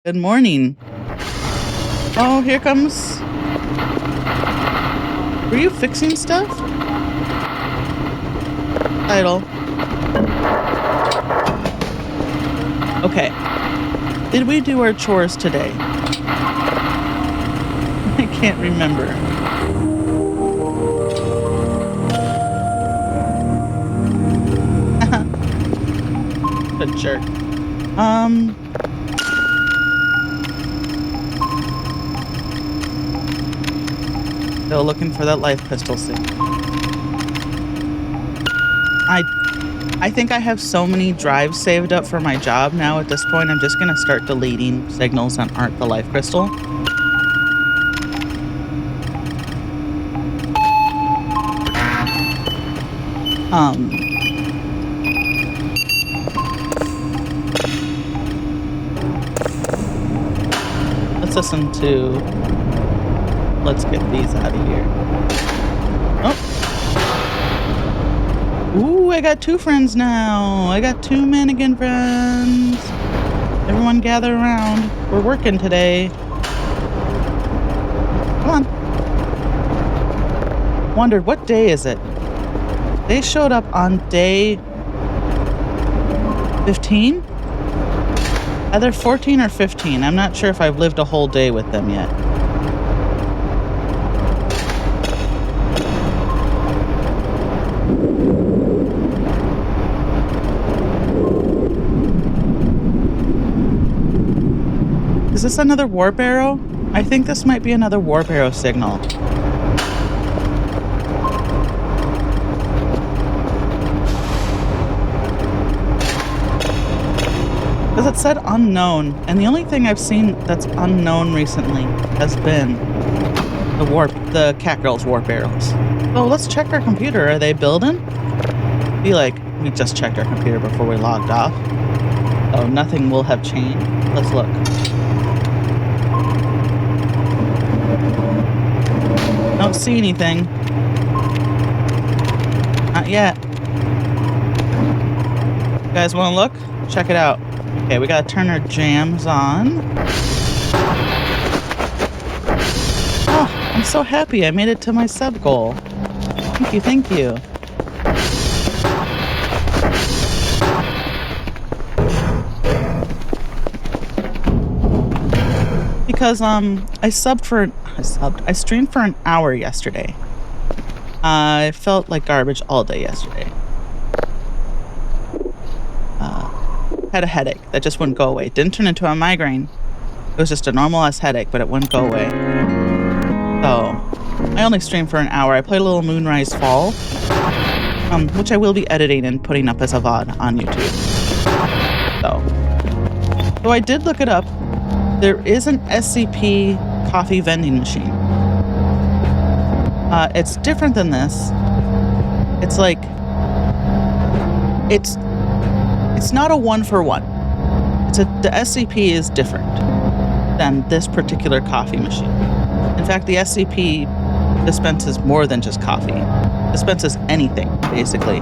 Good morning. Oh, here comes. Were you fixing stuff? Title. Okay. Did we do our chores today? I can't remember. Good jerk. Still looking for that life pistol signal. I think I have so many drives saved up for my job now at this point, I'm just going to start deleting signals that aren't the life crystal. Let's listen to... Let's get these out of here. Oh. Ooh, I got 2 friends now. I got 2 mannequin friends. Everyone gather around. We're working today. Come on. Wondered, what day is it? They showed up on day 15? Either 14 or 15. I'm not sure if I've lived a whole day with them yet. Is this another warp arrow? I think this might be another warp arrow signal. Because it said unknown, and the only thing I've seen that's unknown recently has been the Cat Girl's warp arrows. So let's check our computer. Are they building? Be like, we just checked our computer before we logged off. Oh, nothing will have changed. Let's look. Don't see anything. Not yet. You guys want to look? Check it out. Okay, we gotta turn our jams on. Oh, I'm so happy I made it to my sub goal. Thank you, thank you. Because I streamed for an hour yesterday. I felt like garbage all day yesterday. Had a headache that just wouldn't go away. It didn't turn into a migraine. It was just a normal ass headache, but it wouldn't go away. So I only streamed for an hour. I played a little Moonrise Fall, which I will be editing and putting up as a VOD on YouTube. So I did look it up. There is an SCP coffee vending machine. It's different than this. It's like... It's not a 1-for-1. The SCP is different than this particular coffee machine. In fact, the SCP dispenses more than just coffee. Dispenses anything, basically.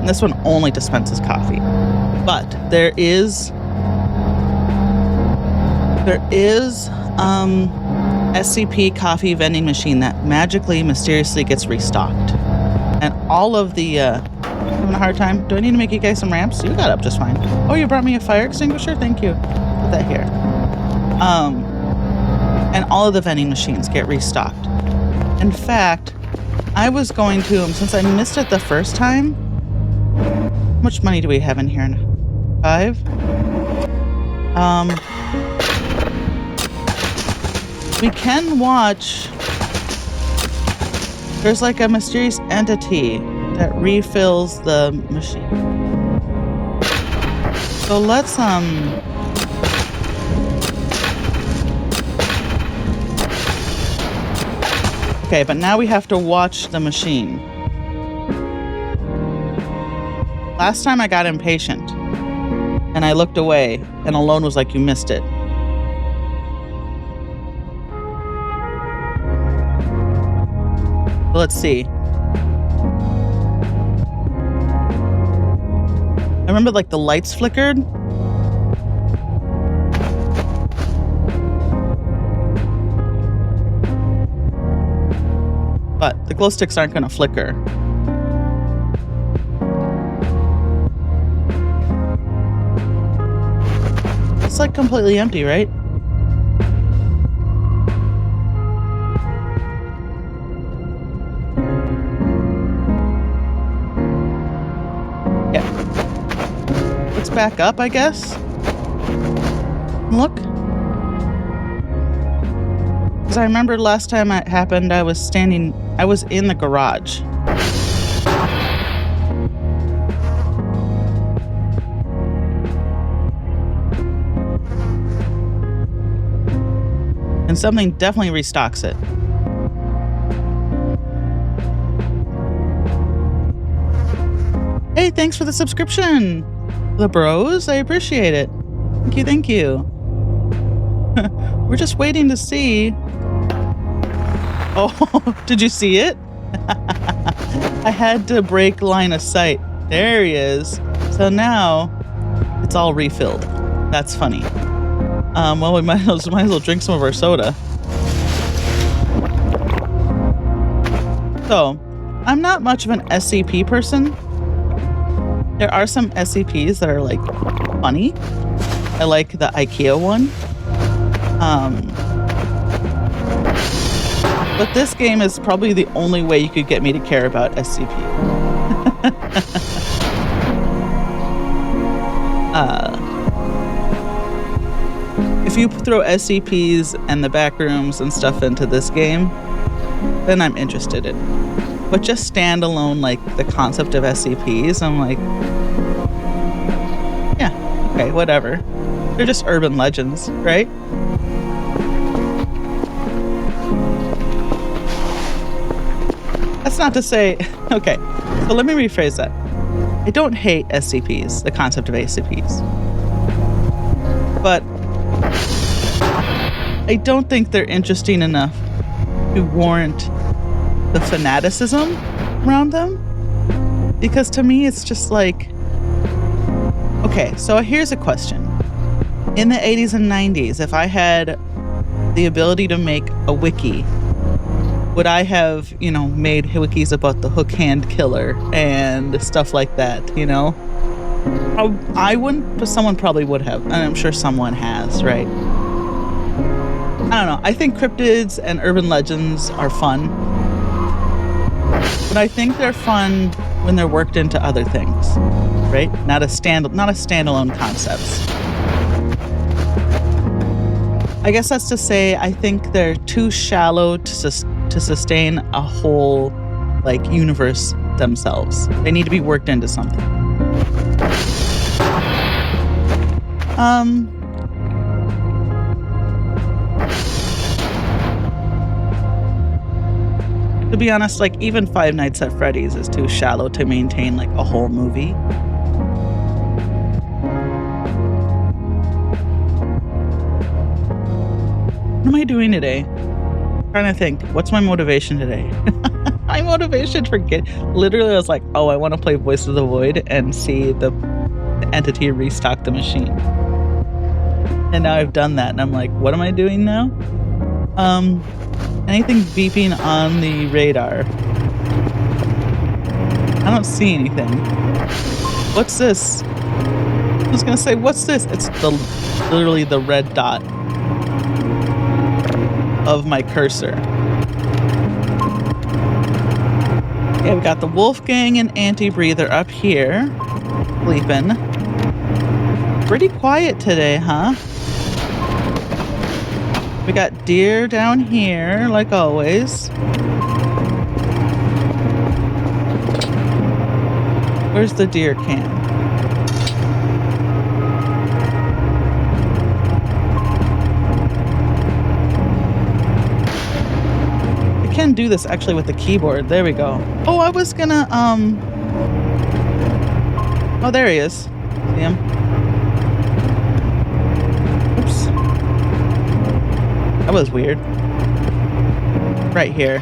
This one only dispenses coffee. But there is SCP coffee vending machine that magically, mysteriously gets restocked. And all of the, having a hard time? Do I need to make you guys some ramps? You got up just fine. Oh, you brought me a fire extinguisher? Thank you. Put that here. And all of the vending machines get restocked. In fact, I was going to, since I missed it the first time, how much money do we have in here? 5? We can watch. There's like a mysterious entity that refills the machine. So let's okay, but now we have to watch the machine. Last time I got impatient and I looked away and Alone was like, you missed it. Let's see. I remember like the lights flickered. the glow sticks aren't going to flicker. It's like completely empty, right? Yeah. Let's back up, I guess. Look. Because I remember last time it happened, I was in the garage. And something definitely restocks it. Hey, thanks for the subscription. The bros, I appreciate it. Thank you. We're just waiting to see. Oh, did you see it? I had to break line of sight. There he is. So now it's all refilled. That's funny. Well, we might as well drink some of our soda. So, I'm not much of an SCP person. There are some SCPs that are like funny. I like the IKEA one. But this game is probably the only way you could get me to care about SCP. If you throw SCPs and the back rooms and stuff into this game, then I'm interested in it. But just standalone, like the concept of SCPs, I'm like, yeah, okay, whatever. They're just urban legends, right? That's not to say, okay, so let me rephrase that. I don't hate SCPs, the concept of SCPs. But I don't think they're interesting enough to warrant the fanaticism around them. Because to me, it's just like, okay, so here's a question. In the 80s and 90s, if I had the ability to make a wiki, would I have, made wikis about the hook hand killer and stuff like that, I wouldn't, but someone probably would have. And I'm sure someone has, right? I don't know. I think cryptids and urban legends are fun. But I think they're fun when they're worked into other things, right? Not a standalone concepts. I guess that's to say I think they're too shallow to sustain a whole universe themselves. They need to be worked into something. To be honest, even Five Nights at Freddy's is too shallow to maintain a whole movie. What am I doing today? I'm trying to think. What's my motivation today? My motivation for literally I was like, oh, I want to play Voice of the Void and see the entity restock the machine. And now I've done that and I'm like, what am I doing now? Anything beeping on the radar? I don't see anything. What's this? I was gonna say, what's this? It's literally the red dot of my cursor. Okay, we got the Wolfgang and Anti-Breather up here. Sleeping. Pretty quiet today, huh? We got deer down here, like always. Where's the deer cam? I can do this actually with the keyboard. There we go. Oh, I was gonna, oh, there he is. See him? Oops. That was weird. Right here.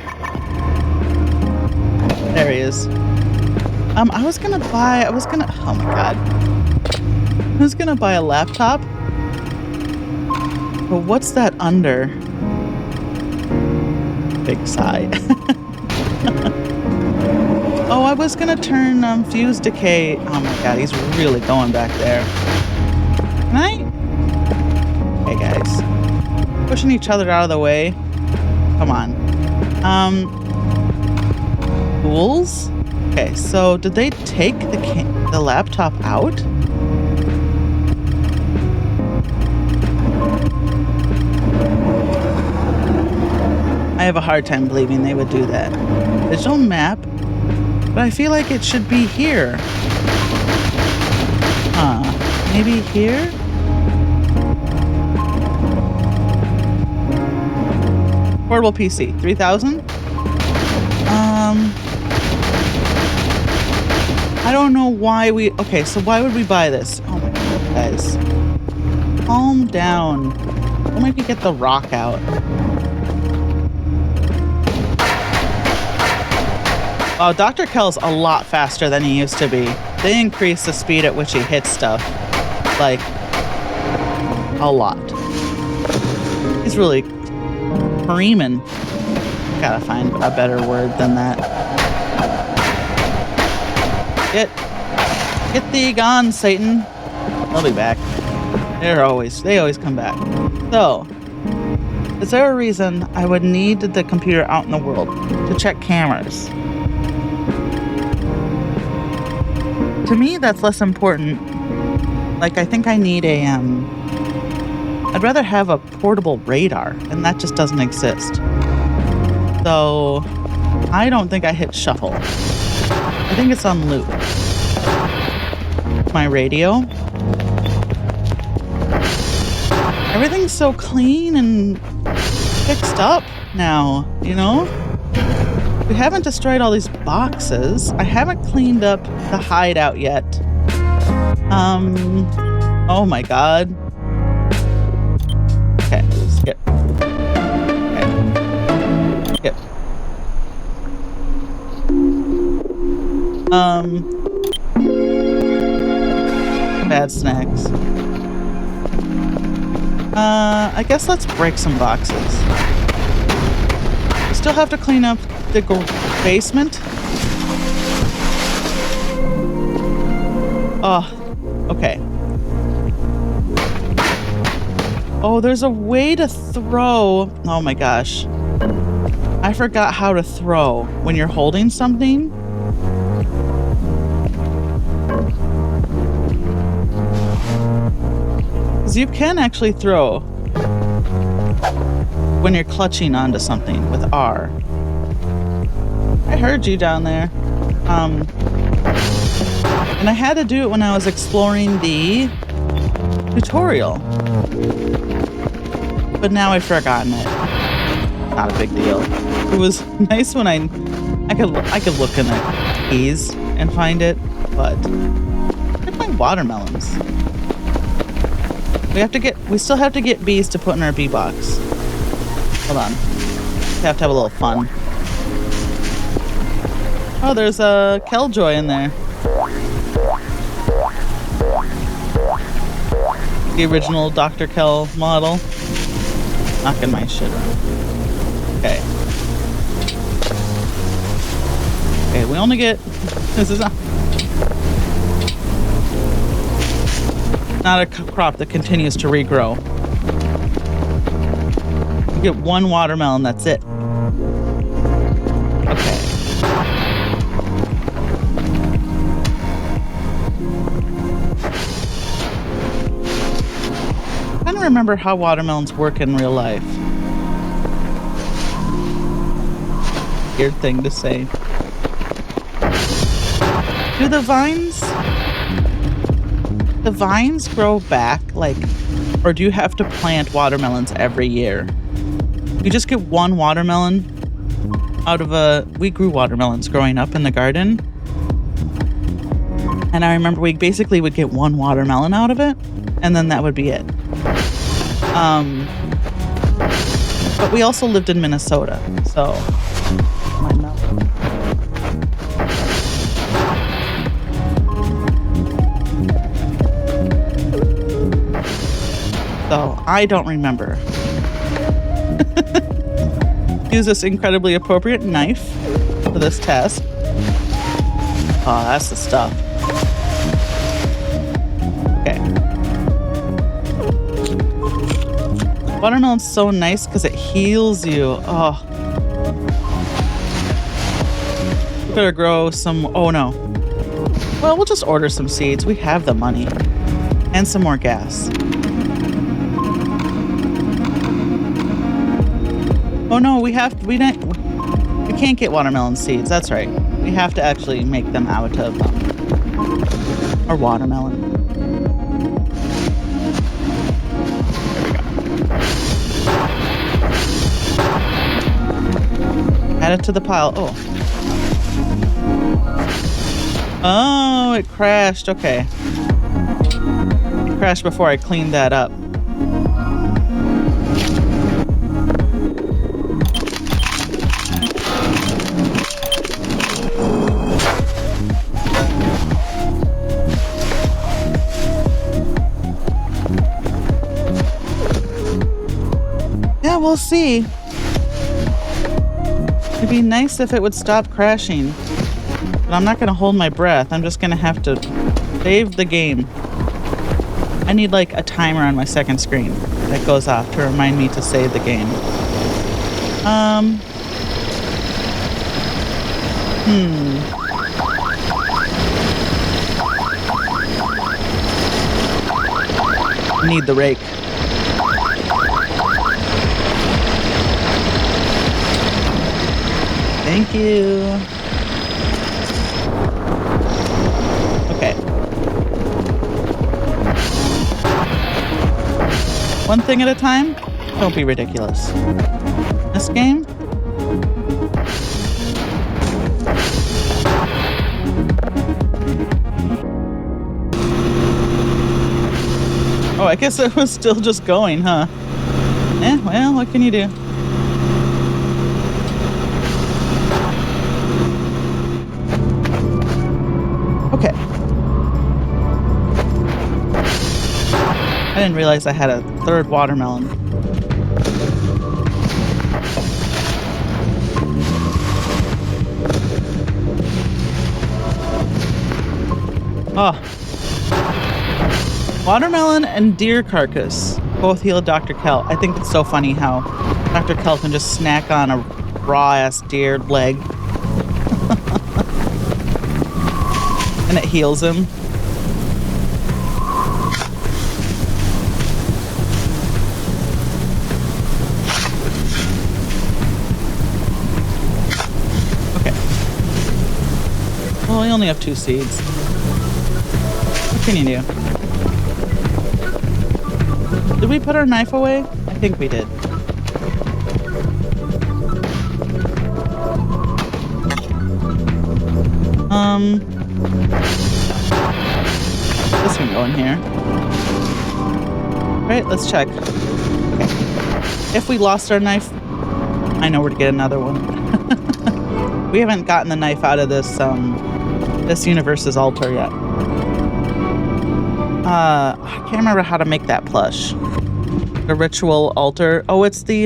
There he is. Oh my God. I was gonna buy a laptop. But what's that under? Big sigh. Oh, I was gonna turn fuse decay. Oh my god, he's really going back there. Can I? Hey guys, pushing each other out of the way. Come on. Tools. Okay, so did they take the laptop out? I have a hard time believing they would do that. Digital map, but I feel like it should be here. Maybe here? Portable PC, 3,000? I don't know why okay, so why would we buy this? Oh my god, guys. Calm down. We'll maybe get the rock out. Wow, Dr. Kell's a lot faster than he used to be. They increased the speed at which he hits stuff. Like, a lot. He's really screaming. Gotta find a better word than that. Get thee gone, Satan. They'll be back. They always come back. So, is there a reason I would need the computer out in the world to check cameras? To me, that's less important. Like, I think I need I'd rather have a portable radar, and that just doesn't exist. So, I don't think I hit shuffle. I think it's on loop. My radio. Everything's so clean and fixed up now, you know? We haven't destroyed all these boxes. I haven't cleaned up the hideout yet. Oh my god. Okay, skip. Okay. Skip. Bad snacks. I guess let's break some boxes. We still have to clean up the basement. Oh, okay. Oh, there's a way to throw. Oh my gosh. I forgot how to throw when you're holding something. Because you can actually throw when you're clutching onto something with R. I heard you down there. And I had to do it when I was exploring the tutorial. But now I've forgotten it. Not a big deal. It was nice when I could look in the keys and find it, but where's my watermelons? We still have to get bees to put in our bee box. Hold on. We have to have a little fun. Oh, there's a Killjoy in there. The original Dr. Kell model. Knocking my shit around. Okay. Okay, we only get... This is not a crop that continues to regrow. You get one watermelon, that's it. Okay. I don't remember how watermelons work in real life. Weird thing to say. Do the vines grow back, like, or do you have to plant watermelons every year? You just get one watermelon out of we grew watermelons growing up in the garden. And I remember we basically would get one watermelon out of it, and then that would be it. But we also lived in Minnesota, so my melon. So I don't remember. Use this incredibly appropriate knife. for this test. Oh, that's the stuff. Okay. Watermelon's so nice because it heals you. Oh. We better grow some. Oh no. Well, we'll just order some seeds. We have the money. And some more gas. Oh no, we can't get watermelon seeds. That's right. We have to actually make them out of our watermelon. Add it to the pile. Oh. Oh, it crashed. Okay. It crashed before I cleaned that up. Yeah, we'll see. It'd be nice if it would stop crashing. But I'm not going to hold my breath. I'm just going to have to save the game. I need like a timer on my second screen that goes off to remind me to save the game. I need the rake. Thank you. Okay. One thing at a time? Don't be ridiculous. This game? Oh, I guess it was still just going, huh? Well, what can you do? Okay. I didn't realize I had a third watermelon. Oh. Watermelon and deer carcass both heal Dr. Kel. I think it's so funny how Dr. Kel can just snack on a raw-ass deer leg. And it heals him. Okay. Well, we only have 2 seeds. What can you do? Did we put our knife away? I think we did. This can go in here. Right, let's check. Okay. If we lost our knife, I know where to get another one. We haven't gotten the knife out of this universe's altar yet. I can't remember how to make that plush. The ritual altar. Oh, it's the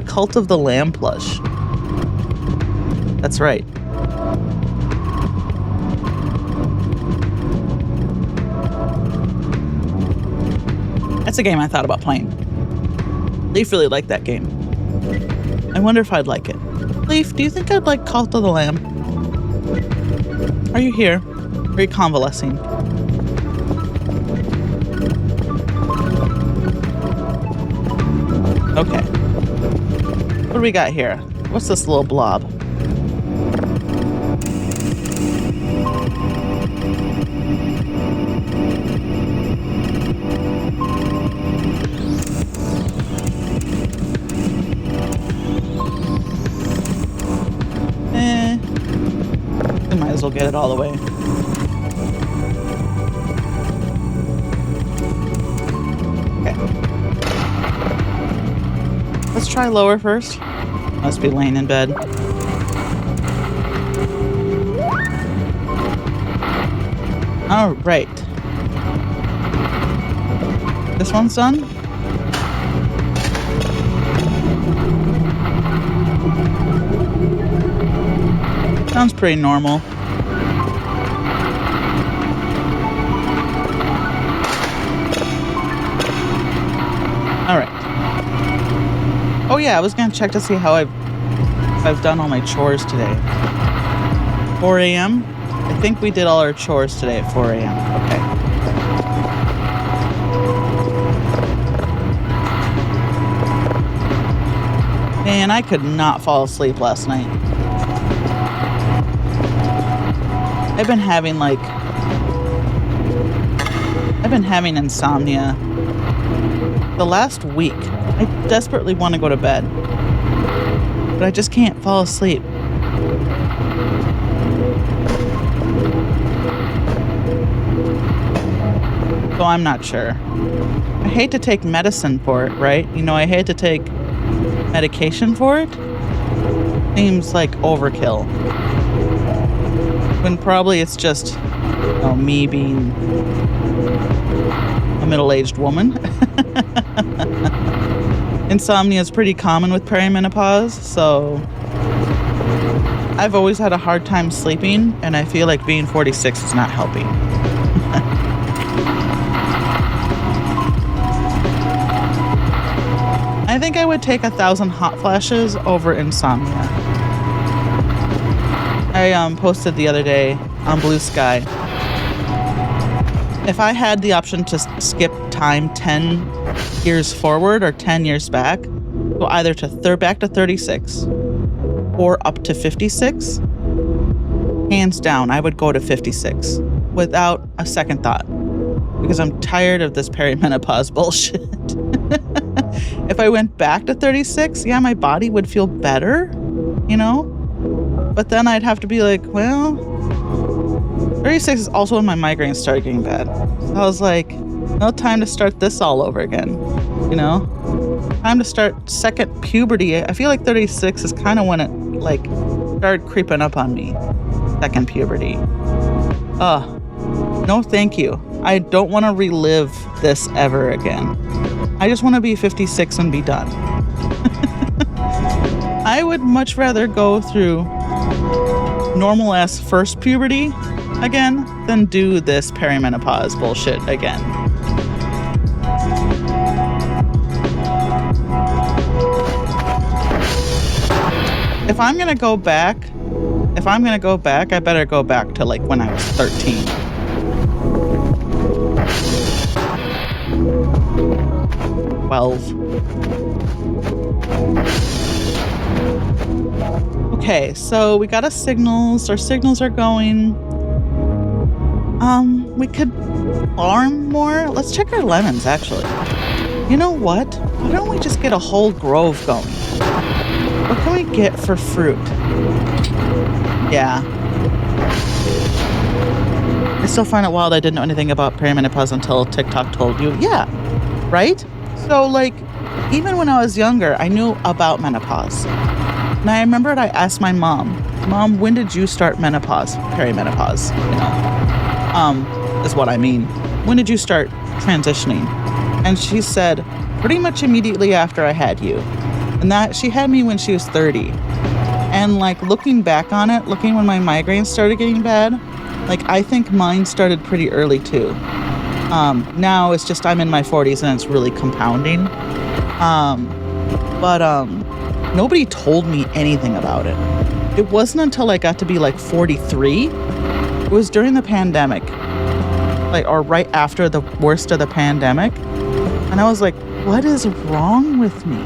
Cult of the Lamb plush. That's right. That's a game I thought about playing. Leaf really liked that game. I wonder if I'd like it. Leaf, do you think I'd like Cult of the Lamb? Are you here? Are you convalescing? Okay. What do we got here? What's this little blob? We might as well get it all the way. Let's try lower first. Must be laying in bed. All right. This one's done. Sounds pretty normal. All right. Oh yeah, I was gonna check to see how I've done all my chores today. 4 a.m. I think we did all our chores today at 4 a.m. Okay. Man, I could not fall asleep last night. I've been having insomnia the last week. I desperately want to go to bed, but I just can't fall asleep. So I'm not sure. I hate to take medicine for it, right? You know, I hate to take medication for it. Seems like overkill. When probably it's just, you know, me being a middle-aged woman. Insomnia is pretty common with perimenopause, so I've always had a hard time sleeping, and I feel like being 46 is not helping. I think I would take 1,000 hot flashes over insomnia. I posted the other day on Blue Sky. If I had the option to skip time 10 years forward or 10 years back, so either back to 36 or up to 56, hands down, I would go to 56 without a second thought, because I'm tired of this perimenopause bullshit. If I went back to 36, yeah, my body would feel better, you know? But then I'd have to be like, well, 36 is also when my migraines started getting bad. So I was like, no time to start this all over again, you know? Time to start second puberty. I feel like 36 is kind of when it, like, started creeping up on me. Second puberty. No thank you. I don't want to relive this ever again. I just want to be 56 and be done. I would much rather go through normal-ass first puberty again than do this perimenopause bullshit again. If I'm gonna go back, I better go back to like when I was 13. Okay, so we got our signals are going. We could farm more. Let's check our lemons, actually. You know what? Why don't we just get a whole grove going? What can we get for fruit? Yeah. I still find it wild I didn't know anything about perimenopause until TikTok told you. Yeah, right? So, like, even when I was younger, I knew about menopause. And I remembered I asked my mom, when did you start menopause? Perimenopause, you know, is what I mean. When did you start transitioning? And she said, pretty much immediately after I had you. And that she had me when she was 30. And like looking back on it, looking when my migraines started getting bad, like I think mine started pretty early too. Now it's just I'm in my 40s and it's really compounding. But nobody told me anything about it. It wasn't until I got to be like 43. It was during the pandemic, like, or right after the worst of the pandemic. And I was like, what is wrong with me?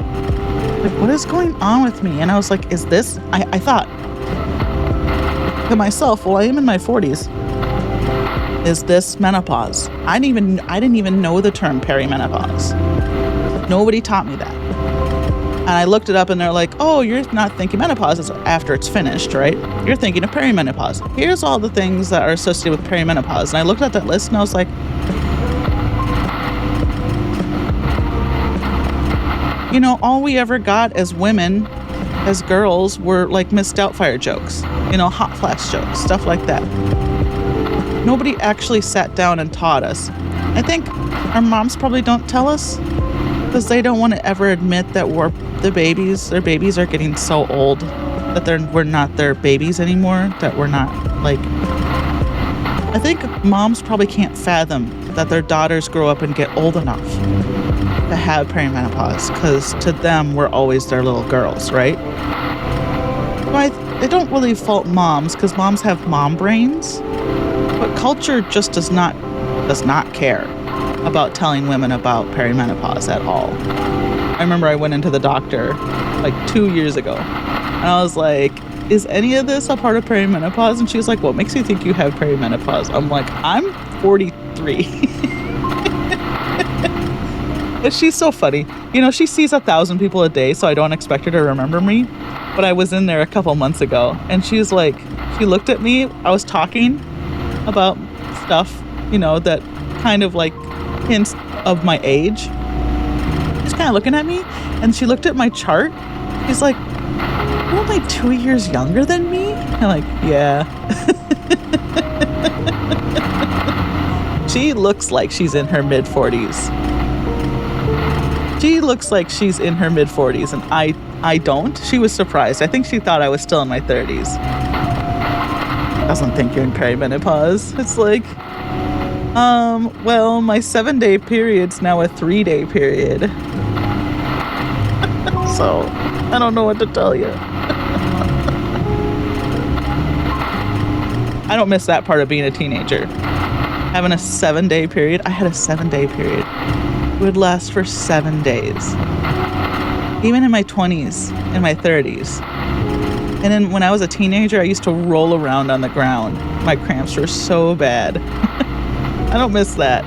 Like, what is going on with me? And I was like, is this, I thought to myself, well, I am in my 40s. Is this menopause? I didn't even know the term perimenopause. Nobody taught me that. And I looked it up and they're like, oh, you're not thinking menopause is after it's finished, right? You're thinking of perimenopause. Here's all the things that are associated with perimenopause. And I looked at that list and I was like, you know, all we ever got as women, as girls, were like Miss Doubtfire jokes, you know, hot flash jokes, stuff like that. Nobody actually sat down and taught us. I think our moms probably don't tell us because they don't want to ever admit that their babies are getting so old. that we're not their babies anymore, that we're not like, I think moms probably can't fathom that their daughters grow up and get old enough to have perimenopause, because to them, we're always their little girls, right? So I don't really fault moms, because moms have mom brains, but culture just does not care about telling women about perimenopause at all. I remember I went into the doctor like 2 years ago, and I was like, is any of this a part of perimenopause? And she was like, what makes you think you have perimenopause? I'm like, I'm 43. And she's so funny. You know, she sees 1,000 people a day, so I don't expect her to remember me. But I was in there a couple months ago, and she's like, she looked at me. I was talking about stuff, you know, that kind of like hints of my age. She's kind of looking at me, and she looked at my chart. She's like, you're only 2 years younger than me? I'm like, yeah. She looks like she's in her mid-40s. She looks like she's in her mid-40s, and I don't. She was surprised. I think she thought I was still in my 30s. Doesn't think you're in perimenopause. It's like, well, my 7-day period's now a 3-day period. So, I don't know what to tell you. I don't miss that part of being a teenager. Having a 7-day period. I had a 7-day period. It would last for 7 days. Even in my 20s, in my 30s. And then when I was a teenager, I used to roll around on the ground. My cramps were so bad. I don't miss that.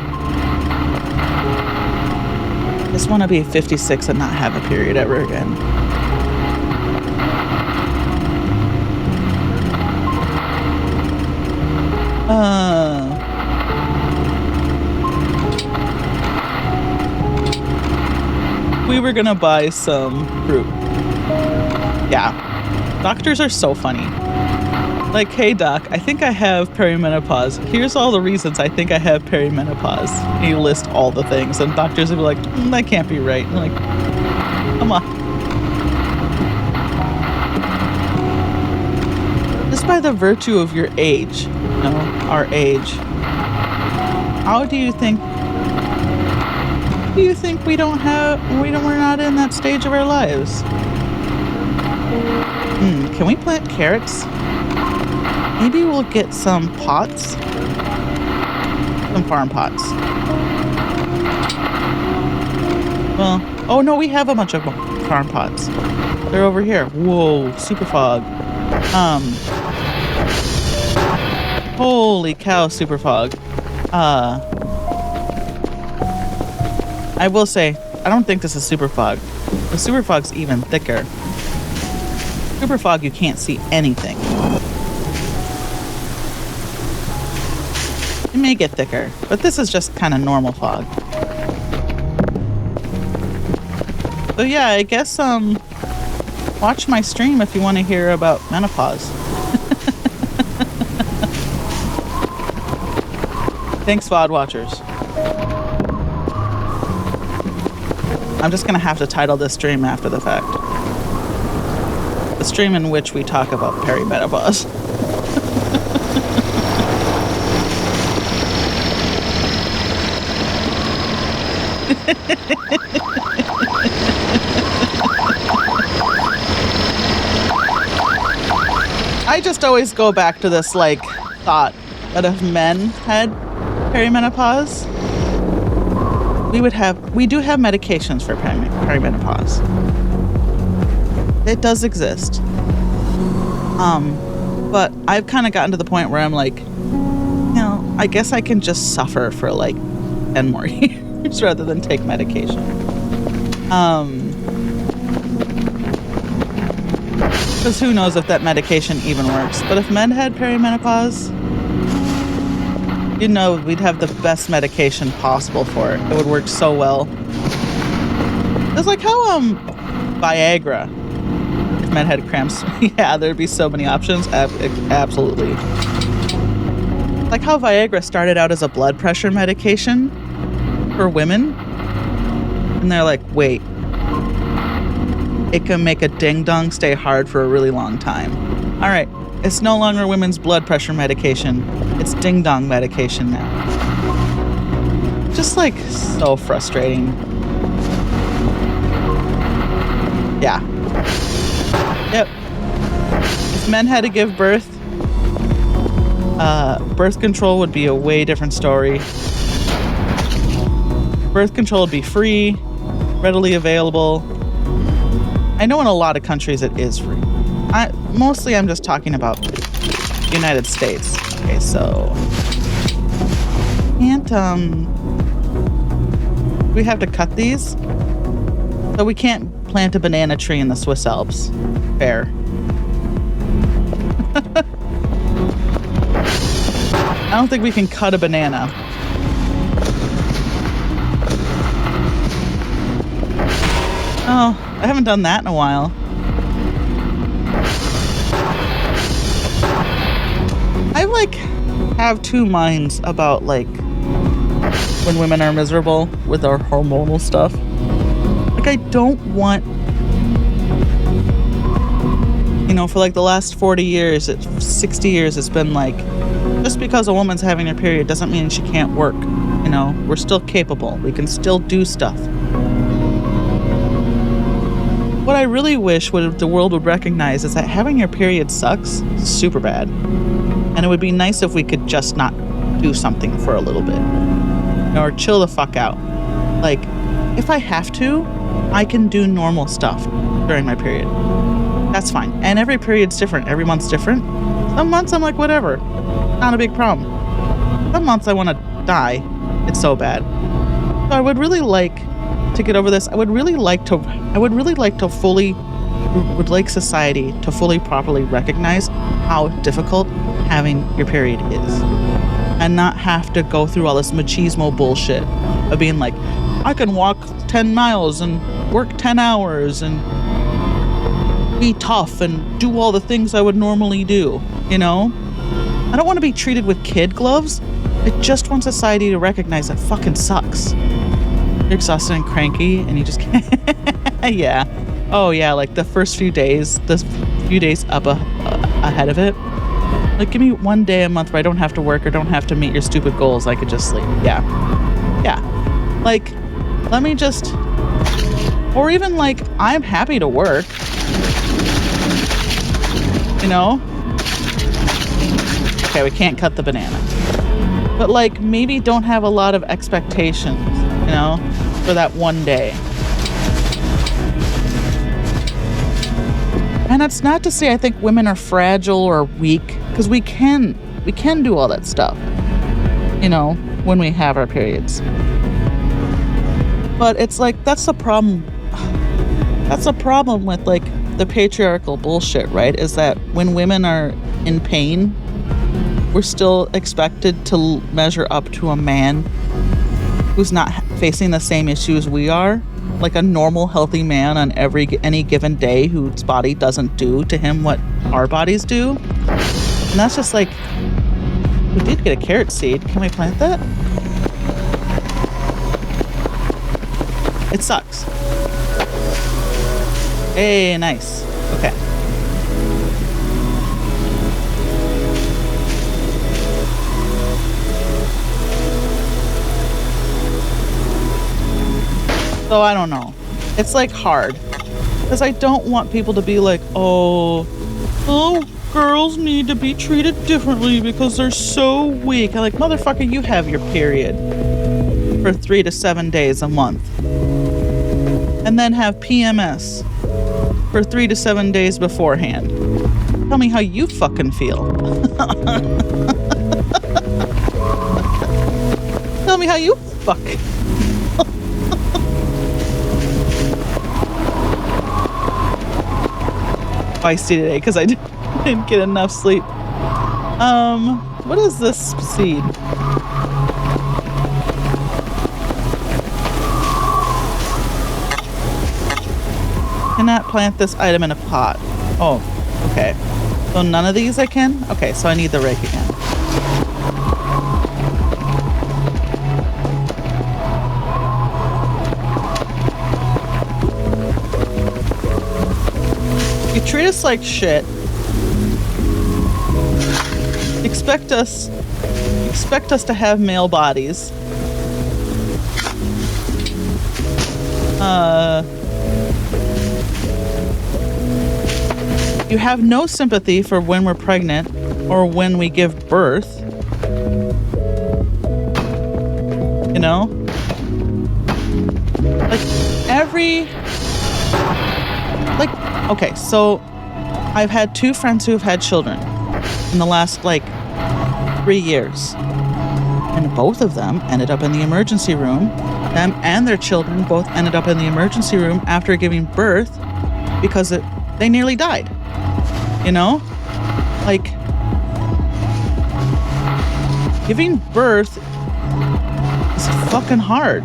I just want to be 56 and not have a period ever again. We were gonna buy some fruit. Yeah. Doctors are so funny. Like, hey doc, I think I have perimenopause. Here's all the reasons I think I have perimenopause. And you list all the things, and doctors will be like, that can't be right. And I'm like, come on. Just by the virtue of your age, you know, our age, how do you think we're not in that stage of our lives? Can we plant carrots? Maybe we'll get some pots. Some farm pots. Well, oh no, we have a bunch of farm pots. They're over here. Whoa, super fog. Holy cow, super fog. I will say, I don't think this is super fog. The super fog's even thicker. Super fog, you can't see anything. It may get thicker, but this is just kind of normal fog. So yeah, I guess, watch my stream if you want to hear about menopause. Thanks, VOD watchers. I'm just going to have to title this stream after the fact. The stream in which we talk about perimenopause. I just always go back to this, like, thought that if men had perimenopause, we do have medications for perimenopause. It does exist. But I've kind of gotten to the point where I'm like, you know, I guess I can just suffer for like 10 more years rather than take medication. Because who knows if that medication even works. But if men had perimenopause, you know, we'd have the best medication possible for it. It would work so well. It's like how, Viagra, if men had cramps, yeah, there'd be so many options. Absolutely. Like how Viagra started out as a blood pressure medication for women. And they're like, wait, it can make a ding-dong stay hard for a really long time. All right, it's no longer women's blood pressure medication. It's ding-dong medication now. Just like so frustrating. Yeah. Yep. If men had to give birth, birth control would be a way different story. Birth control would be free, readily available. I know in a lot of countries it is free. Mostly I'm just talking about United States. Okay, so can't we have to cut these? So we can't plant a banana tree in the Swiss Alps. Fair. I don't think we can cut a banana. Oh, I haven't done that in a while. I have two minds about when women are miserable with our hormonal stuff. I don't want, for the last 40 years, 60 years, it's been just because a woman's having her period doesn't mean she can't work. We're still capable. We can still do stuff. What I really wish the world would recognize is that having your period sucks super bad. And it would be nice if we could just not do something for a little bit. Or chill the fuck out. If I have to, I can do normal stuff during my period. That's fine. And every period's different. Every month's different. Some months I'm like, whatever. Not a big problem. Some months I want to die. It's so bad. So I would really like to get over this. I would like society to fully properly recognize how difficult having your period is. And not have to go through all this machismo bullshit of being I can walk 10 miles and work 10 hours and be tough and do all the things I would normally do, I don't want to be treated with kid gloves. I just want society to recognize that fucking sucks. You're exhausted and cranky and you just can't. Yeah. Oh yeah, the first few days, up ahead of it. Give me one day a month where I don't have to work or don't have to meet your stupid goals. I could just sleep. Yeah. Yeah. Let me just, or even I'm happy to work. Okay, we can't cut the banana. But maybe don't have a lot of expectations, for that one day. And that's not to say I think women are fragile or weak, because we can do all that stuff, when we have our periods. But it's that's the problem. That's the problem with the patriarchal bullshit, right? Is that when women are in pain, we're still expected to measure up to a man who's not facing the same issues we are. A normal, healthy man on any given day whose body doesn't do to him what our bodies do. And that's just we did get a carrot seed. Can we plant that? It sucks. Hey, nice. Okay. So I don't know. It's hard. Because I don't want people to be oh, girls need to be treated differently because they're so weak. I'm motherfucker, you have your period for 3 to 7 days a month. And then have PMS for 3 to 7 days beforehand. Tell me how you fucking feel. Tell me how you fucking feisty today because I didn't get enough sleep. What is this seed? Cannot plant this item in a pot. Oh, okay. So none of these I can? Okay, so I need the rake again. treat us like shit. Expect us to have male bodies. You have no sympathy for when we're pregnant or when we give birth. You know? Okay, so I've had 2 friends who have had children in the last 3 years. And both of them ended up in the emergency room. Them and their children both ended up in the emergency room after giving birth because they nearly died. You know? Giving birth is fucking hard.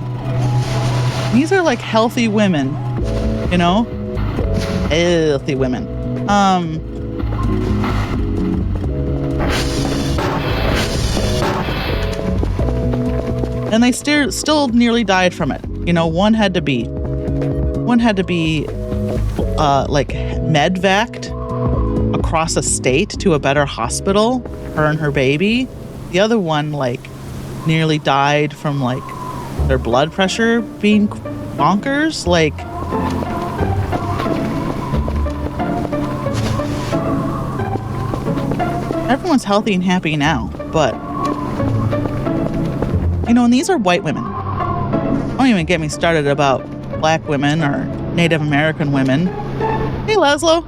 These are healthy women, you know? Healthy women. And they still nearly died from it. You know, one had to be medvaced across a state to a better hospital, her and her baby. The other one nearly died from their blood pressure being bonkers. Everyone's healthy and happy now, but and these are white women. Don't even get me started about black women or Native American women. Hey, Laszlo.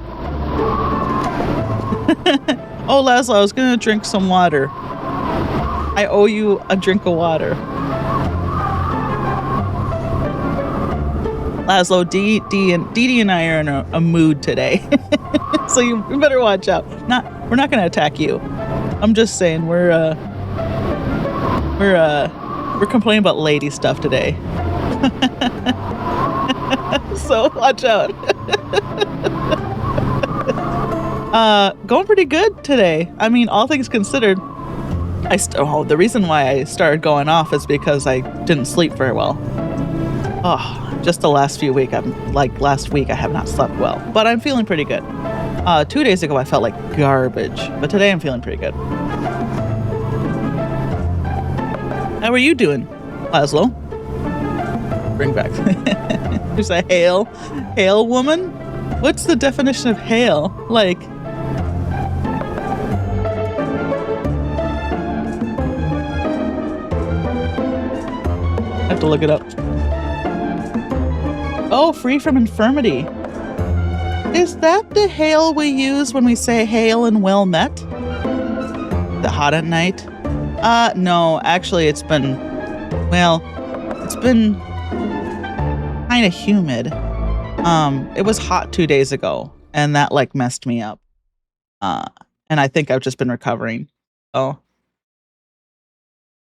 Oh, Laszlo, I was gonna drink some water. I owe you a drink of water. Laszlo, Dee and I are in a mood today. So you better watch out. We're not gonna attack you. I'm just saying we're complaining about lady stuff today. So watch out. Going pretty good today. I mean, all things considered. The reason why I started going off is because I didn't sleep very well. Just the last few weeks. Last week I have not slept well, but I'm feeling pretty good. 2 days ago I felt like garbage, but today I'm feeling pretty good. How are you doing, Laszlo? Bring back. There's a hail woman? What's the definition of hail? I have to look it up. Oh, free from infirmity. Is that the hail we use when we say hail and well met? The hot at night? No, actually it's been kind of humid. It was hot 2 days ago and that messed me up. And I think I've just been recovering. Oh.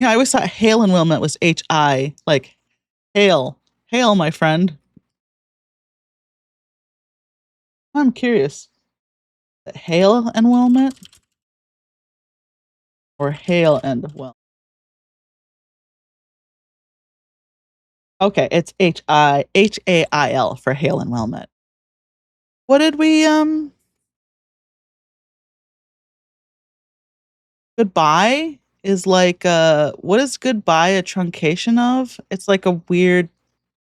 Yeah, I always thought hail and well met was H-I, hail, my friend. I'm curious. Hail and well met? Or hail and well? Okay, it's H-A-I-L for hail and well met. What did we, goodbye is what is goodbye a truncation of? It's like a weird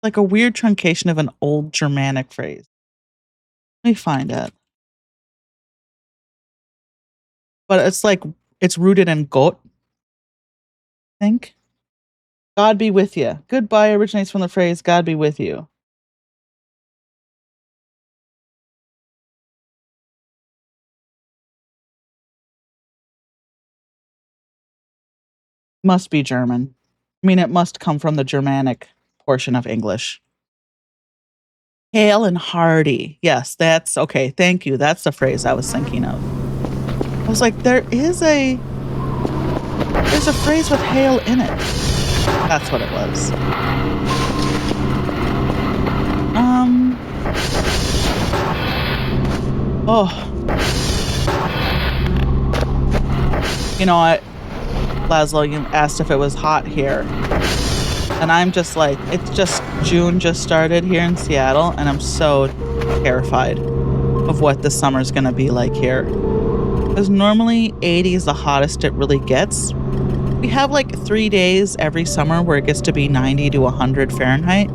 truncation of an old Germanic phrase. Let me find it. But it's rooted in Gott, I think. God be with you. Goodbye originates from the phrase God be with you. Must be German. I mean, it must come from the Germanic portion of English. Hale and hearty. Yes, that's okay. Thank you. That's the phrase I was thinking of. I was like, there's a phrase with hail in it. That's what it was. Oh. Laszlo, you asked if it was hot here. And I'm just it's just June just started here in Seattle, and I'm so terrified. of what the summer's going to be like here. Because normally 80 is the hottest it really gets. We have like 3 days every summer where it gets to be 90 to 100 Fahrenheit.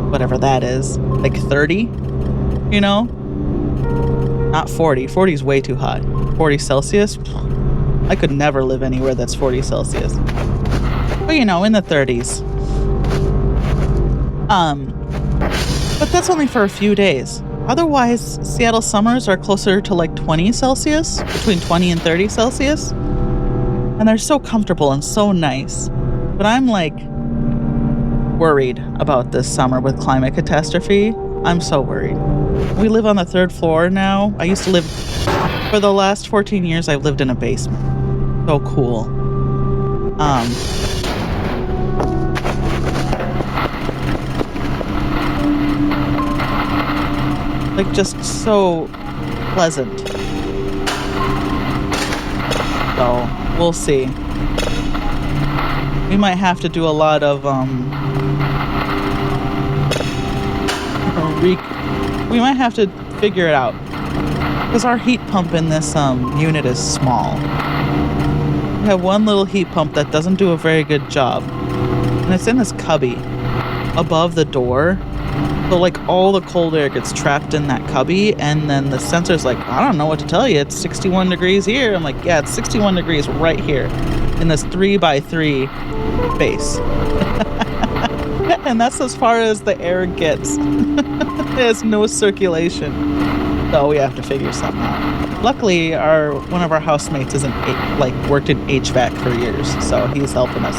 Whatever that is, like 30, you know? Not 40. 40 is way too hot. 40 Celsius? I could never live anywhere that's 40 Celsius. But you know, in the 30s. But that's only for a few days. Otherwise, Seattle summers are closer to like 20 Celsius, between 20 and 30 Celsius. And they're so comfortable and so nice. But I'm like worried about this summer with climate catastrophe. I'm so worried. We live on the 3rd floor now. I used to live, for the last 14 years, I've lived in a basement. So cool. Like just so pleasant. So we'll see. We might have to do a lot of we might have to figure it out because our heat pump in this unit is small. We have one little heat pump that doesn't do a very good job, and it's in this cubby above the door. So like all the cold air gets trapped in that cubby, and then the sensor's like, I don't know what to tell you. It's 61 degrees here. I'm like, yeah, it's 61 degrees right here in this 3x3 space. And that's as far as the air gets. There's no circulation. So we have to figure something out. Luckily, one of our housemates isn't worked in HVAC for years, so he's helping us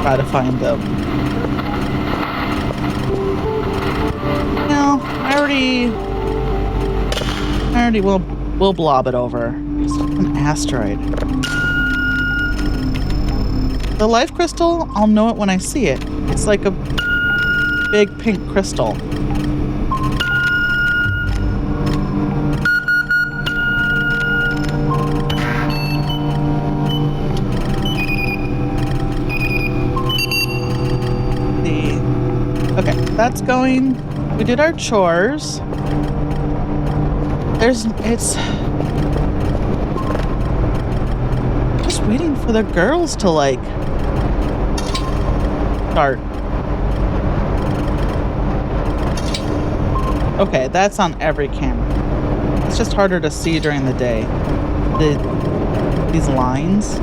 try to find them. I already will blob it over. It's an asteroid. The life crystal, I'll know it when I see it. It's like a big pink crystal. Okay, that's going. We did our chores. It's just waiting for the girls to like start. Okay, that's on every camera. It's just harder to see during the day. These lines.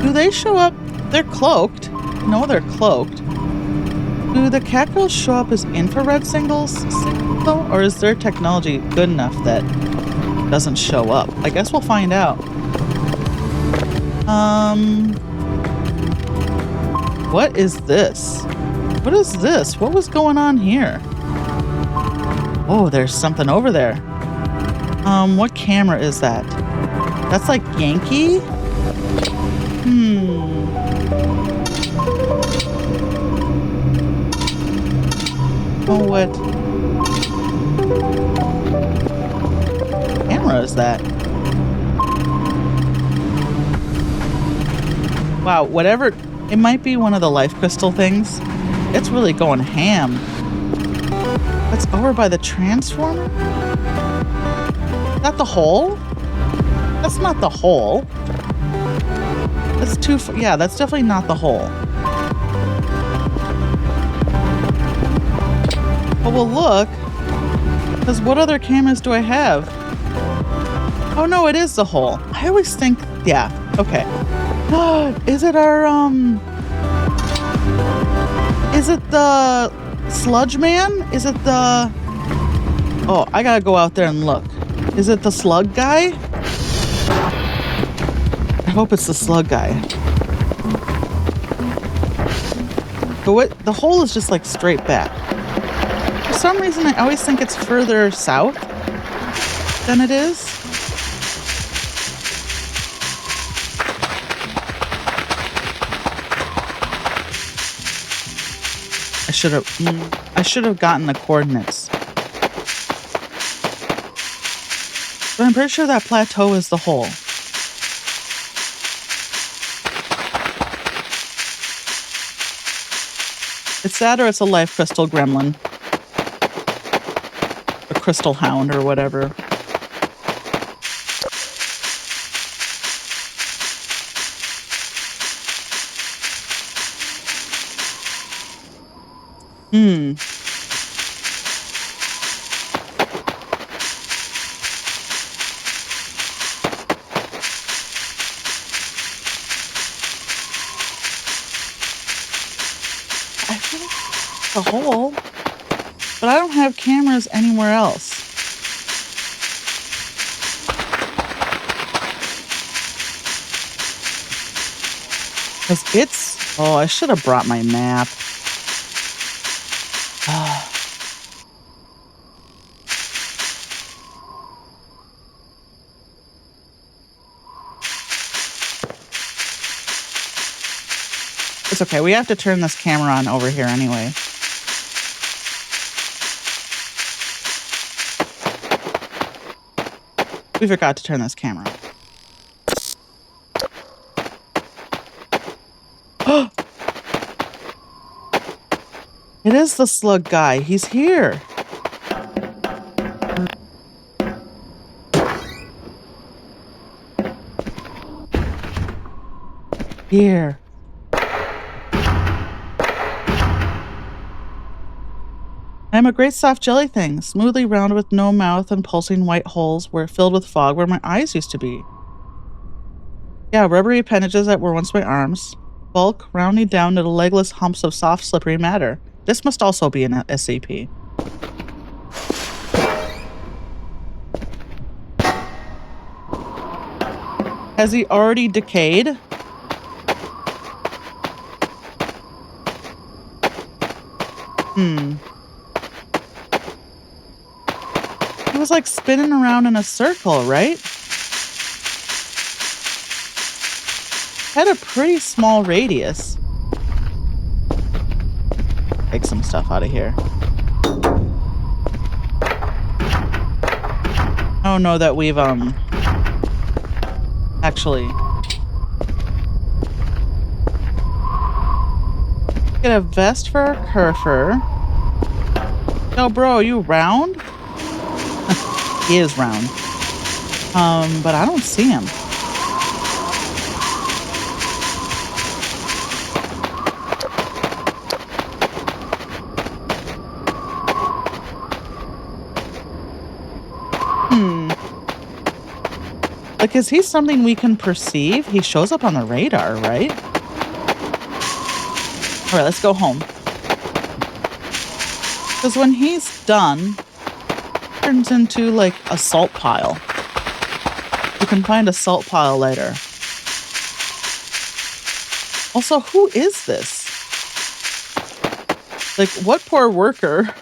Do they show up? They're cloaked. No, they're cloaked. Do the cat girls show up as infrared signals, though? Or is their technology good enough that it doesn't show up? I guess we'll find out. What is this? What is this? What was going on here? Oh, there's something over there. What camera is that? That's like Yankee? Oh, what camera is that? Wow, whatever. It might be one of the life crystal things. It's really going ham. That's over by the transformer? Is that the hole? That's not the hole. That's too far. Yeah, that's definitely not the hole. But we'll look. Because what other cameras do I have? Oh no, it is the hole. I always think, yeah, okay. Is it our, is it the sludge man? Is it the, oh, I gotta go out there and look. Is it the slug guy? I hope it's the slug guy. The hole is just like straight back. For some reason, I always think it's further south than it is. I should have gotten the coordinates. But I'm pretty sure that plateau is the hole. It's that or it's a live crystal gremlin. A crystal hound or whatever. I feel like a hole, but I don't have cameras anywhere else. Because it's... Oh, I should have brought my map. It's okay. We have to turn this camera on over here anyway. We forgot to turn this camera on. It is the slug guy. He's here. Here. I'm a great soft jelly thing, smoothly round with no mouth and pulsing white holes were filled with fog where my eyes used to be. Yeah, rubbery appendages that were once my arms. Bulk, rounding down to the legless humps of soft, slippery matter. This must also be an SCP. Has he already decayed? He was like spinning around in a circle, right? Had a pretty small radius. Take some stuff out of here. I don't know that we've actually get a vest for a Kerfer. No, bro, you round? He is round. But I don't see him. Like, is he something we can perceive? He shows up on the radar, right? All right, let's go home. Because when he's done, turns into like a salt pile. You can find a salt pile later. Also, who is this? Like, what poor worker?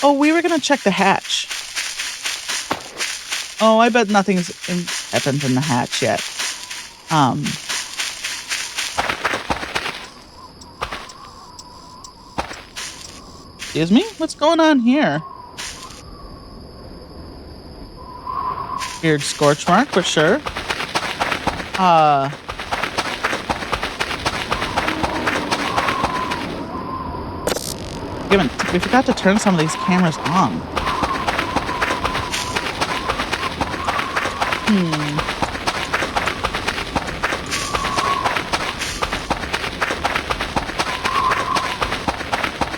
Oh, we were gonna check the hatch. Oh, I bet nothing's happened in the hatch yet. Excuse me? What's going on here? Weird scorch mark, but sure. We forgot to turn some of these cameras on.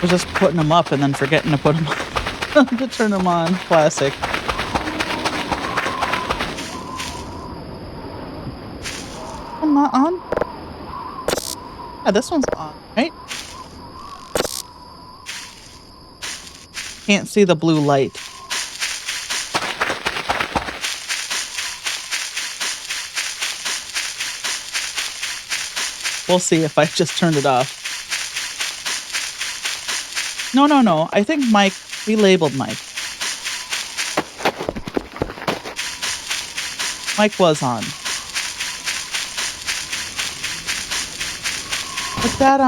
We're just putting them up and then forgetting to put them on. To turn them on. Classic. I'm not on? Yeah, this one's on, right? Can't see the blue light. We'll see if I just turned it off. No. I think Mike, we labeled Mike. Mike was on. But that,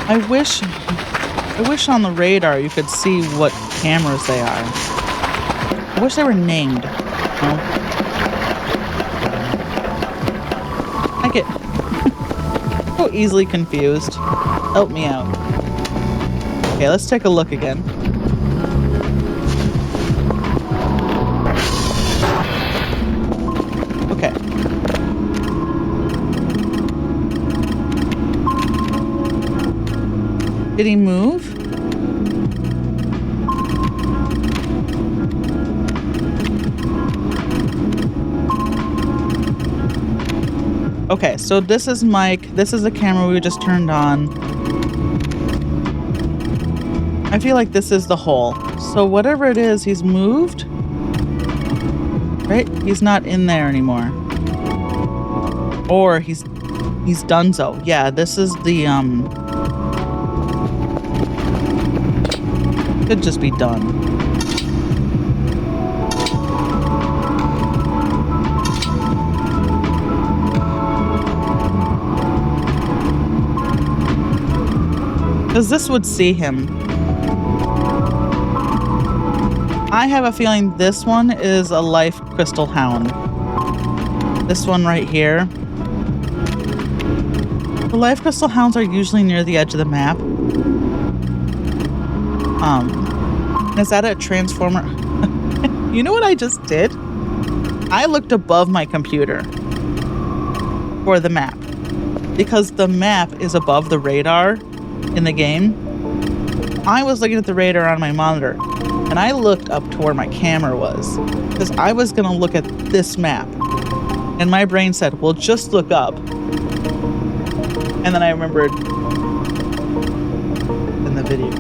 I wish I wish on the radar you could see what cameras they are. I wish they were named. No. I get so easily confused. Help me out. Okay, let's take a look again. Okay. Did he move? Okay, so this is Mike. This is the camera we just turned on. I feel like this is the hole. So whatever it is, he's moved. Right? He's not in there anymore. Or he's donezo. Yeah, this is the could just be done. Because this would see him. I have a feeling this one is a life crystal hound. This one right here. The life crystal hounds are usually near the edge of the map. Is that a transformer? You know what I just did? I looked above my computer for the map. Because the map is above the radar in the game. I was looking at the radar on my monitor. And I looked up to where my camera was. Because I was going to look at this map. And my brain said, well, just look up. And then I remembered in the video.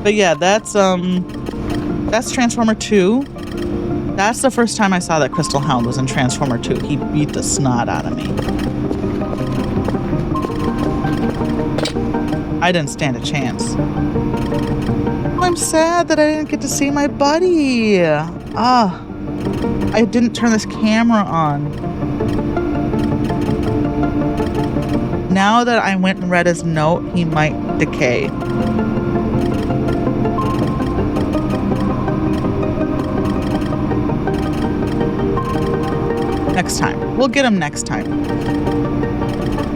But yeah, that's Transformer 2. That's the first time I saw that Crystal Hound was in Transformer 2. He beat the snot out of me. I didn't stand a chance. I'm sad that I didn't get to see my buddy. I didn't turn this camera on. Now that I went and read his note, he might decay. Next time. We'll get him next time.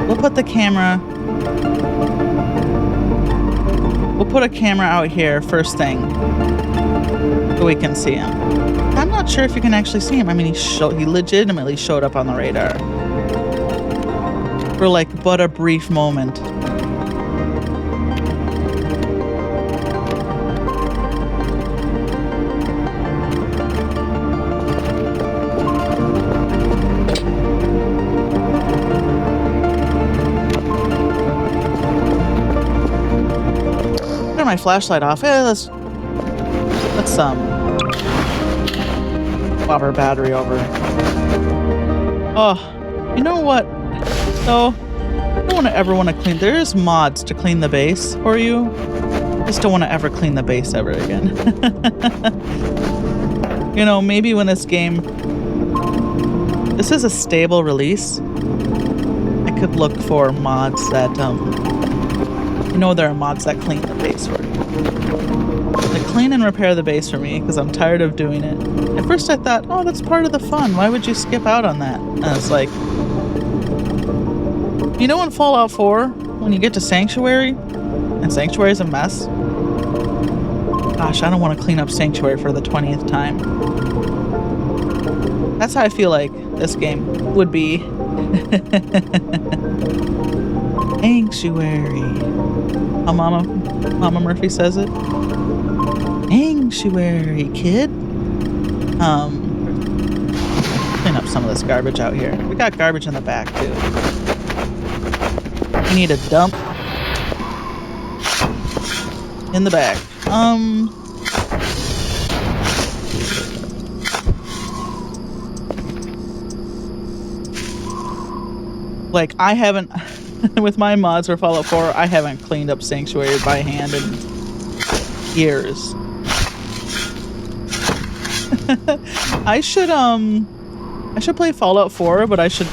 We'll put the camera... We'll put a camera out here first thing so we can see him. I'm not sure if you can actually see him. I mean, he legitimately showed up on the radar. For like but a brief moment. Turn my flashlight off. Yeah, let's swap our battery over. Oh, you know what? So, I don't ever want to clean. There's mods to clean the base for you. I just don't want to ever clean the base ever again. You know, maybe when this is a stable release, I could look for mods that, you know, there are mods that clean the base for you. They clean and repair the base for me because I'm tired of doing it. At first I thought, oh, that's part of the fun. Why would you skip out on that? And it's like, you know, in Fallout 4, when you get to Sanctuary, and Sanctuary is a mess? Gosh, I don't want to clean up Sanctuary for the 20th time. That's how I feel like this game would be. Sanctuary. How Mama Murphy says it. Sanctuary, kid. Clean up some of this garbage out here. We got garbage in the back, too. We need a dump in the back. Like, I haven't, with my mods for Fallout 4, I haven't cleaned up Sanctuary by hand in years. I should play Fallout 4, but I should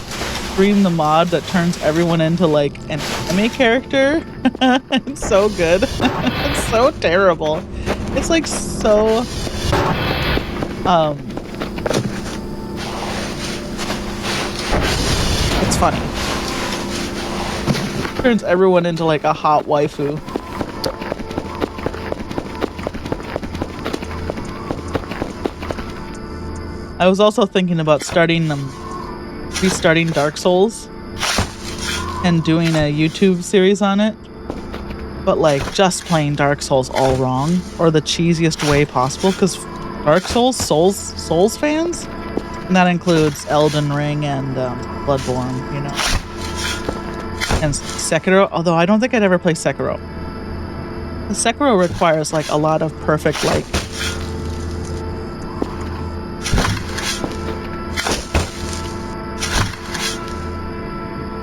stream the mod that turns everyone into like an anime character. It's so good. It's so terrible. It's like so it's funny. Turns everyone into like a hot waifu. I was also thinking about restarting Dark Souls and doing a YouTube series on it, but like just playing Dark Souls all wrong or the cheesiest way possible, because Dark Souls fans, and that includes Elden Ring and Bloodborne, you know, and Sekiro. Although I don't think I'd ever play Sekiro. The Sekiro requires like a lot of perfect like.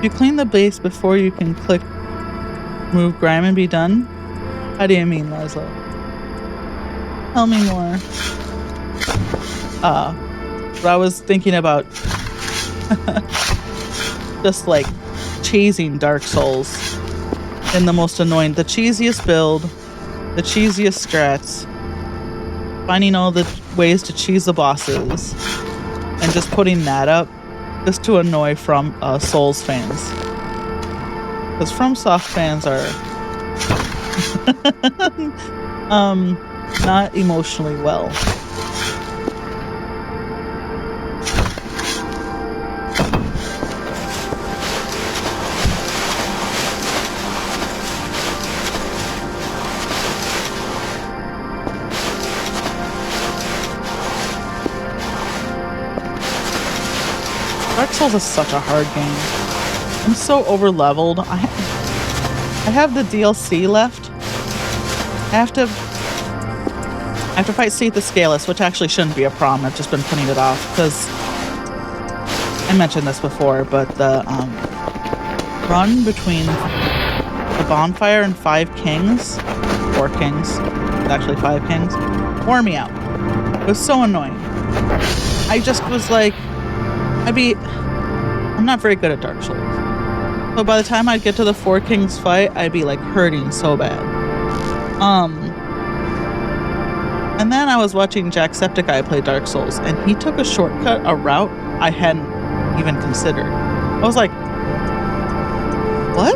You clean the base before you can click move grime and be done? How do you mean, Leslie? Tell me more. But I was thinking about just like cheesing Dark Souls in the most annoying, the cheesiest build, the cheesiest strats, finding all the ways to cheese the bosses, and just putting that up just to annoy Souls fans. Because FromSoft fans are not emotionally well. Dark Souls is such a hard game. I'm so over-leveled. I have the DLC left. I have to fight Seath the Scaleless, which actually shouldn't be a problem. I've just been putting it off because I mentioned this before, but the run between the bonfire and 5 kings, 4 kings, actually 5 kings, wore me out. It was so annoying. I just was like, I'm not very good at Dark Souls. So by the time I'd get to the 4 Kings fight, I'd be like hurting so bad. And then I was watching Jacksepticeye play Dark Souls, and he took a shortcut, a route I hadn't even considered. I was like, what?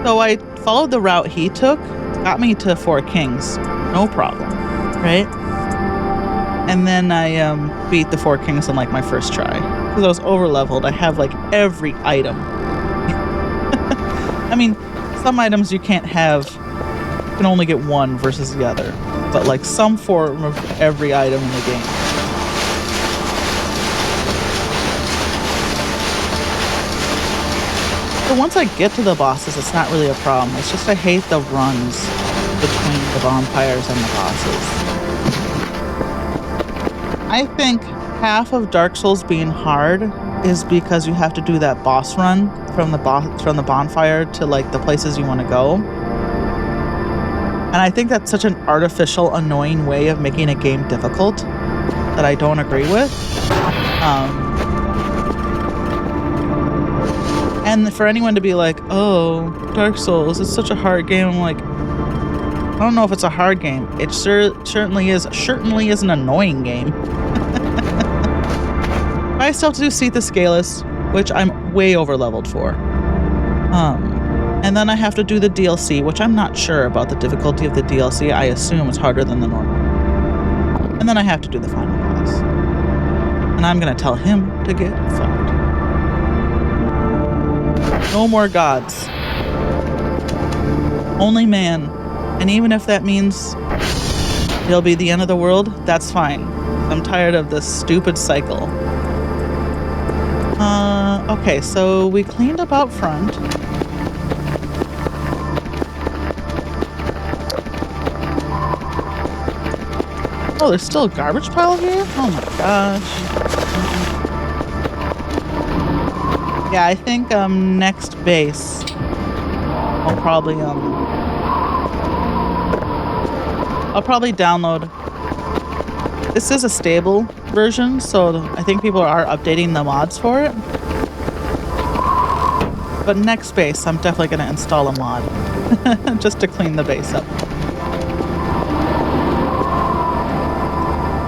So I followed the route he took, got me to 4 Kings, no problem, right? And then I beat the 4 Kings on like my first try. Because I was over-leveled. I have like every item. I mean, some items you can't have. You can only get one versus the other. But like some form of every item in the game. So once I get to the bosses, it's not really a problem. It's just I hate the runs between the bonfires and the bosses. I think half of Dark Souls being hard is because you have to do that boss run from the bonfire to like the places you want to go. And I think that's such an artificial, annoying way of making a game difficult that I don't agree with. And for anyone to be like, oh, Dark Souls, it's such a hard game. I'm like, I don't know if it's a hard game. It certainly is an annoying game. I still have to do Seath the Scaleless, which I'm way over-leveled for. And then I have to do the DLC, which I'm not sure about the difficulty of the DLC. I assume it's harder than the normal. And then I have to do the final boss. And I'm going to tell him to get fucked. No more gods. Only man. And even if that means it'll be the end of the world, that's fine. I'm tired of this stupid cycle. Okay, so we cleaned up out front. Oh, there's still a garbage pile here? Oh my gosh. Yeah, I think next base I'll probably download. This is a stable version, so I think people are updating the mods for it. But next base, I'm definitely going to install a mod just to clean the base up.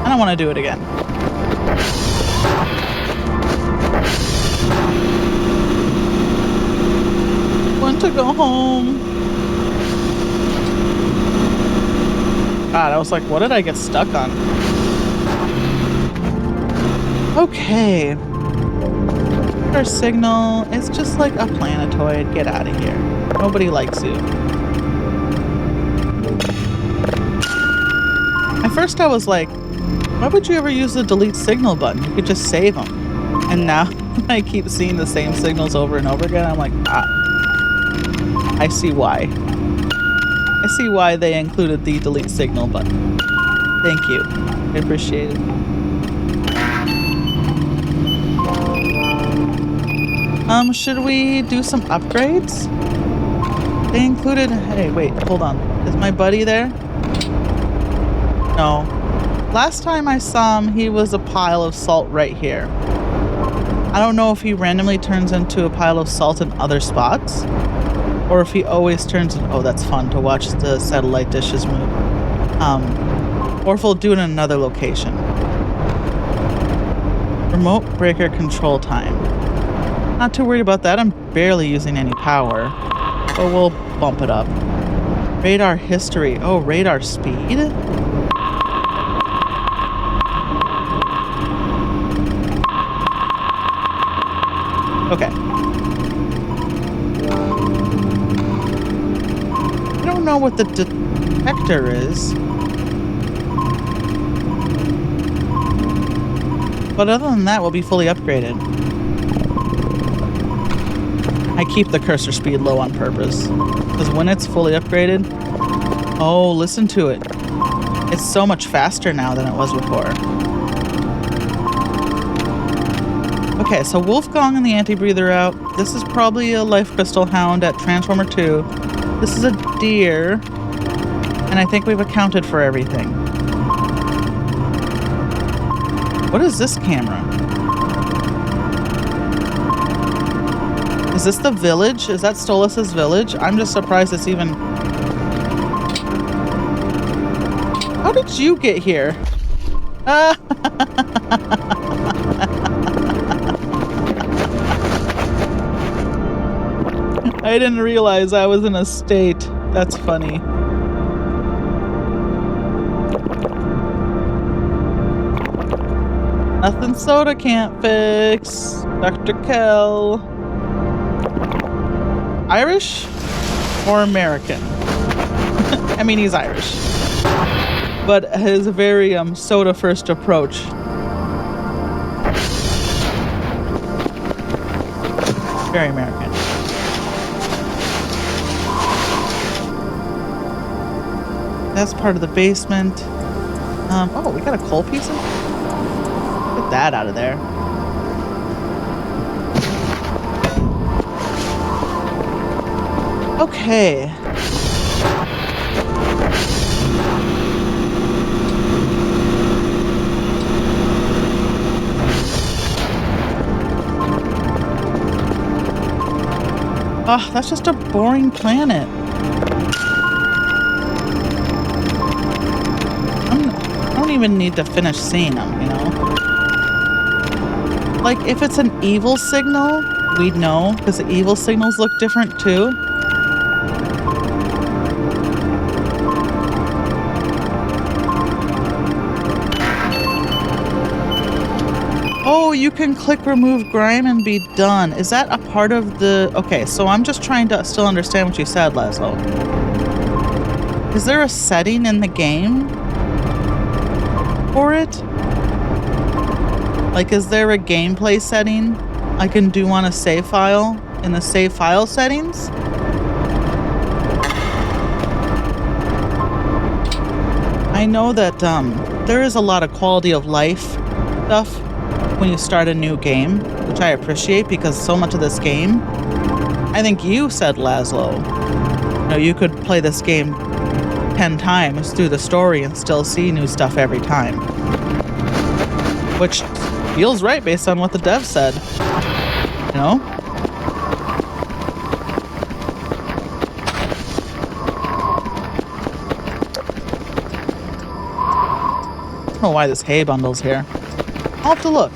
I don't want to do it again. Want to go home. God, I was like, what did I get stuck on? Okay. Our signal is just like a planetoid. Get out of here. Nobody likes you. At first I was like, why would you ever use the delete signal button? You could just save them. And now I keep seeing the same signals over and over again. I'm like, I see why. I see why they included the delete signal button. Thank you. I appreciate it. Should we do some upgrades? They included... Hey, wait, hold on. Is my buddy there? No. Last time I saw him, he was a pile of salt right here. I don't know if he randomly turns into a pile of salt in other spots, or if he always turns in... Oh, that's fun to watch the satellite dishes move. Or if he'll do it in another location. Remote breaker control time. Not too worried about that. I'm barely using any power, but we'll bump it up. Radar history. Oh, radar speed? Okay. I don't know what the detector is. But other than that, we'll be fully upgraded. I keep the cursor speed low on purpose, because when it's fully upgraded... Oh, listen to it. It's so much faster now than it was before. Okay, so Wolfgang and the anti-breather out. This is probably a life crystal hound at Transformer 2. This is a deer. And I think we've accounted for everything. What is this camera? Is this the village? Is that Stolas' village? I'm just surprised it's even... How did you get here? I didn't realize I was in a state. That's funny. Nothing soda can't fix. Dr. Kell. Irish or American? I mean, he's Irish. But his very soda-first approach. Very American. That's part of the basement. Oh, we got a coal piece in? Get that out of there. Okay. Oh, that's just a boring planet. I don't even need to finish seeing them, you know? Like, if it's an evil signal, we'd know, because the evil signals look different too. Oh, you can click remove grime and be done. Is that a part of the... Okay, so I'm just trying to still understand what you said, Laszlo. Is there a setting in the game for it? Like, is there a gameplay setting I can do on a save file in the save file settings? I know that there is a lot of quality of life stuff when you start a new game, which I appreciate because so much of this game, I think you said, Laszlo, you know, you could play this game 10 times through the story and still see new stuff every time. Which feels right based on what the dev said, you know? know why this hay bundle's here. I'll have to look.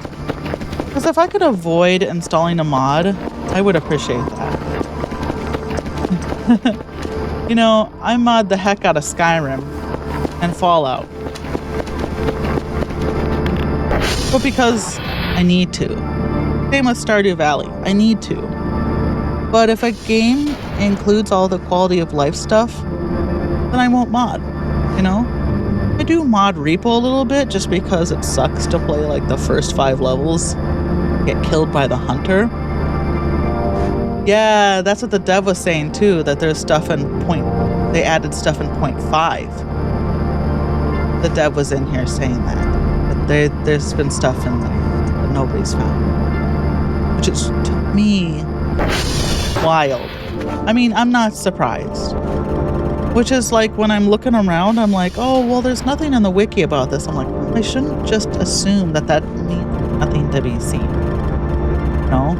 Because if I could avoid installing a mod, I would appreciate that. You know, I mod the heck out of Skyrim and Fallout. But because I need to. Same with Stardew Valley. I need to. But if a game includes all the quality of life stuff, then I won't mod, you know? I do mod repo a little bit just because it sucks to play like the first 5 levels, get killed by the hunter. Yeah, that's what the dev was saying too, that there's stuff in they added stuff in 0.5. The dev was in here saying that there's been stuff in there that nobody's found, which is to me wild. I mean, I'm not surprised. Which is like when I'm looking around, I'm like, oh, well, there's nothing in the wiki about this. I'm like, I shouldn't just assume that means nothing to be seen. No?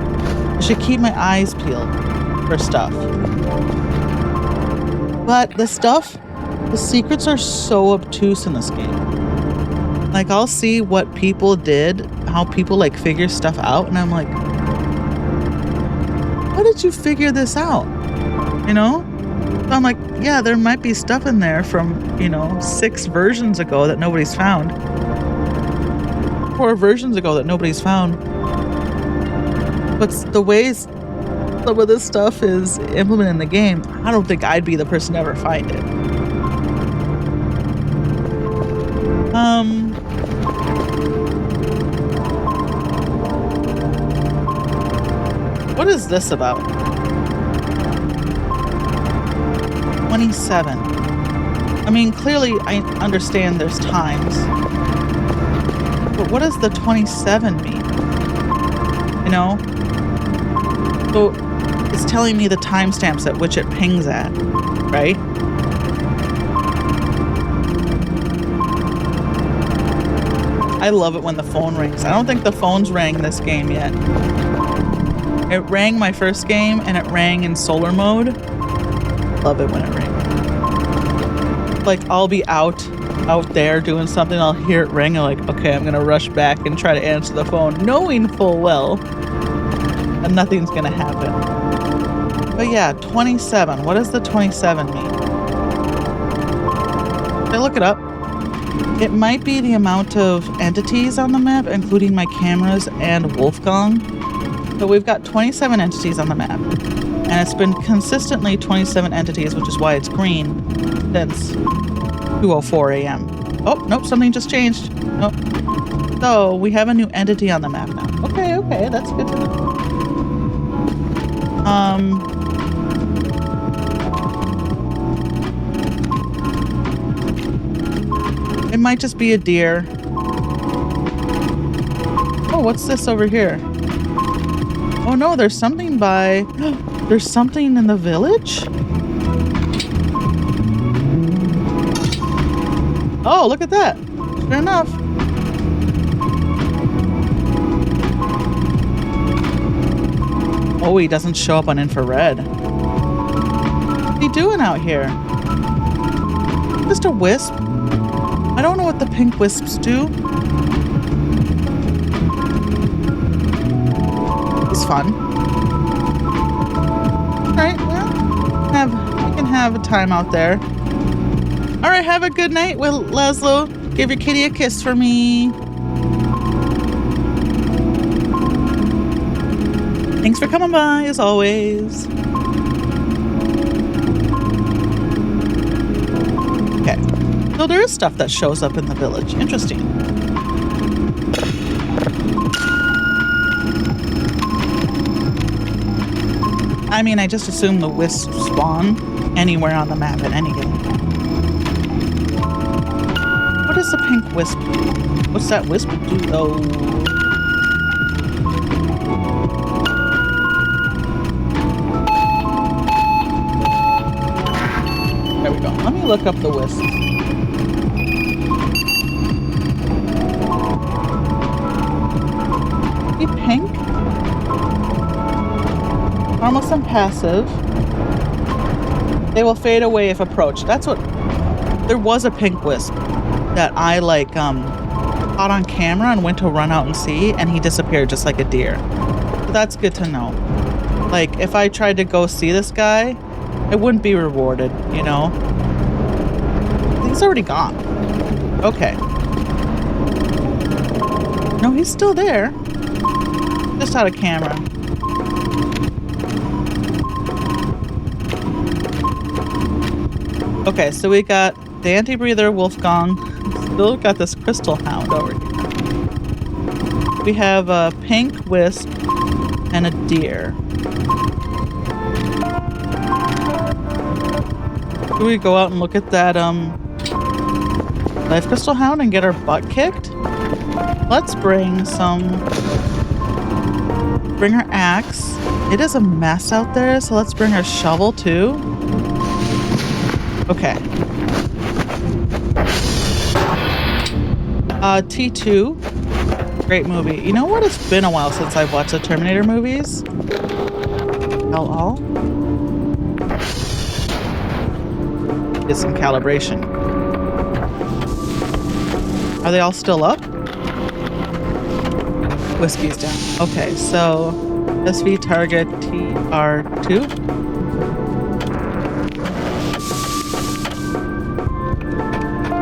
I should keep my eyes peeled for stuff. But the secrets are so obtuse in this game. Like, I'll see what people did, how people like figure stuff out, and I'm like, how did you figure this out? You know? So I'm like, yeah, there might be stuff in there from, 6 versions ago that nobody's found. 4 versions ago that nobody's found. But the ways some of this stuff is implemented in the game, I don't think I'd be the person to ever find it. What is this about? 27. I mean, clearly I understand there's times. But what does the 27 mean? You know? So it's telling me the timestamps at which it pings at, right? I love it when the phone rings. I don't think the phone's rang this game yet. It rang my first game and it rang in solar mode. Love it when it rings. Like, I'll be out there doing something, I'll hear it ring, and like, okay, I'm gonna rush back and try to answer the phone, knowing full well that nothing's gonna happen. But yeah, 27. What does the 27 mean? Did I look it up? It might be the amount of entities on the map, including my cameras and Wolfgang. So we've got 27 entities on the map. And it's been consistently 27 entities, which is why it's green, since 2:04 a.m. Oh, nope, something just changed. Nope. So we have a new entity on the map now. Okay, that's good to know. It might just be a deer. Oh, what's this over here? Oh no, there's something by... There's something in the village? Oh, look at that. Sure enough. Oh, he doesn't show up on infrared. What's he doing out here? Just a wisp? I don't know what the pink wisps do. It's fun. Alright, well, we can have a time out there. Alright, have a good night, Laszlo. Give your kitty a kiss for me. Thanks for coming by, as always. Okay. So there is stuff that shows up in the village. Interesting. I mean, I just assume the wisps spawn anywhere on the map at any given time. What is the pink wisp? What's that wisp do? Oh. There we go. Let me look up the wisp. Be pink? Harmless and passive. They will fade away if approached. That's what... There was a pink wisp that I, caught on camera and went to run out and see, and he disappeared just like a deer. So that's good to know. Like, if I tried to go see this guy, I wouldn't be rewarded, you know? He's already gone. Okay. No, he's still there. Just out of camera. Okay, so we got the anti-breather Wolfgang. Still got this crystal hound over here. We have a pink wisp and a deer. Do we go out and look at that life crystal hound and get our butt kicked? Let's bring our axe. It is a mess out there, so let's bring our shovel too. Okay. T2. Great movie. You know what? It's been a while since I've watched the Terminator movies. LL. Get some calibration. Are they all still up? Whiskey's down. Okay, so SV target TR2.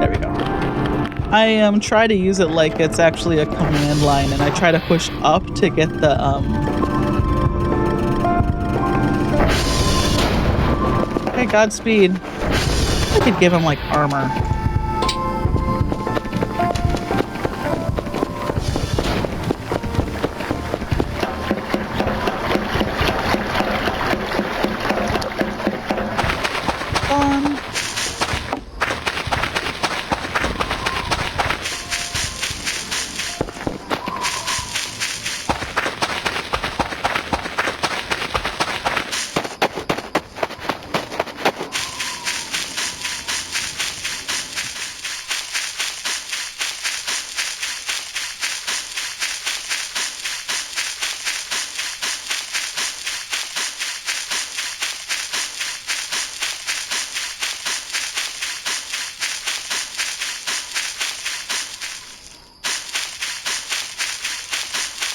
There we go. I try to use it like it's actually a command line, and I try to push up to get the Okay, Godspeed. I could give him like armor.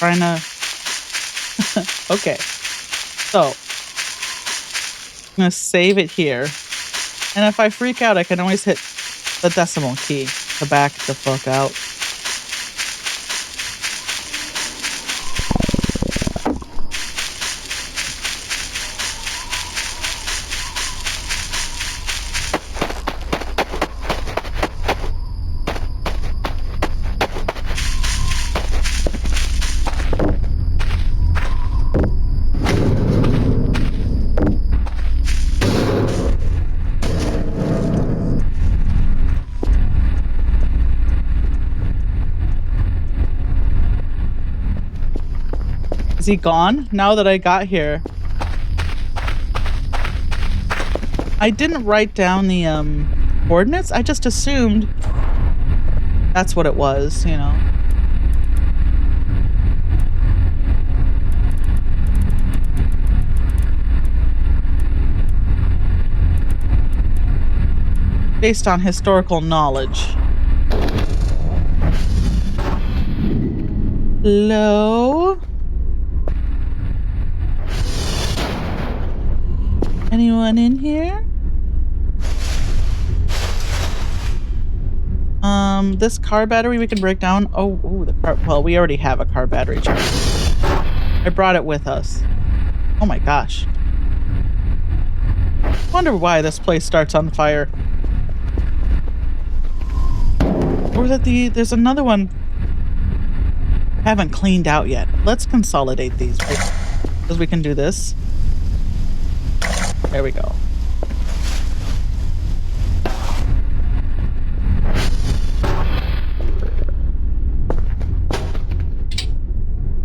Trying to... Okay. So, I'm going to save it here. And if I freak out, I can always hit the decimal key to back the fuck out. Is he gone now that I got here? I didn't write down the coordinates. I just assumed that's what it was, you know. Based on historical knowledge. Hello? Anyone in here? This car battery we can break down. Oh, the car. Well, we already have a car battery charge. I brought it with us. Oh my gosh. Wonder why this place starts on fire. Or is it there's another one I haven't cleaned out yet. Let's consolidate these because we can do this. There we go.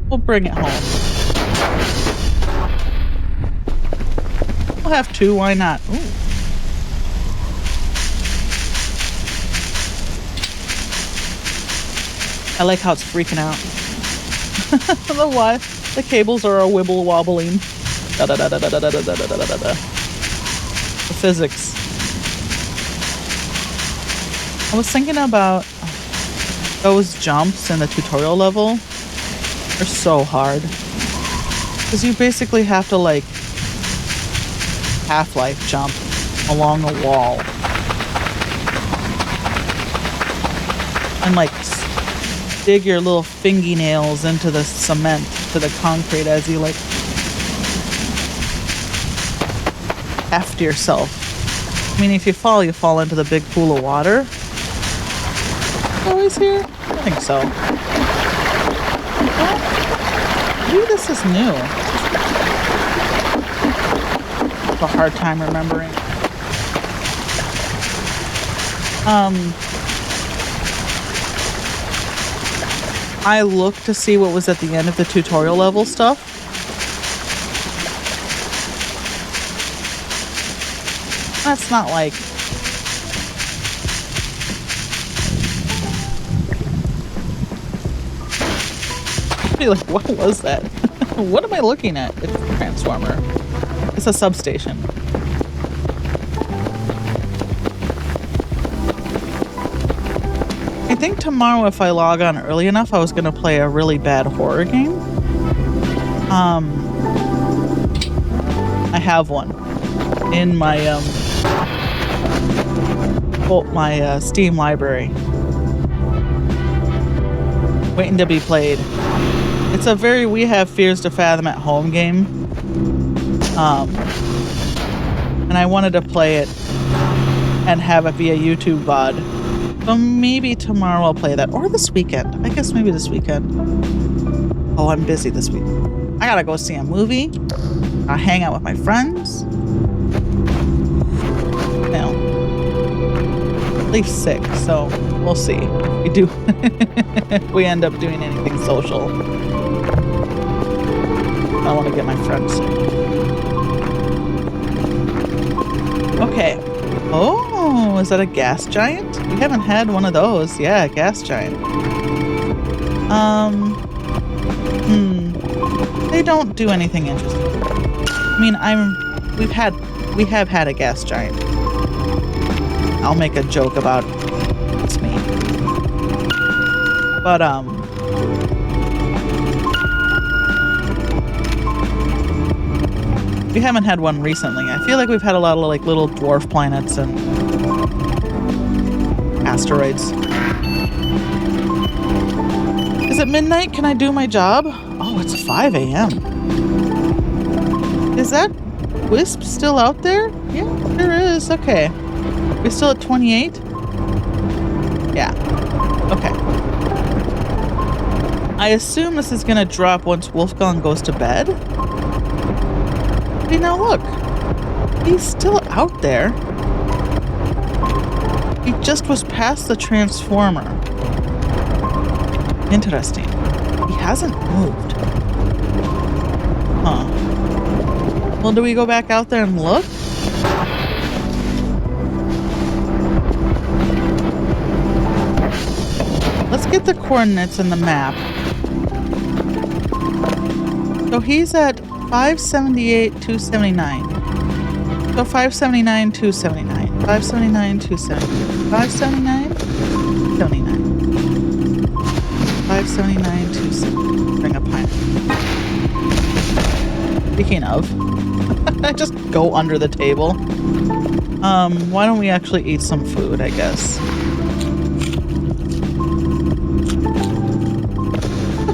We'll bring it home. We'll have two, why not? Ooh. I like how it's freaking out. I don't know why. The cables are a wibble wobbling. Da da da da da da da da da da da. The physics. I was thinking about Those jumps in the tutorial level are so hard. Because you basically have to, like, Half-Life jump along a wall. And, like, dig your little fingernails into the cement, to the concrete as you, like, heft yourself. I mean, if you fall into the big pool of water. Always here? I think so. Well, maybe this is new. I have a hard time remembering. I looked to see what was at the end of the tutorial level stuff. That's not like... Like, what was that? What am I looking at? It's a transformer. It's a substation. I think tomorrow, if I log on early enough, I was going to play a really bad horror game. I have one in my Steam library, waiting to be played. It's a very We Have Fears to Fathom at Home game. And I wanted to play it and have it via YouTube VOD. So maybe tomorrow I'll play that. Or this weekend. I guess maybe this weekend. Oh, I'm busy this week. I gotta go see a movie. I'll hang out with my friends. You know, at least 6, so we'll see if we do. If we end up doing anything social. I want to get my friends sick. Okay. Oh, is that a gas giant? We haven't had one of those. Yeah, a gas giant. They don't do anything interesting. I mean, we have had a gas giant. I'll make a joke about it's me. But we haven't had one recently. I feel like we've had a lot of like little dwarf planets and asteroids. Is it midnight? Can I do my job? Oh, it's 5 a.m. Is that Wisp still out there? Yeah, there is. Okay. We still at 28? Yeah. Okay. I assume this is gonna drop once Wolfgang goes to bed. Hey, now look. He's still out there. He just was past the transformer. Interesting. He hasn't moved. Huh. Well, do we go back out there and look? Let's get the coordinates in the map. So he's at 578, 279. So 579, 279. 579, 279. 579, 79. 579, 279. Bring a pineapple. Speaking of, I just go under the table. Why don't we actually eat some food, I guess?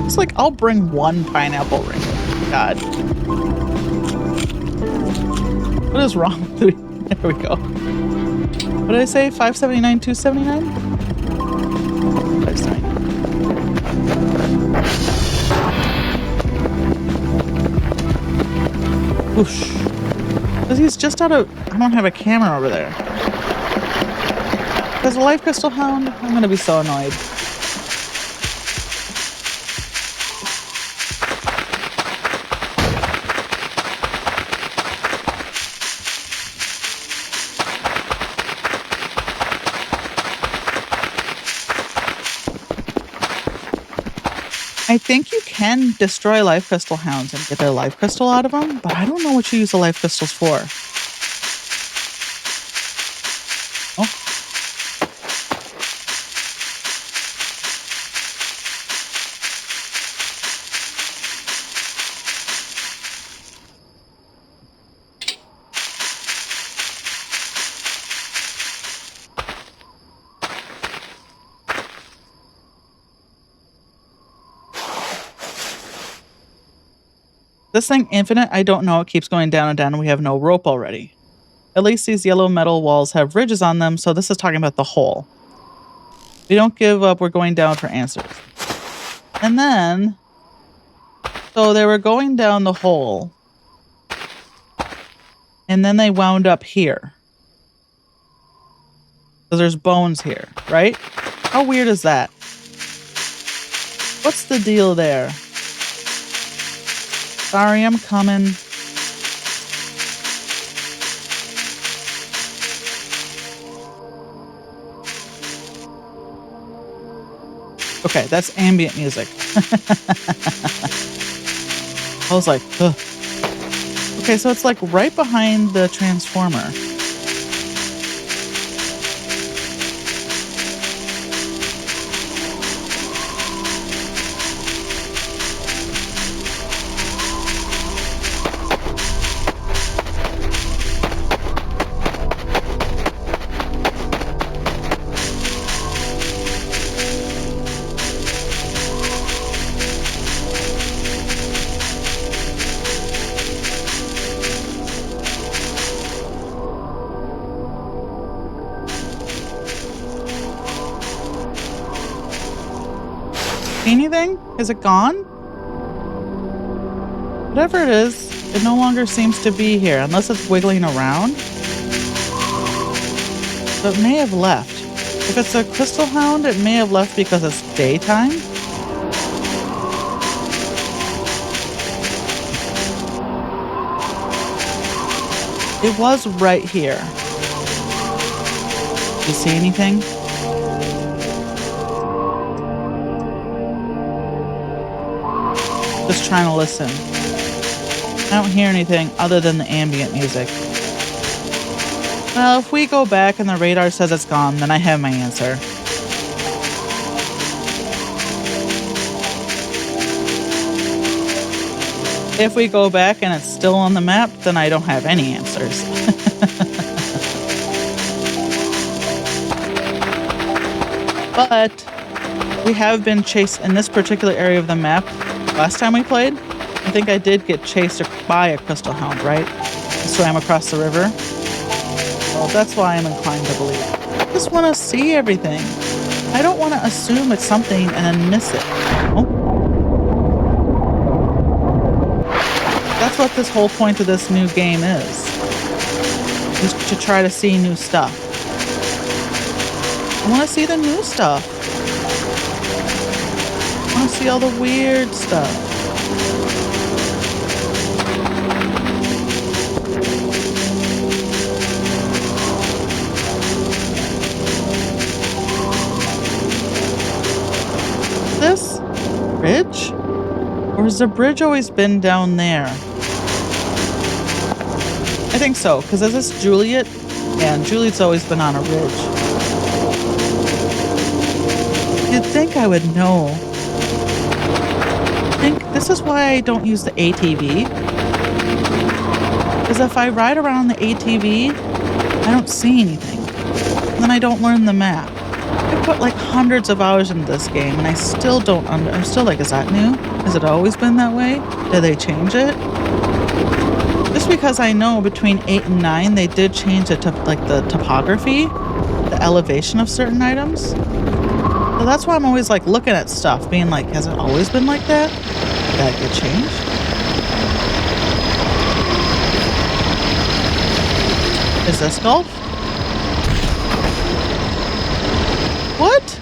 It's like, I'll bring one pineapple ring. God. What is wrong with me? There we go. What did I say? 579, 279? 579. Whoosh. Because he's just out of... I don't have a camera over there. There's a life crystal hound. I'm going to be so annoyed. I think you can destroy life crystal hounds and get their life crystal out of them, but I don't know what you use the life crystals for. Oh. This thing infinite? I don't know. It keeps going down and down and we have no rope already. At least these yellow metal walls have ridges on them, so this is talking about the hole. We don't give up. We're going down for answers. And then... So they were going down the hole. And then they wound up here. So there's bones here, right? How weird is that? What's the deal there? Sorry, I'm coming. Okay, that's ambient music. I was like, ugh. Okay, so it's like right behind the transformer. Anything? Is it gone? Whatever it is, it no longer seems to be here, unless it's wiggling around. But it may have left. If it's a crystal hound, it may have left because it's daytime. It was right here. Do you see anything? Just trying to listen. I don't hear anything other than the ambient music. Well, if we go back and the radar says it's gone, then I have my answer. If we go back and it's still on the map, then I don't have any answers. But we have been chased in this particular area of the map. Last time we played, I think I did get chased by a crystal hound, right? I swam across the river. Well, that's why I'm inclined to believe. I just want to see everything. I don't want to assume it's something and then miss it. Oh. That's what this whole point of this new game is to try to see new stuff. I want to see the new stuff. I want to see all the weird stuff. This bridge? Or has the bridge always been down there? I think so, because is this Juliet? Yeah, and Juliet's always been on a ridge. You'd think I would know. I think this is why I don't use the ATV. Because if I ride around the ATV, I don't see anything. And then I don't learn the map. I put like hundreds of hours into this game and I still don't I'm still like, is that new? Has it always been that way? Did they change it? Just because I know between 8 and 9 they did change the topography, the elevation of certain items. So that's why I'm always like looking at stuff, being like, has it always been like that? Did that get changed? Is this golf? What?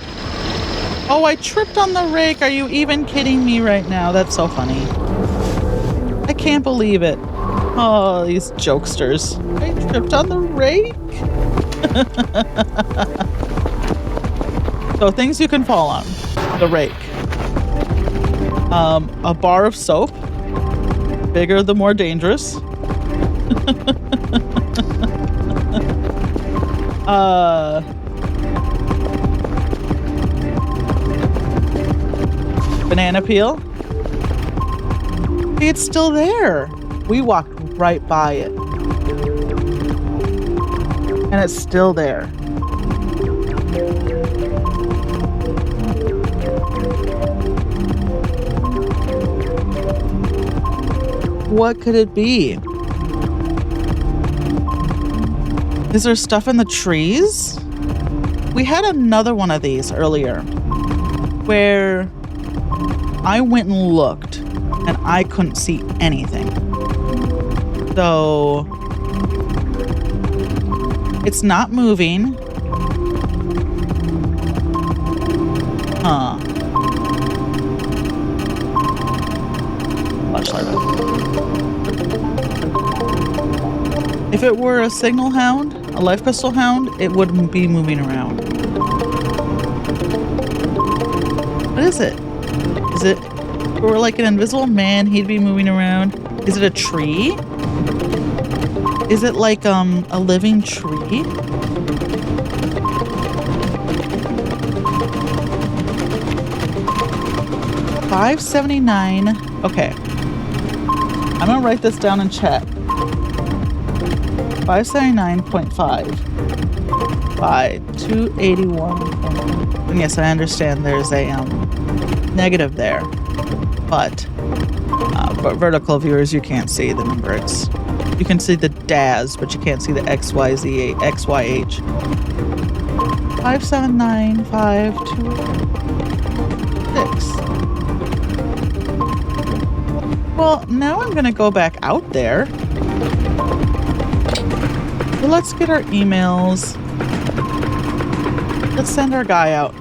Oh, I tripped on the rake. Are you even kidding me right now? That's so funny. I can't believe it. Oh, these jokesters. I tripped on the rake. So things you can fall on. The rake. A bar of soap. Bigger the more dangerous. Banana peel. Hey, it's still there. We walked right by it. And it's still there. What could it be? Is there stuff in the trees? We had another one of these earlier where I went and looked and I couldn't see anything. So it's not moving. Huh. Flashlight. If it were a signal hound, a life crystal hound, it wouldn't be moving around. What is it? Is it, if it were like an invisible man, he'd be moving around? Is it a tree? Is it like a living tree? $5.79. Okay. I'm gonna write this down in chat. 579.5 by 281. And yes, I understand there's a negative there, but for vertical viewers, you can't see the number. You can see the DAS, but you can't see the XYZ, XYH. 579.526. Well, now I'm gonna go back out there. Well, let's get our emails. Let's send our guy out.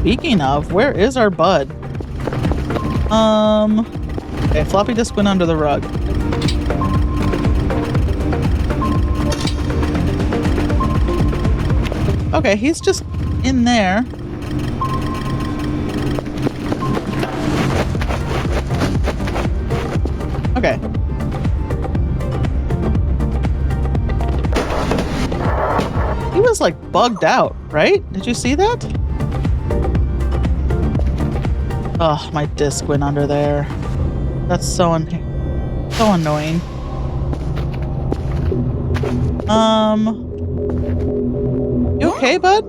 Speaking of, where is our bud? Okay, floppy disk went under the rug. Okay, he's just in there. Okay. He was like bugged out, right? Did you see that? Oh, my disc went under there. That's so annoying. You okay, bud?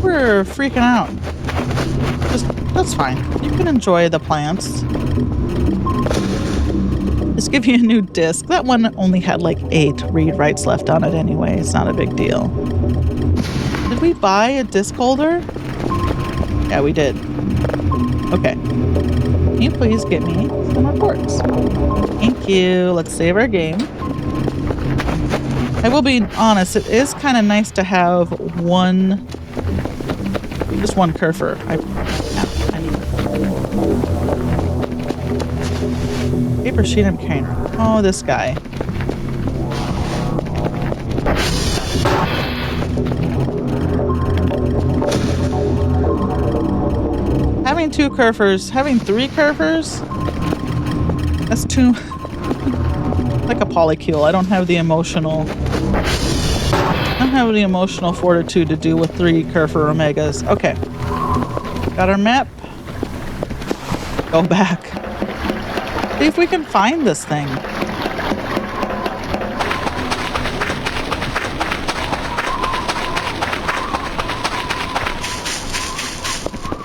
We're freaking out. That's fine. You can enjoy the plants. Just give you a new disc. That one only had like 8 read writes left on it anyway. It's not a big deal. Did we buy a disc holder? Yeah, we did. Okay. Can you please get me some reports? Thank you. Let's save our game. I will be honest, it is kind of nice to have just one curfer. I need paper sheet I'm carrying. Oh, this guy. Having 2 curfers, having 3 curfers, that's too, like a polycule. I don't have the emotional fortitude to do with 3 curfer omegas. Okay. Got our map. Go back. See if we can find this thing.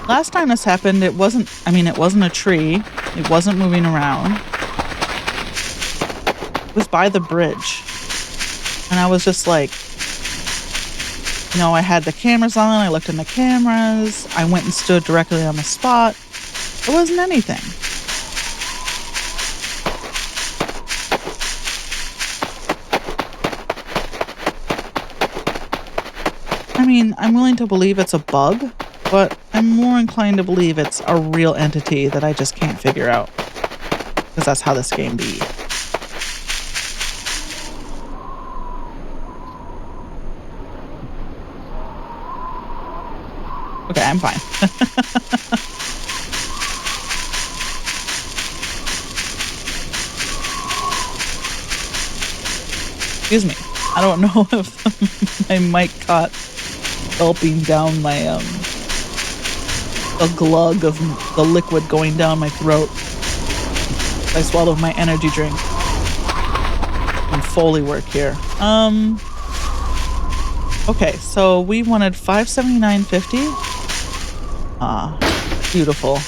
Last time this happened, it wasn't a tree. It wasn't moving around. It was by the bridge. And I was just like, I had the cameras on. I looked in the cameras. I went and stood directly on the spot. It wasn't anything. I'm willing to believe it's a bug, but I'm more inclined to believe it's a real entity that I just can't figure out. Because that's how this game be. Okay, I'm fine. Excuse me. I don't know if my mic caught gulping down my a glug of the liquid going down my throat. I swallowed my energy drink. And Foley work here. Okay, so we wanted $579.50. Ah, beautiful.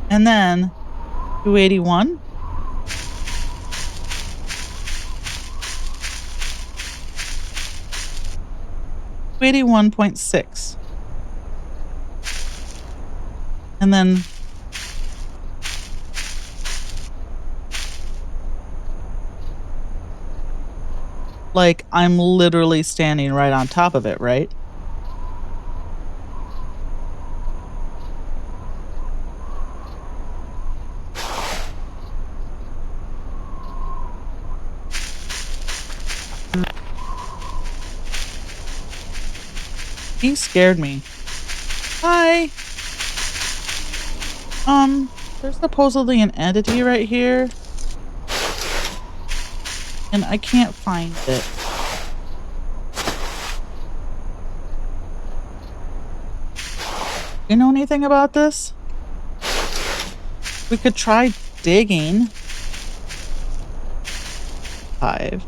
And then 281. 281.6. And then like I'm literally standing right on top of it, right? He scared me. Hi. There's supposedly an entity right here. And I can't find it. You know anything about this? We could try digging. 5.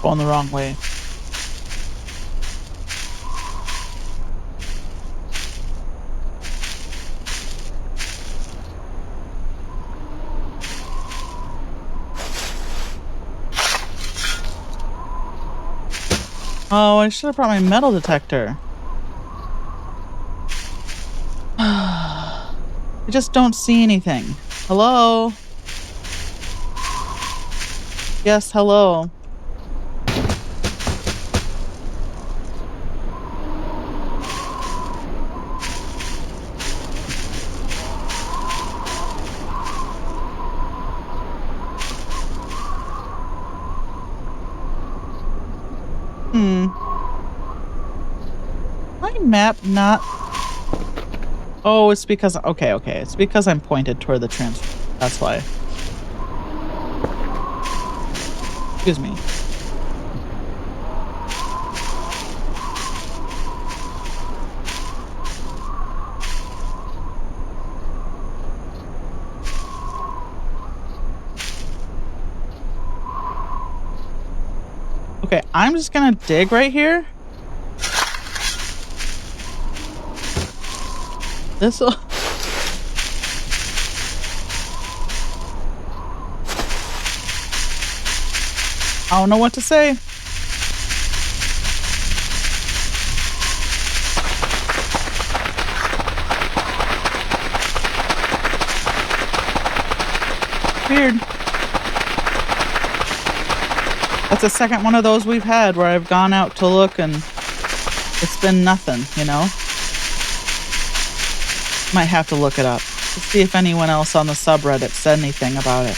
Going the wrong way. Oh, I should have brought my metal detector. I just don't see anything. Hello? Yes, hello. My map not... Oh, it's because... Okay. It's because I'm pointed toward the transfer. That's why. Excuse me. Okay, I'm just gonna dig right here. This'll... I don't know what to say. Weird. That's the second one of those we've had where I've gone out to look and it's been nothing, you know? Might have to look it up to see if anyone else on the subreddit said anything about it.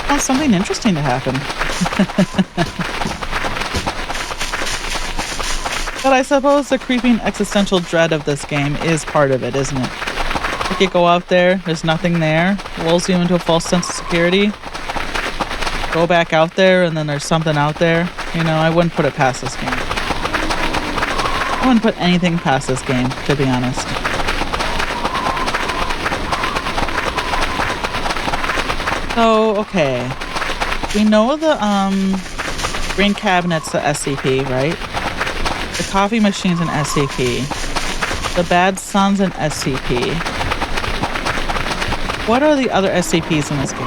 Want something interesting to happen. But I suppose the creeping existential dread of this game is part of it, isn't it? Like you go out there, there's nothing there, lulls you into a false sense of security. Go back out there, and then there's something out there. You know, I wouldn't put it past this game. I wouldn't put anything past this game, to be honest. So, okay. We know the, green cabinet's the SCP, right? The coffee machine's an SCP. The bad son's an SCP. What are the other SCPs in this game?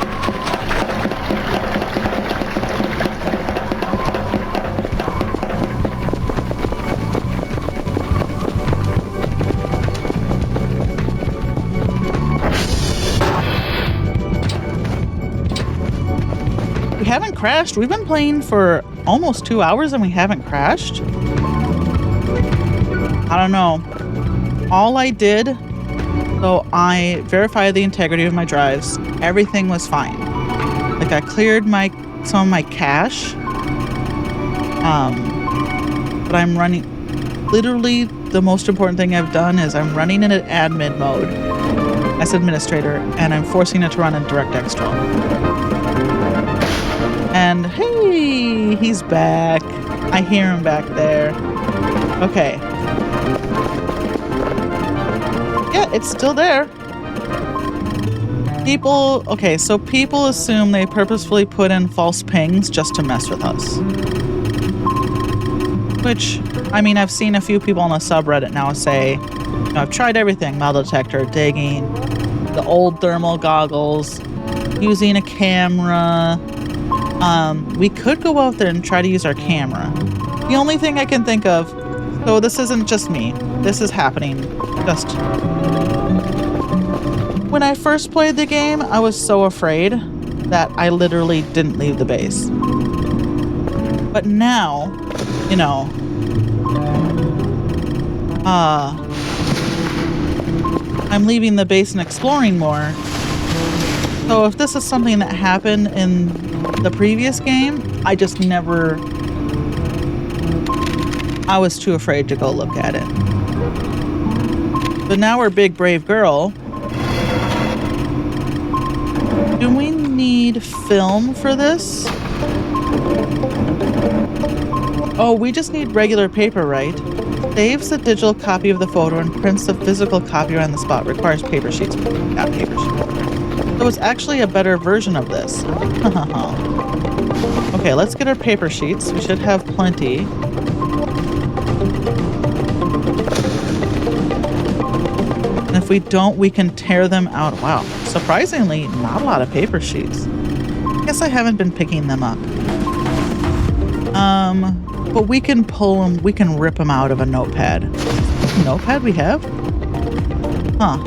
We haven't crashed. We've been playing for almost 2 hours and we haven't crashed. I don't know. All I did, so I verified the integrity of my drives. Everything was fine. Like I cleared my some of my cache. But I'm running, literally the most important thing I've done is I'm running in an admin mode as administrator, and I'm forcing it to run in DirectX 12. And hey, he's back. I hear him back there. Okay. Yeah, it's still there. Okay, so people assume they purposefully put in false pings just to mess with us. Which, I mean, I've seen a few people on the subreddit now say, you know, I've tried everything, metal detector, digging, the old thermal goggles, using a camera. We could go out there and try to use our camera. The only thing I can think of, so this isn't just me, this is happening just... When I first played the game, I was so afraid that I literally didn't leave the base. But now, you know, I'm leaving the base and exploring more. So if this is something that happened in the previous game, I just never... I was too afraid to go look at it. But now we're Big Brave Girl. Do we need film for this? Oh, we just need regular paper, right? Saves the digital copy of the photo and prints the physical copy on the spot. Requires paper sheets. Got paper sheets. So it's actually a better version of this. Okay, let's get our paper sheets. We should have plenty. And if we don't, we can tear them out. Wow, surprisingly, not a lot of paper sheets. I guess I haven't been picking them up. But we can pull them, we can rip them out of a notepad. Notepad we have? Huh.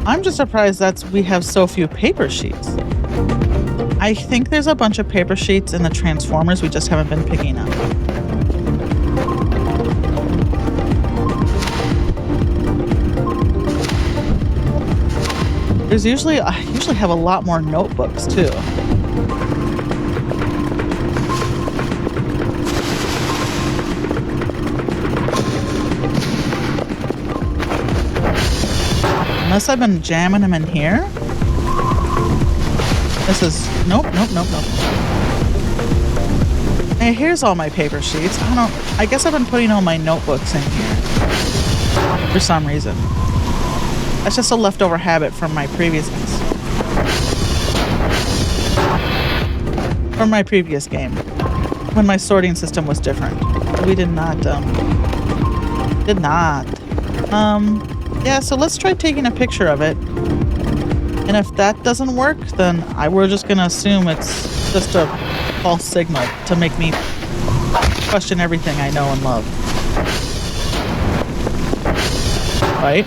I'm just surprised we have so few paper sheets. I think there's a bunch of paper sheets in the Transformers we just haven't been picking up. I usually have a lot more notebooks too. Unless I've been jamming them in here. This is, nope. Hey, here's all my paper sheets. I guess I've been putting all my notebooks in here. For some reason. That's just a leftover habit from my previous game. When my sorting system was different. We did not, yeah, so let's try taking a picture of it. And if that doesn't work, then we're just gonna assume it's just a false signal to make me question everything I know and love. Right?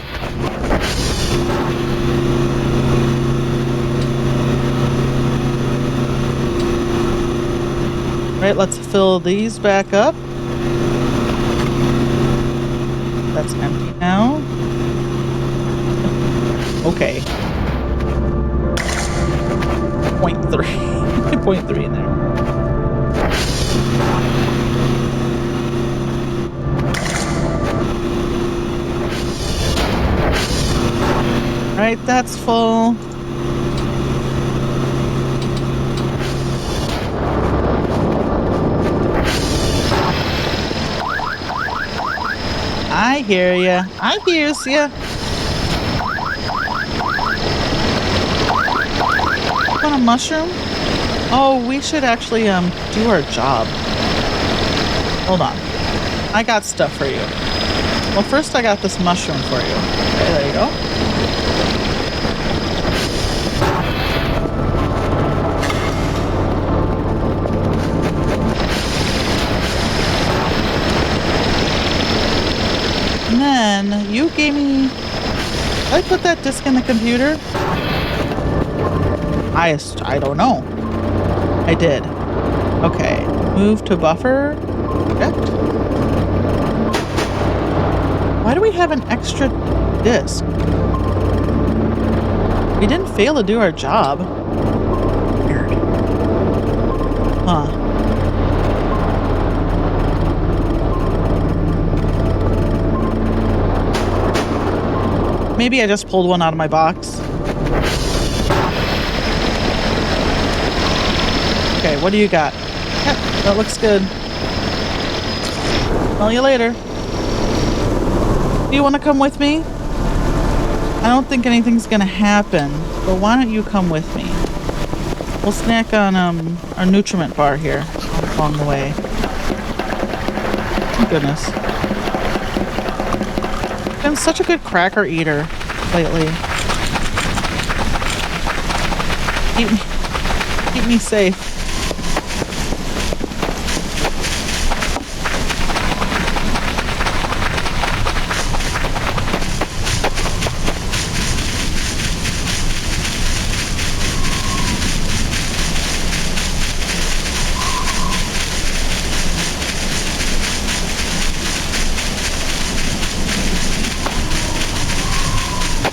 Right, let's fill these back up. That's empty now. Okay. 0.3. 0.3 in there. Right, that's full. I hear ya. I hears ya. Want a mushroom? Oh, we should actually do our job. Hold on. I got stuff for you. Well, first I got this mushroom for you. Okay, there you go. And then you gave me... Did I put that disc in the computer? I don't know. I did. Okay. Move to buffer. Checked. Why do we have an extra disc? We didn't fail to do our job. Weird. Huh. Maybe I just pulled one out of my box. Okay, what do you got? Yep, that looks good. Smell you later. Do you want to come with me? I don't think anything's gonna happen, but why don't you come with me? We'll snack on our nutriment bar here along the way. Oh, goodness. Been such a good cracker eater lately. Keep me safe.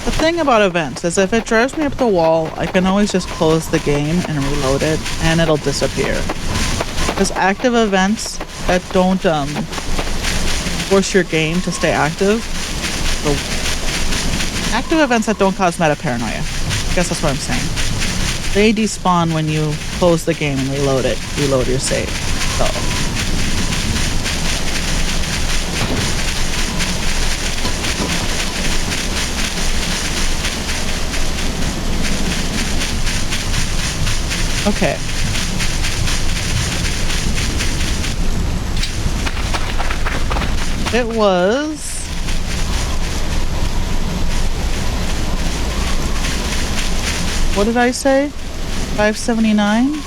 The thing about events is if it drives me up the wall, I can always just close the game and reload it and it'll disappear. There's active events that don't force your game to stay active. So active events that don't cause meta paranoia. I guess that's what I'm saying. They despawn when you close the game and reload your save. So okay. It was... what did I say? 579?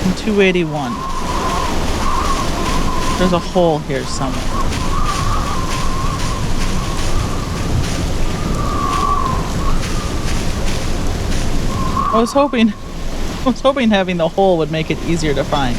And 281. There's a hole here somewhere. I was hoping having the hole would make it easier to find.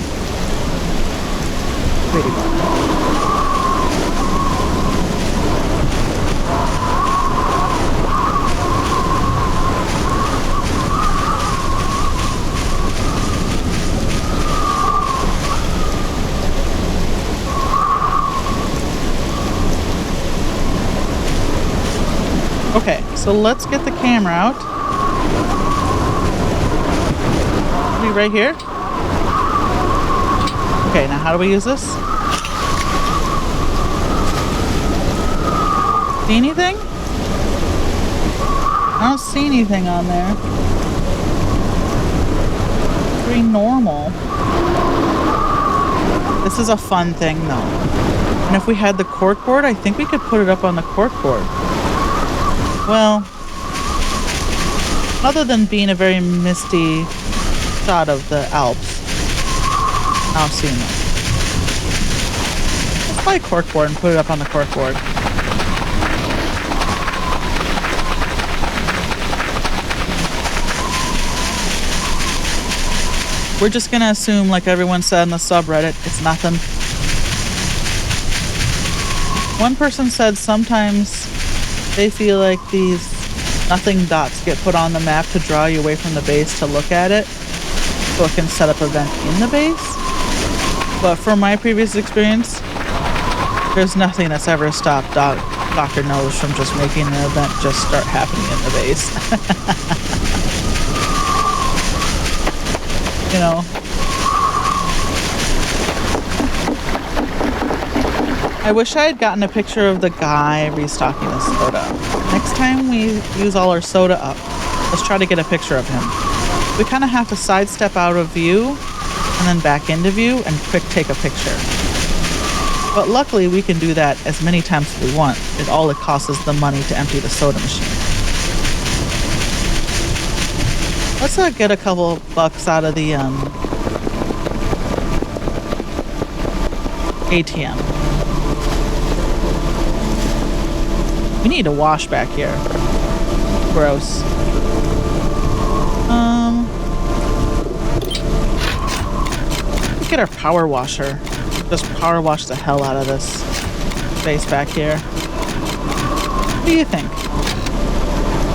Okay, so let's get the camera out. Be right here. Okay, now how do we use this? See anything? I don't see anything on there. Pretty normal. This is a fun thing though. And if we had the cork board, I think we could put it up on the cork board. Well, other than being a very misty shot of the Alps, I'll see them. Let's buy a corkboard and put it up on the corkboard. We're just gonna assume, like everyone said in the subreddit, it's nothing. One person said sometimes they feel like these nothing dots get put on the map to draw you away from the base to look at it, so it can set up an event in the base. But from my previous experience, there's nothing that's ever stopped Dr. Nose from just making an event just start happening in the base. You know. I wish I had gotten a picture of the guy restocking the soda. Next time we use all our soda up, let's try to get a picture of him. We kind of have to sidestep out of view and then back into view and quick take a picture. But luckily we can do that as many times as we want. All it costs is the money to empty the soda machine. Let's get a couple bucks out of the ATM. We need to wash back here. Gross. Look at our power washer. Just power wash the hell out of this space back here. What do you think?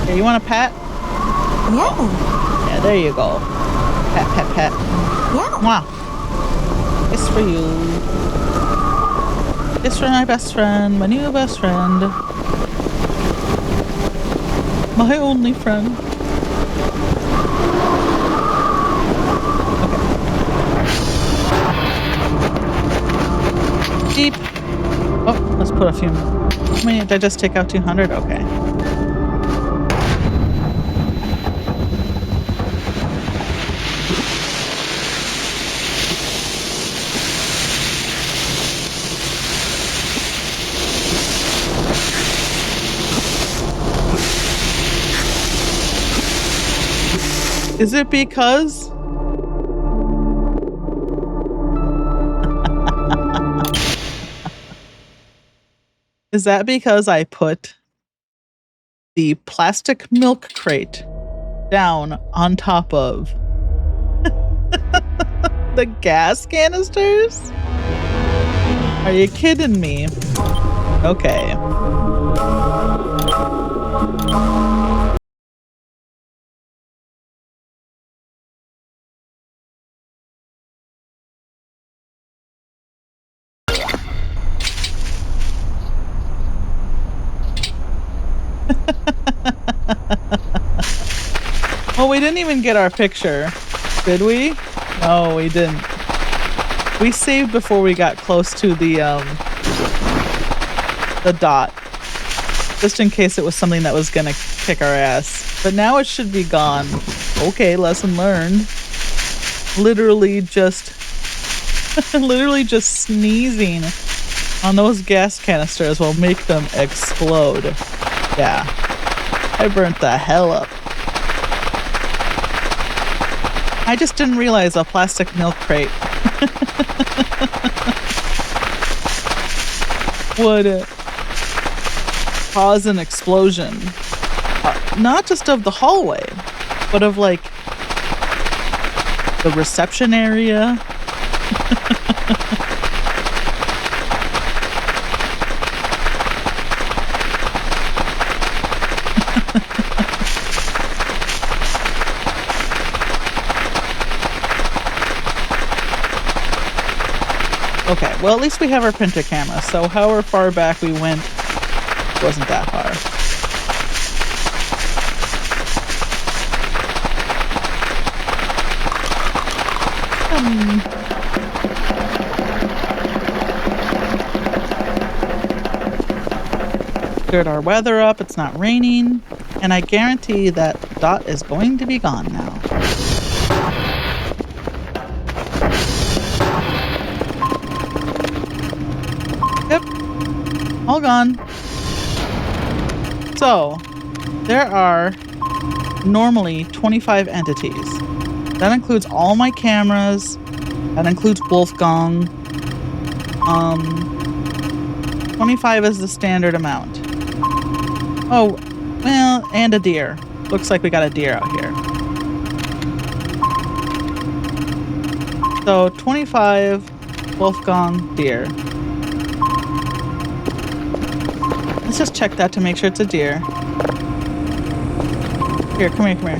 Yeah, you want a pet? Yeah. Yeah, there you go. Pet, pet, pet. Yeah. Wow. It's for you. It's for my best friend, my new best friend. My only friend. Okay. Deep. Oh, let's put a few. How many did I just take out? 200? Okay. Is it because? Is that because I put the plastic milk crate down on top of the gas canisters? Are you kidding me? Okay. Oh, we didn't even get our picture, did we? No, we didn't. We saved before we got close to the dot, just in case it was something that was gonna kick our ass. But now it should be gone. Okay, lesson learned. Literally just sneezing on those gas canisters will make them explode. Yeah, I burnt the hell up. I just didn't realize a plastic milk crate would cause an explosion. Not just of the hallway, but of like the reception area. Okay, well, at least we have our printer camera, so however far back we went wasn't that far. Cleared our weather up, it's not raining, and I guarantee that dot is going to be gone now. All gone. So, there are normally 25 entities. That includes all my cameras. That includes Wolfgang. 25 is the standard amount. Oh, well, and a deer. Looks like we got a deer out here. So, 25 Wolfgang deer. Let's just check that to make sure it's a deer. Here, come here, come here.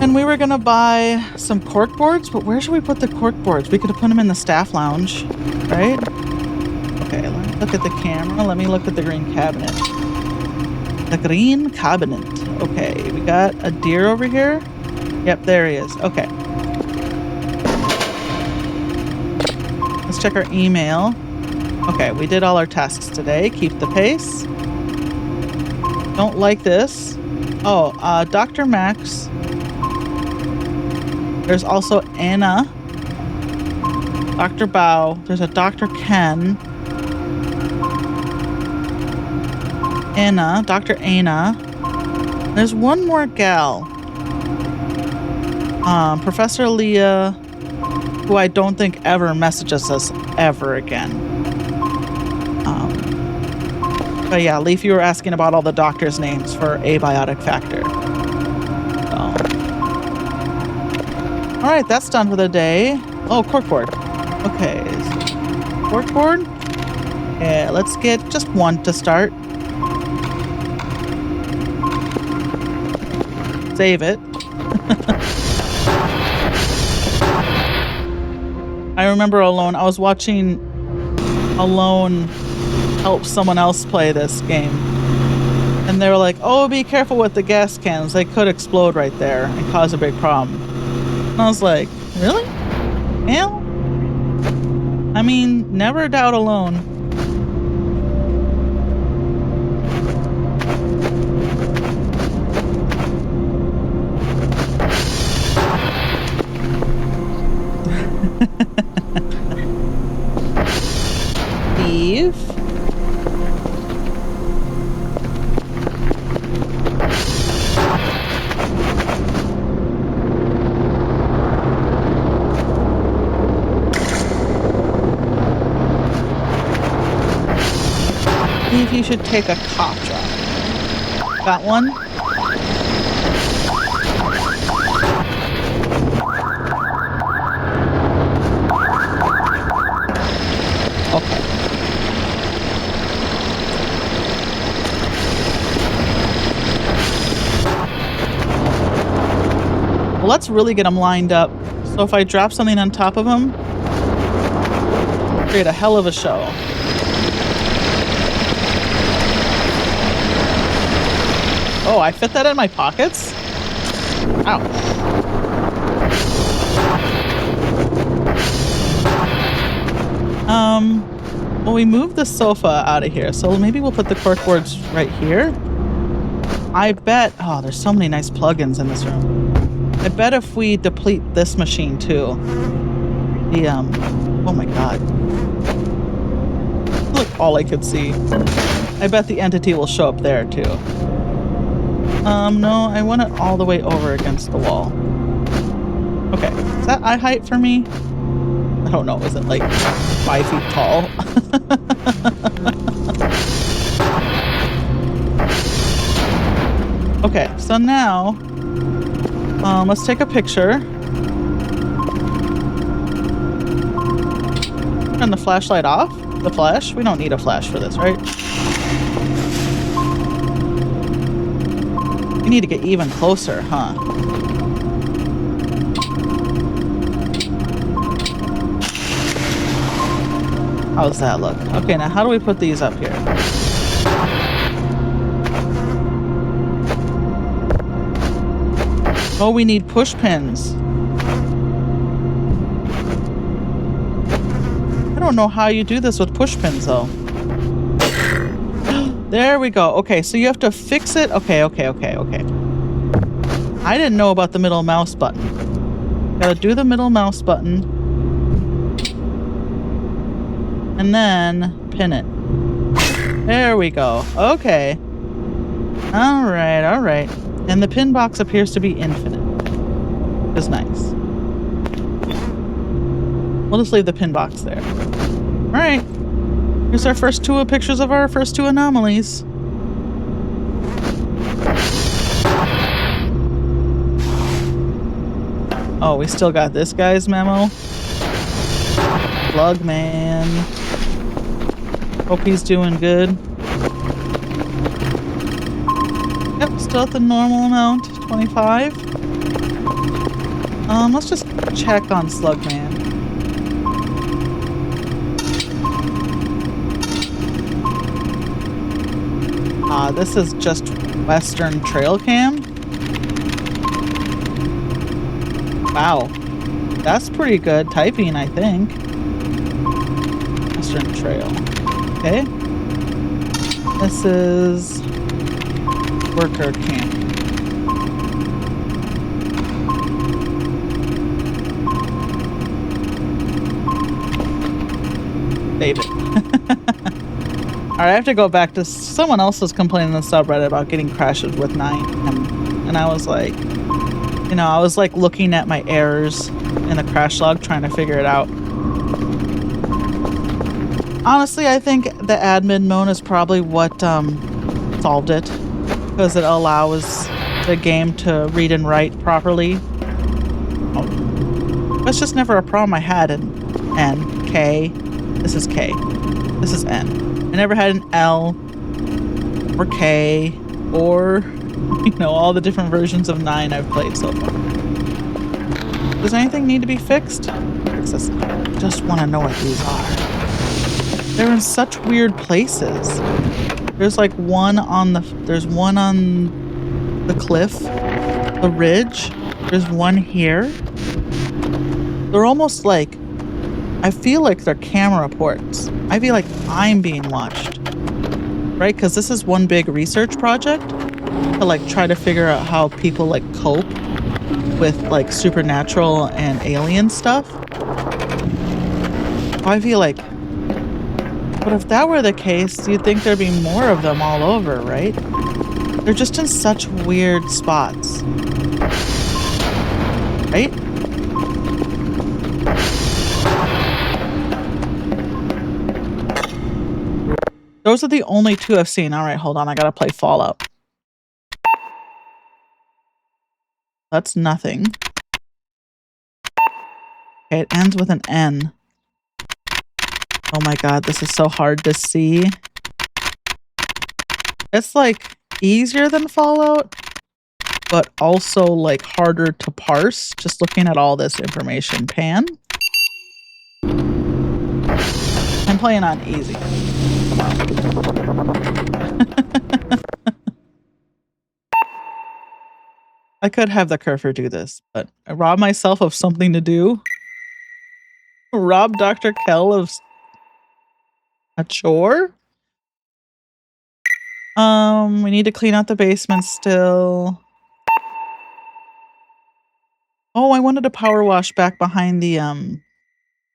And we were gonna buy some cork boards, but where should we put the cork boards? We could have put them in the staff lounge, right? Okay, let me look at the camera. Let me look at the green cabinet. The green cabinet. Okay, we got a deer over here. Yep, there he is. Okay. Let's check our email. Okay, we did all our tasks today. Keep the pace. Don't like this. Oh, Dr. Max. There's also Anna. Dr. Bao. There's a Dr. Ken. Anna. Dr. Anna. There's one more gal. Professor Leah, who I don't think ever messages us ever again. But yeah, Leaf, you were asking about all the doctors' names for abiotic factor. So, All right, that's done for the day. Oh, corkboard. Okay, so corkboard. Yeah, let's get just one to start. Save it. I remember Alone. I was watching Alone help someone else play this game. And they were like, oh, be careful with the gas cans. They could explode right there and cause a big problem. And I was like, really? Yeah? I mean, never doubt Alone. Leave. Eve, you should take a cough drop. Got one? Okay. Well, let's really get them lined up. So if I drop something on top of them, create a hell of a show. Oh, I fit that in my pockets? Ow. Well, we moved the sofa out of here, so maybe we'll put the corkboards right here. I bet, oh, there's so many nice plugins in this room. I bet if we deplete this machine too, the, oh my God. Look, all I could see. I bet the entity will show up there too. No, I want it all the way over against the wall. Okay, is that eye height for me? I don't know, is it like 5 feet tall? Okay, so now, let's take a picture. Turn the flashlight off. The flash? We don't need a flash for this, right? We need to get even closer, huh? How's that look? Okay, now how do we put these up here? Oh, we need push pins. I don't know how you do this with push pins, though. There we go. Okay, so you have to fix it. Okay. I didn't know about the middle mouse button. Gotta do the middle mouse button. And then pin it. There we go. Okay. All right. And the pin box appears to be infinite. It's nice. We'll just leave the pin box there. All right. Here's our first two pictures of our first two anomalies. Oh, we still got this guy's memo. Plug man. Hope he's doing good. Yep, still at the normal amount, 25. Let's just check on Slugman. This is just Western Trail Cam. Wow. That's pretty good typing, I think. Western Trail. Okay. This is Worker Camp. David. Alright, I have to go back to someone else was complaining in the subreddit about getting crashes with 9. And I was like, you know, I was like looking at my errors in the crash log trying to figure it out. Honestly, I think the admin mode is probably what solved it, because it allows the game to read and write properly. Oh. That's just never a problem I had in N, K. This is K. This is N. I never had an L or K or, all the different versions of 9 I've played so far. Does anything need to be fixed? Fix this. Just want to know what these are. They're in such weird places. There's like one on the cliff, the ridge. There's one here. They're almost like, I feel like they're camera ports. I feel like I'm being watched, right? Because this is one big research project to like try to figure out how people like cope with like supernatural and alien stuff. I feel like, but if that were the case, you'd think there'd be more of them all over, right? They're just in such weird spots, right? Those are the only 2 I've seen. All right, hold on. I gotta play Fallout. That's nothing. Okay, it ends with an N. Oh my god, this is so hard to see. It's like easier than Fallout, but also like harder to parse just looking at all this information. Pan? I'm playing on easy. I could have the cursor do this, but I rob myself of something to do. Rob Dr. Kell of a chore? We need to clean out the basement still. Oh, I wanted to power wash back behind the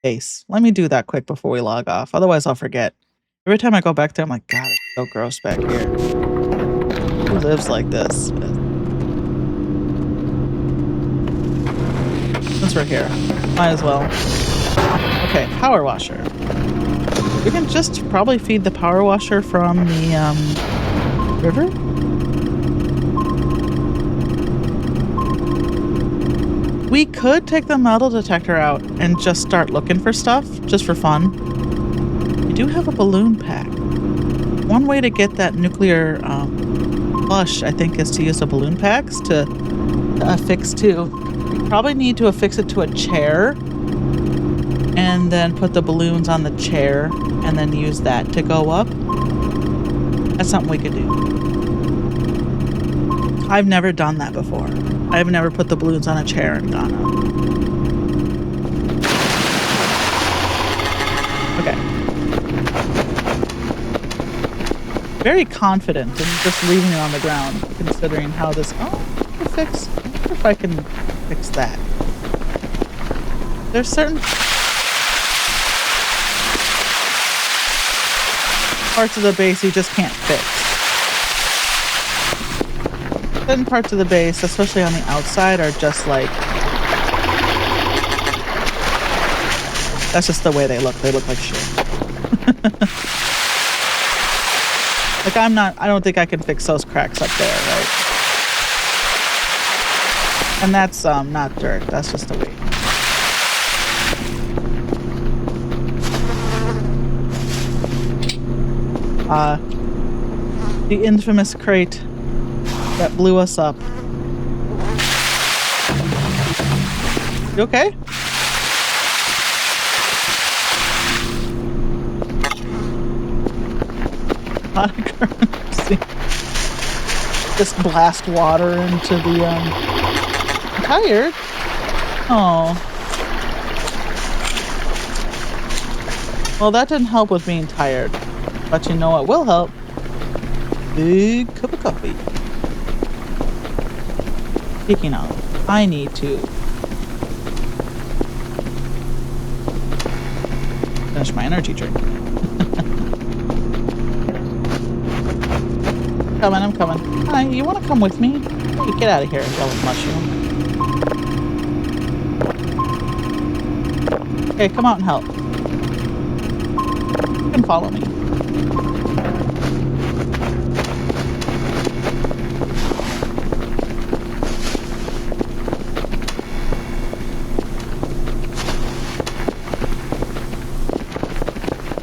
base. Let me do that quick before we log off. Otherwise I'll forget. Every time I go back there, I'm like, God, it's so gross back here. Who lives like this? Since we're here, might as well. Okay, power washer. We can just probably feed the power washer from the river. We could take the metal detector out and just start looking for stuff, just for fun. We do have a balloon pack. One way to get that nuclear flush, I think, is to use the balloon packs to affix to. We probably need to affix it to a chair and then put the balloons on the chair and then use that to go up. That's something we could do. I've never done that before. I've never put the balloons on a chair and gone up. Okay. Very confident in just leaving it on the ground, considering how this... Oh, I wonder if I can fix that. There's certain parts of the base you just can't fix. Certain parts of the base, especially on the outside, are just like... That's just the way they look. They look like shit. Like I don't think I can fix those cracks up there, right? And that's not dirt. That's just a weight. The infamous crate that blew us up. You okay? Not a currency. Just blast water into the I'm tired. Oh. Well, that didn't help with being tired. But you know what will help? Big cup of coffee. Speaking of, I need to finish my energy drink. I'm coming. Hi, you want to come with me? Hey, get out of here, yellow mushroom. Okay, come out and help. You can follow me.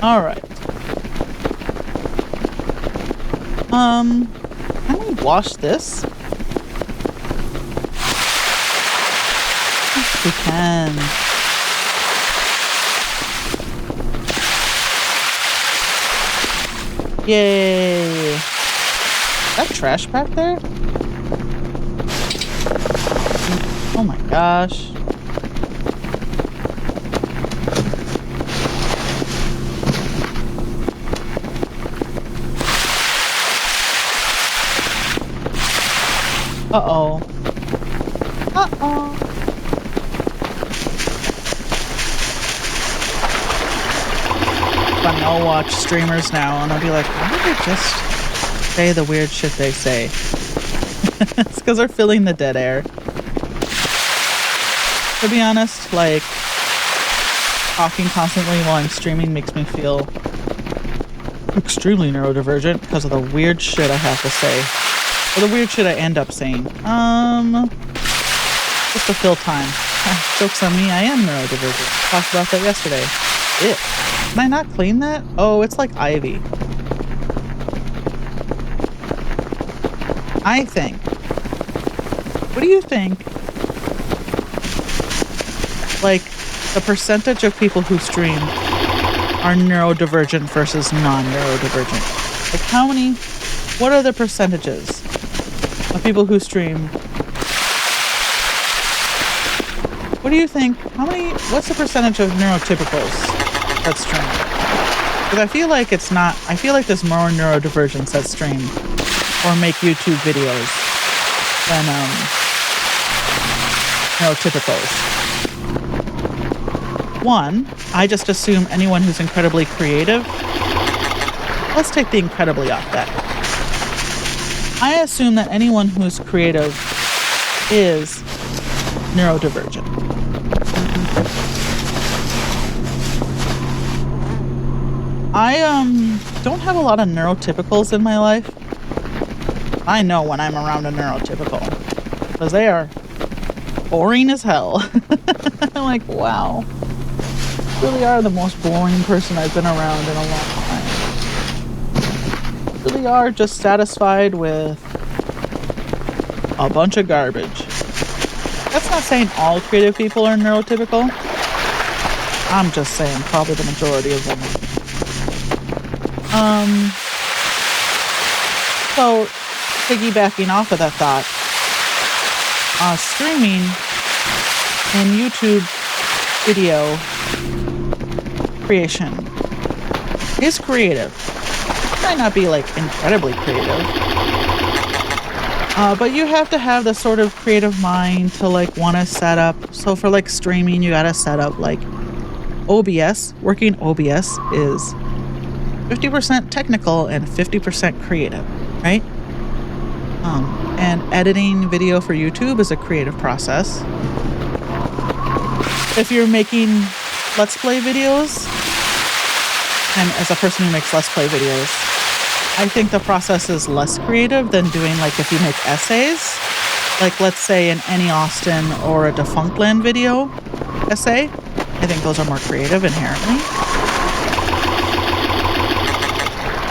All right. Can we wash this? Yes, we can. Yay! That trash back there? Oh my gosh. Uh-oh. Uh-oh. Funny, I'll watch streamers now and I'll be like, why did they just say the weird shit they say? It's because they're filling the dead air. To be honest, like, talking constantly while I'm streaming makes me feel extremely neurodivergent because of the weird shit I have to say. Or the weird shit I end up saying. Just to fill time. Joke's on me, I am neurodivergent. Talked about that yesterday. Ew. Can I not clean that? Oh, it's like ivy. I think. What do you think? Like, the percentage of people who stream are neurodivergent versus non-neurodivergent. Like, how many... What are the percentages of people who stream? What do you think? What's the percentage of neurotypicals that stream? Because I feel like it's not, I feel like there's more neurodivergence that stream or make YouTube videos than neurotypicals. One, I just assume anyone who's incredibly creative. Let's take the incredibly off that. I assume that anyone who's creative is neurodivergent. I don't have a lot of neurotypicals in my life. I know when I'm around a neurotypical because they are boring as hell. I'm like, wow, you really are the most boring person I've been around in a long time. You really are just satisfied with a bunch of garbage. That's not saying all creative people are neurotypical. I'm just saying probably the majority of them. So piggybacking off of that thought, streaming and YouTube video creation is creative. It might not be like incredibly creative, but you have to have the sort of creative mind to like want to set up. So for like streaming, you gotta set up like OBS. Working OBS is 50% technical and 50% creative, right? And editing video for YouTube is a creative process. If you're making Let's Play videos, and as a person who makes Let's Play videos, I think the process is less creative than doing like if you make essays, like let's say an Annie Austin or a Defunctland video essay. I think those are more creative inherently.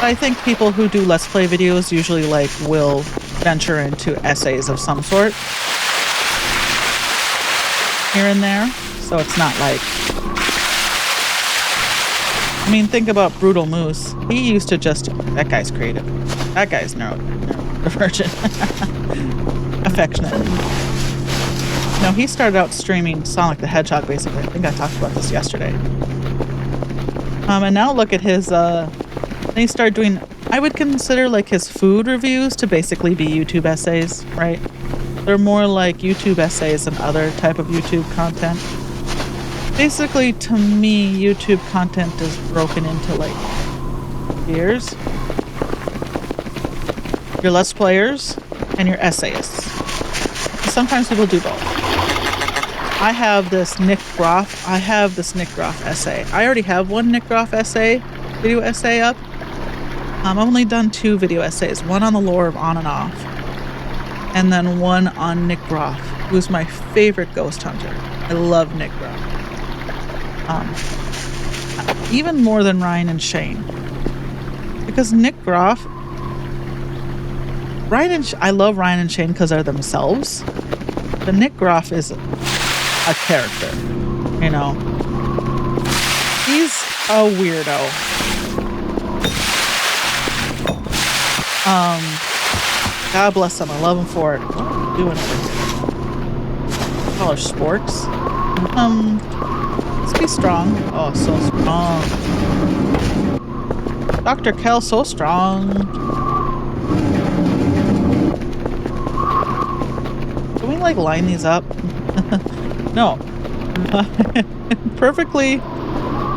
I think people who do Let's Play videos usually like will venture into essays of some sort here and there. So it's not like, I mean, think about Brutal Moose. He used to just, that guy's creative. That guy's neurodivergent. Affectionately. No, he started out streaming Sonic the Hedgehog, basically. I think I talked about this yesterday. And now look at his, he started doing, I would consider like his food reviews to basically be YouTube essays, right? They're more like YouTube essays than other type of YouTube content. Basically, to me, YouTube content is broken into like tiers. Your Let's Players and your essayists. Sometimes people do both. I have this Nick Groff essay. I already have one Nick Groff video essay up. I've only done 2 video essays, one on the lore of On and Off, and then one on Nick Groff, who's my favorite ghost hunter. I love Nick Groff. even more than Ryan and Shane. Because Nick Groff, I love Ryan and Shane because they're themselves. But Nick Groff is a character, you know. He's a weirdo. God bless him. I love him for it. What are you doing over here? College sports. Let's be strong. Oh, so strong. Dr. Kell, so strong. Can we like line these up? No. Perfectly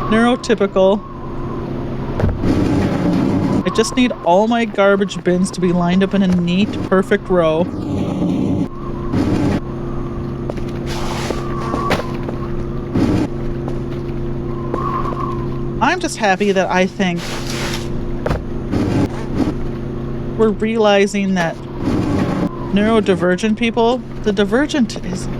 neurotypical. I just need all my garbage bins to be lined up in a neat, perfect row. I'm just happy that I think we're realizing that neurodivergent people, the divergent is, I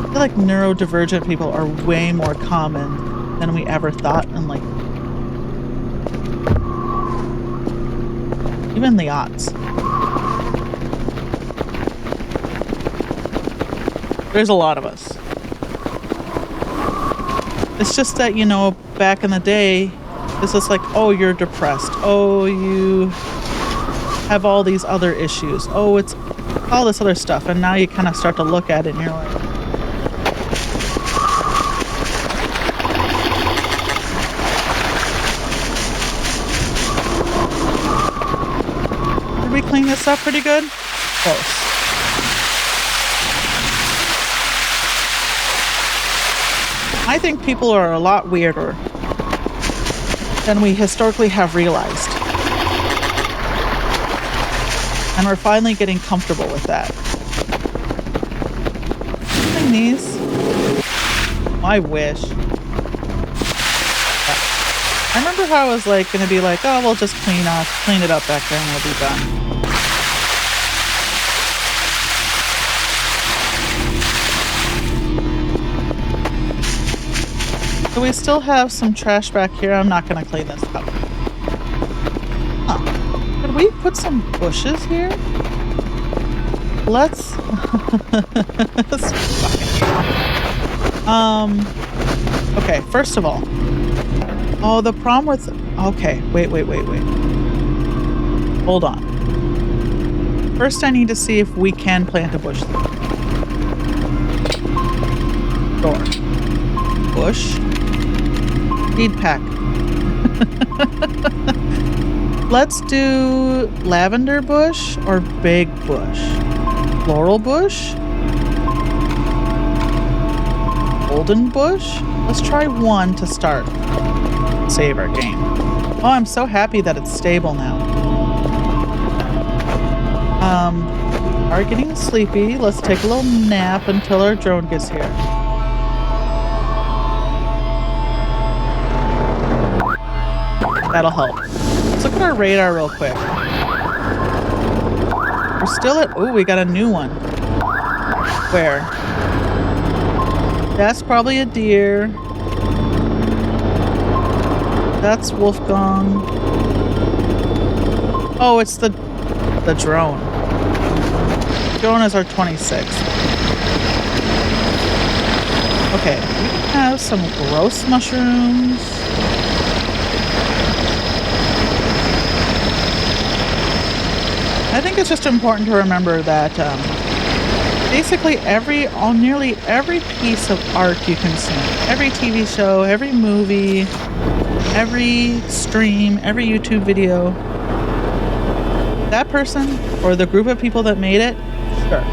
feel like neurodivergent people are way more common than we ever thought, and like even the odds. There's a lot of us. It's just that, you know, back in the day, it's just like, oh, you're depressed. Oh, you have all these other issues. Oh, it's all this other stuff. And now you kind of start to look at it and you're like, did we clean this up pretty good? Close. I think people are a lot weirder than we historically have realized. And we're finally getting comfortable with that. Clean these. I wish. I remember how I was like gonna be like, oh, we'll just clean it up back there and we'll be done. So we still have some trash back here. I'm not gonna clean this up. Huh. Could we put some bushes here? Let's okay, first of all. Oh, the problem with okay, wait. Hold on. First I need to see if we can plant a bush there. Door. Bush. Seed pack. Let's do lavender bush or big bush. Floral bush. Golden bush. Let's try one to start. Save our game. Oh, I'm so happy that it's stable now. Are getting sleepy. Let's take a little nap until our drone gets here. That'll help. Let's look at our radar real quick. We're still at... Oh, we got a new one. Where? That's probably a deer. That's Wolfgang. Oh, it's the drone. The drone is our 26th. Okay, we have some gross mushrooms. I think it's just important to remember that basically nearly every piece of art you consume, every TV show, every movie, every stream, every YouTube video, that person or the group of people that made it, sure,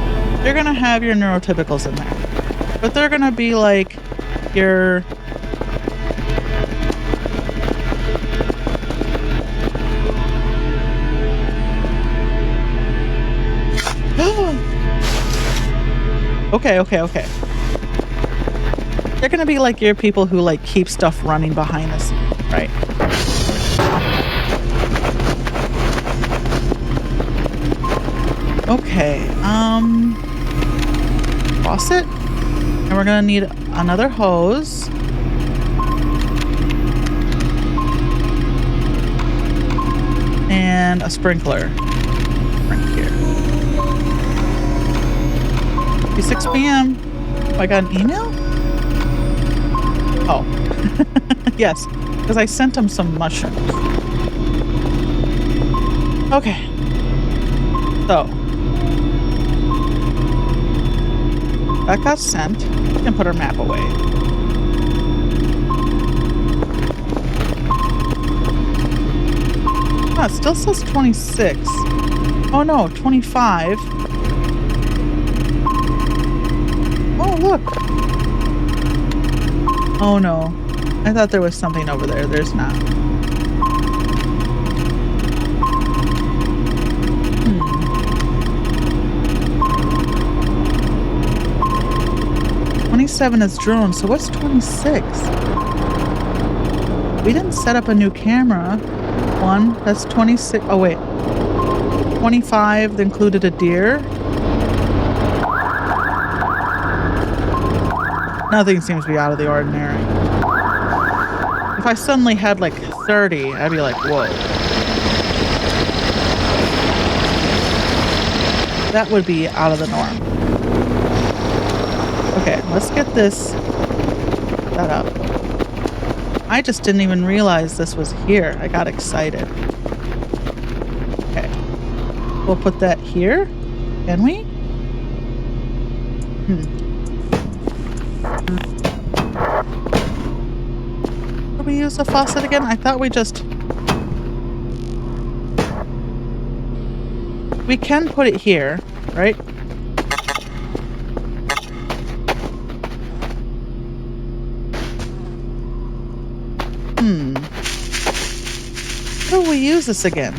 they're gonna have your neurotypicals in there, but they're gonna be like your Okay. They're gonna be like your people who like keep stuff running behind the scenes, right? Okay, faucet. And we're gonna need another hose. And a sprinkler right here. 6 p.m. I got an email? Oh. Yes, because I sent him some mushrooms. Okay. So. That got sent. We can put our map away. Oh, it still says 26. Oh no, 25. Oh, look. Oh no. I thought there was something over there. There's not. 27 is drone, so what's 26? We didn't set up a new camera. One, that's 26. Oh, wait. 25 that included a deer. Nothing seems to be out of the ordinary. If I suddenly had like 30, I'd be like, whoa. That would be out of the norm. Okay, let's get this set up. I just didn't even realize this was here. I got excited. Okay. We'll put that here. Can we? Did we use the faucet again? I thought we just... We can put it here, right? How do we use this again?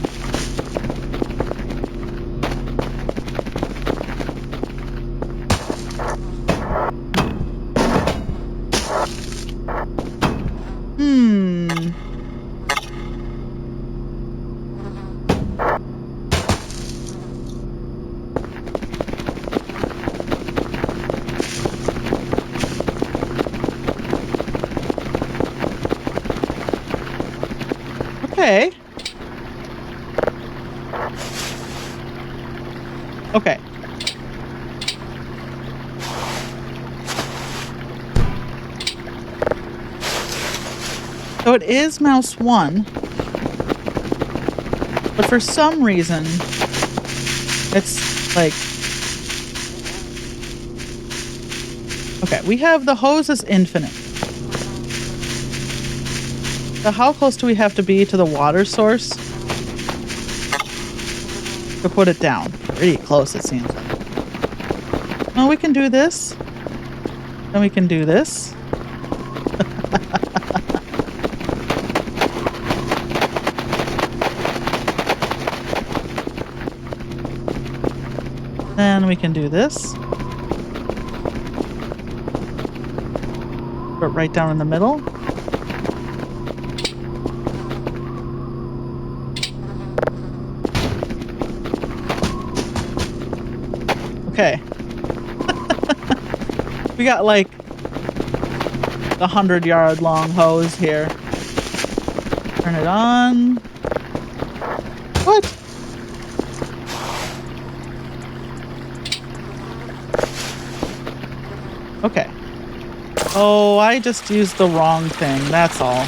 Okay. Okay. So it is mouse 1. But for some reason, it's like... Okay, we have the hose is infinite. So how close do we have to be to the water source to put it down? Pretty close, it seems like. Well, we can do this. Then we can do this. Then we can do this. Put it right down in the middle. Okay. We got like a 100-yard long hose here. Turn it on. What? Okay. Oh, I just used the wrong thing. That's all.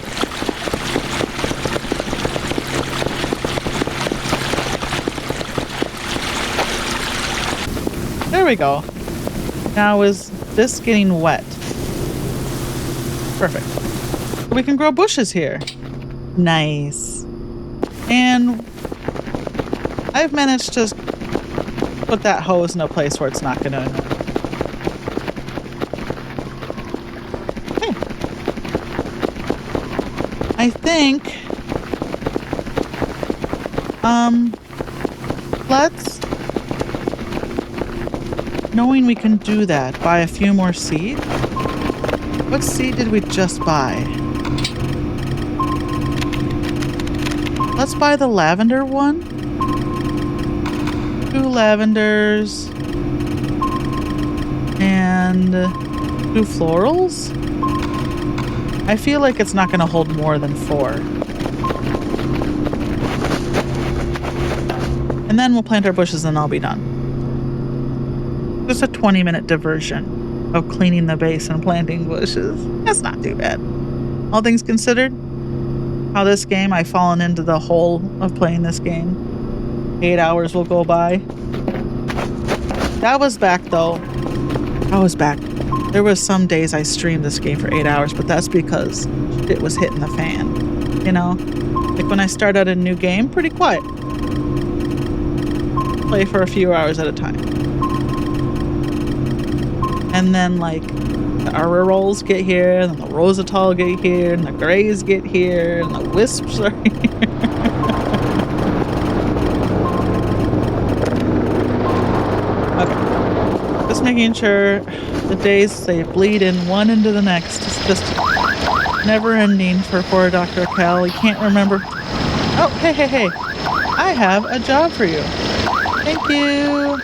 There we go. Now is this getting wet? Perfect. We can grow bushes here. Nice. And I've managed to put that hose in a place where it's not going to... Okay. I think... let's... Knowing we can do that, buy a few more seed. What seed did we just buy? Let's buy the lavender one. 2 lavenders. And 2 florals. I feel like it's not going to hold more than 4. And then we'll plant our bushes and I'll be done. Just a 20-minute diversion of cleaning the base and planting bushes. That's not too bad. All things considered, how this game, I've fallen into the hole of playing this game. 8 hours will go by. That was back though. I was back. There was some days I streamed this game for 8 hours, but that's because it was hitting the fan. You know? Like when I start out a new game, pretty quiet. Play for a few hours at a time. And then like the Aurorals get here, and the Rosatal get here, and the Greys get here, and the Wisps are here. Okay. Just making sure the days they bleed in one into the next. It's just never ending for poor Dr. Cal. He can't remember. Oh, hey. I have a job for you. Thank you.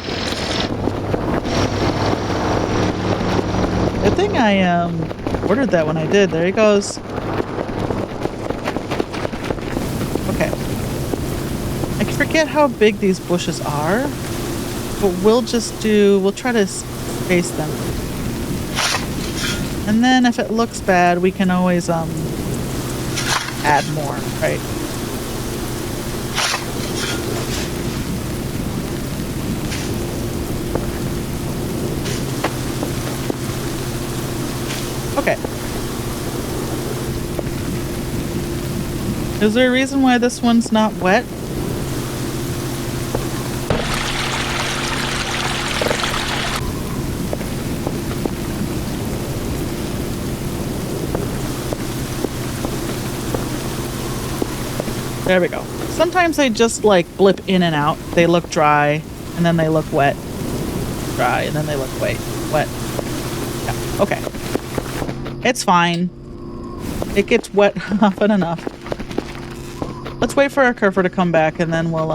Good thing I ordered that when I did. There he goes. Okay. I forget how big these bushes are, but we'll try to space them. And then if it looks bad, we can always add more, right? Okay. Is there a reason why this one's not wet? There we go. Sometimes they just like blip in and out. They look dry and then they look wet. Dry and then they look wet. Yeah, okay. It's fine. It gets wet often enough. Let's wait for our curver to come back and then we'll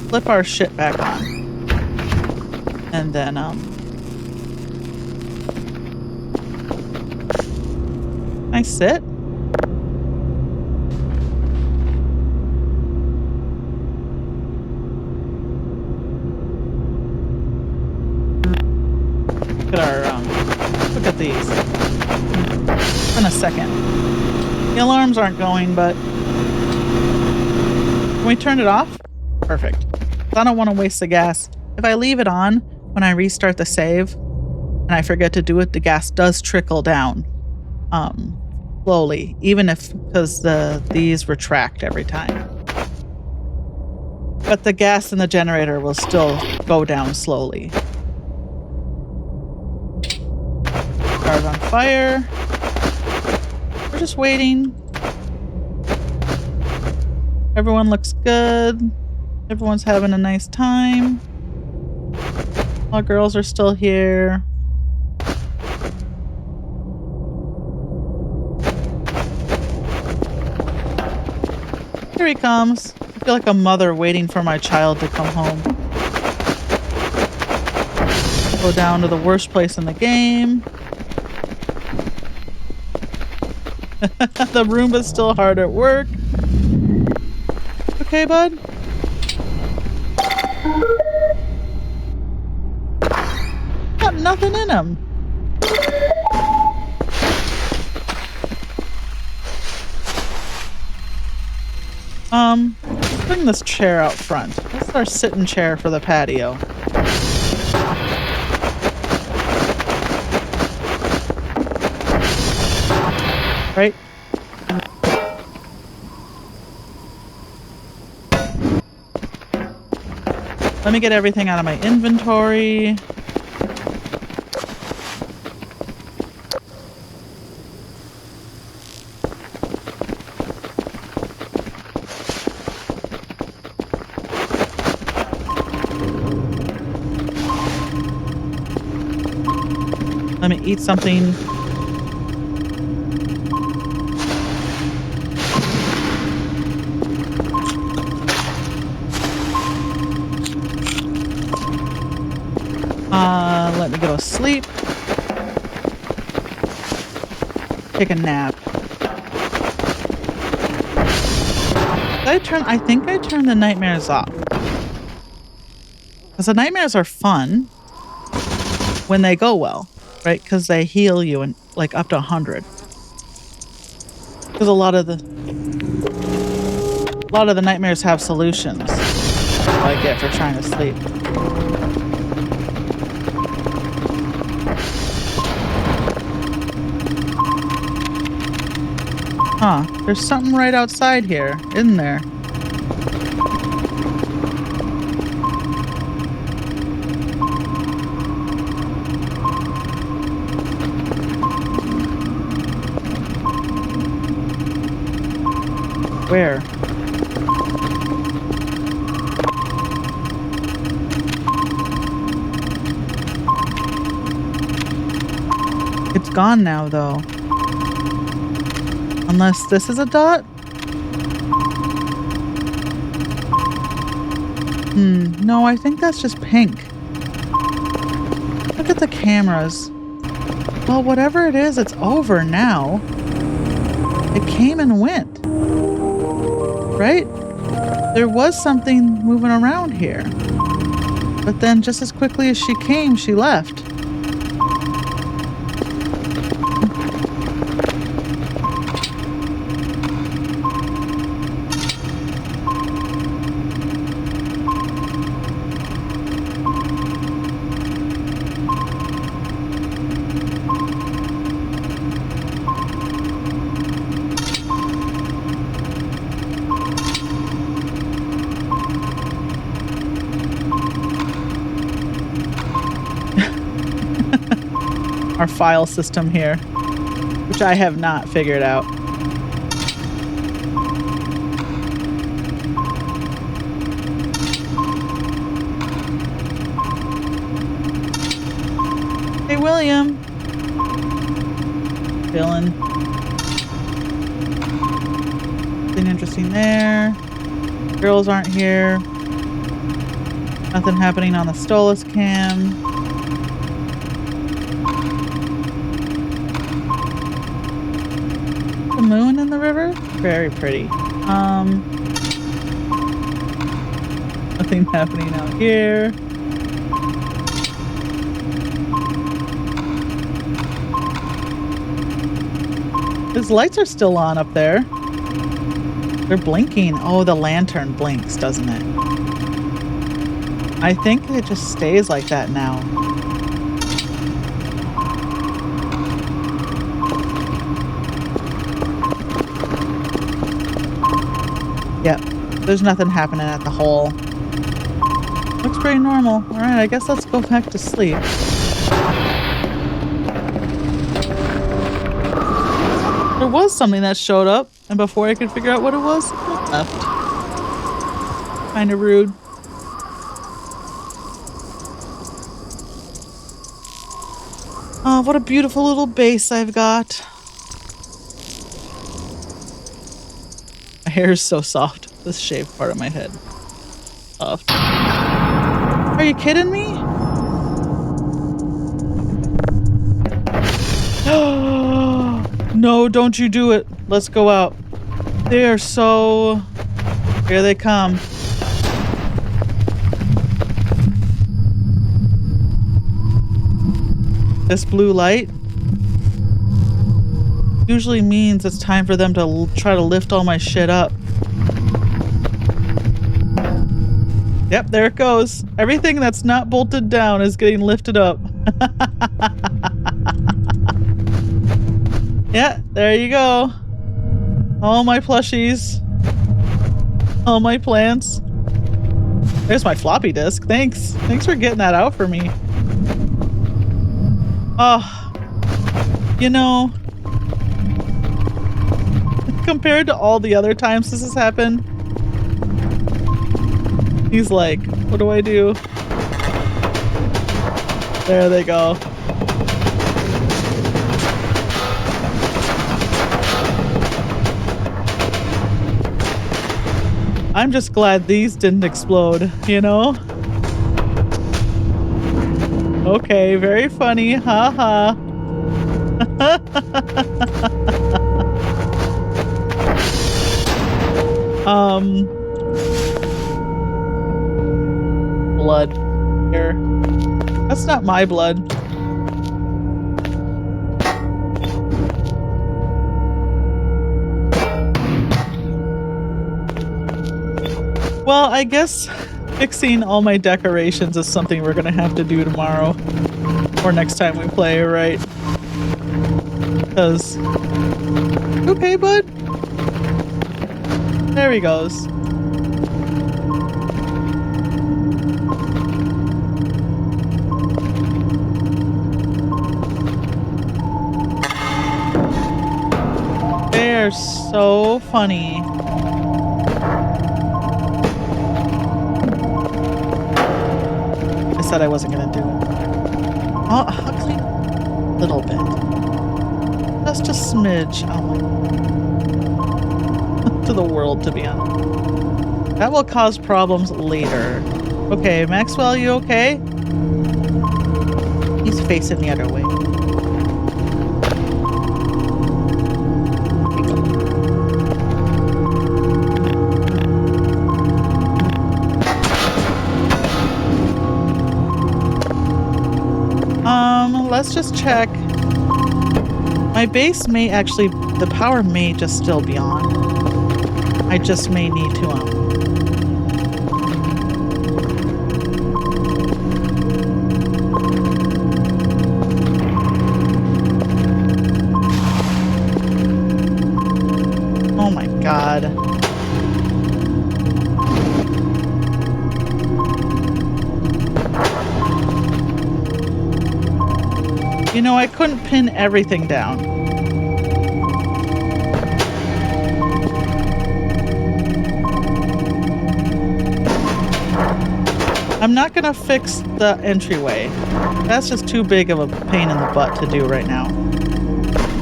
flip our shit back on. And then can I sit? Look at these. In a second. The alarms aren't going, but can we turn it off? Perfect. I don't want to waste the gas. If I leave it on when I restart the save and I forget to do it, the gas does trickle down slowly, even if because these retract every time. But the gas in the generator will still go down slowly. Car's on fire. We're just waiting. Everyone looks good. Everyone's having a nice time. All girls are still here. Here he comes. I feel like a mother waiting for my child to come home. Go down to the worst place in the game. The Roomba's still hard at work. Okay, bud? Got nothing in him. Let's bring this chair out front. That's our sitting chair for the patio. Right? Let me get everything out of my inventory. Let me eat something. Let me go to sleep. take a nap. I think I turned the nightmares off. Because the nightmares are fun when they go well, right? Because they heal you and like up to 100. Because a lot of the nightmares have solutions. That's what I get for trying to sleep. Huh, there's something right outside here, isn't there? Where? It's gone now, though. Unless this is a dot? No, I think that's just pink. Look at the cameras. Well, whatever it is, it's over now. It came and went. Right? There was something moving around here. But then just as quickly as she came, she left. Our file system here, which I have not figured out. Hey, William. Chillin'. Nothing interesting there. Girls aren't here. Nothing happening on the Stolas cam. The moon in the river? Very pretty. Nothing happening out here. His lights are still on up there. They're blinking. Oh, the lantern blinks, doesn't it? I think it just stays like that now. Yep, there's nothing happening at the hole. Looks pretty normal. All right, I guess let's go back to sleep. There was something that showed up, and before I could figure out what it was, it left. Kind of rude. Oh, what a beautiful little base I've got. My hair is so soft. This shaved part of my head. Soft. Are you kidding me? No, don't you do it. Let's go out. They are so... Here they come. This blue light usually means it's time for them to try to lift all my shit up. Yep, there it goes. Everything that's not bolted down is getting lifted up. Yeah, there you go. All my plushies. All my plants. There's my floppy disk. Thanks. Thanks for getting that out for me. Oh, you know, compared to all the other times this has happened, he's like, what do I do? There they go. I'm just glad these didn't explode, you know? Okay, very funny, haha. Blood here. That's not my blood. Well, I guess fixing all my decorations is something we're gonna have to do tomorrow. Or next time we play, right? Because... Okay, bud. There he goes. They're so funny. I said I wasn't gonna do it. I'll clean a little bit. Just a smidge. Oh my. To the world, to be honest. That will cause problems later. Okay, Maxwell, you okay? He's facing the other way. Let's just check. My base may actually, the power may just still be on. I just may need to, Oh my God. You know, I couldn't pin everything down. I'm not gonna fix the entryway. That's just too big of a pain in the butt to do right now.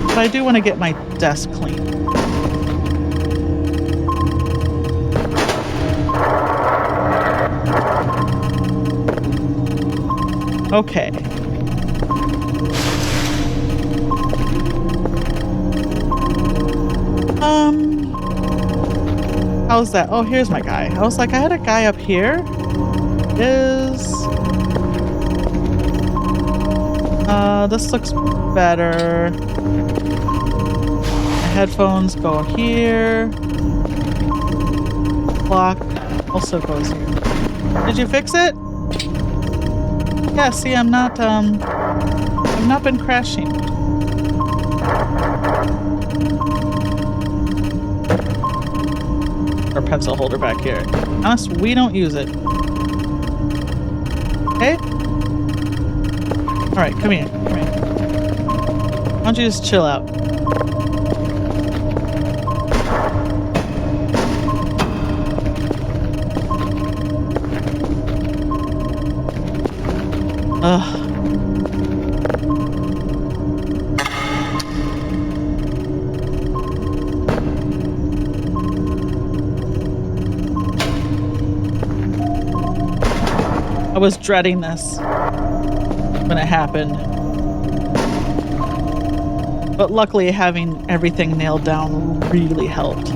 But I do want to get my desk clean. Okay. How's that? Oh, here's my guy. I was like, I had a guy up here. This looks better. My headphones go here. Clock also goes here. Did you fix it? Yeah, see, I've not been crashing. Our pencil holder back here. Honest, we don't use it. Okay? Alright, come here. Come here. Why don't you just chill out? Ugh. I was dreading this when it happened. But luckily having everything nailed down really helped.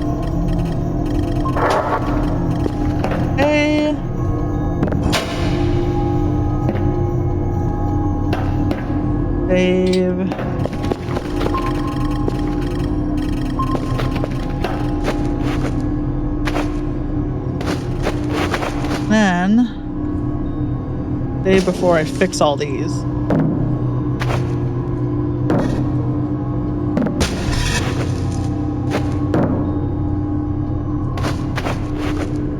Okay. Save. Then, day before I fix all these.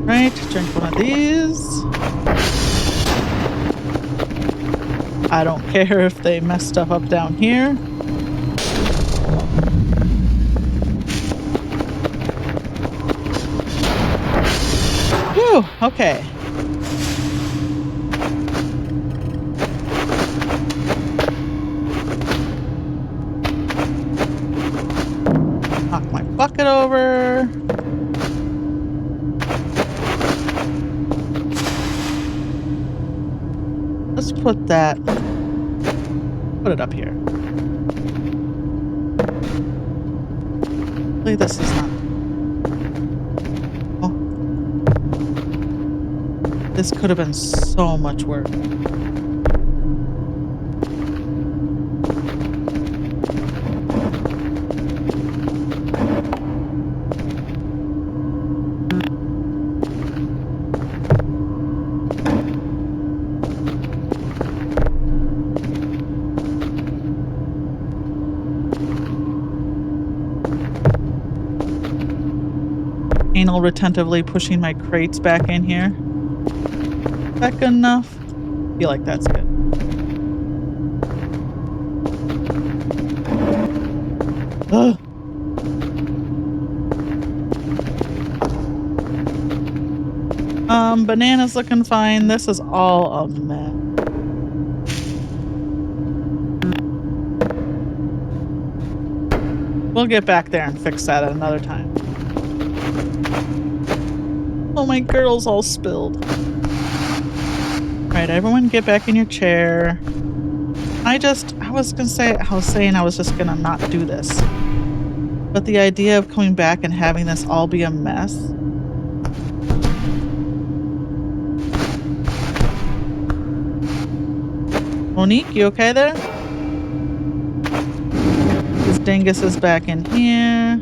Right, drink one of these. I don't care if they mess stuff up down here. Whew, okay. Knock my bucket over. Let's put it up here. Hopefully this is not... Oh. This could have been so much work. Anal retentively pushing my crates back in here. Is that good enough? I feel like that's good. Ugh. Banana's looking fine. This is all a mess. We'll get back there and fix that at another time. Oh, my girdle's all spilled. Alright, everyone get back in your chair. I was saying I was just gonna not do this. But the idea of coming back and having this all be a mess. Monique, you okay there? This dingus is back in here.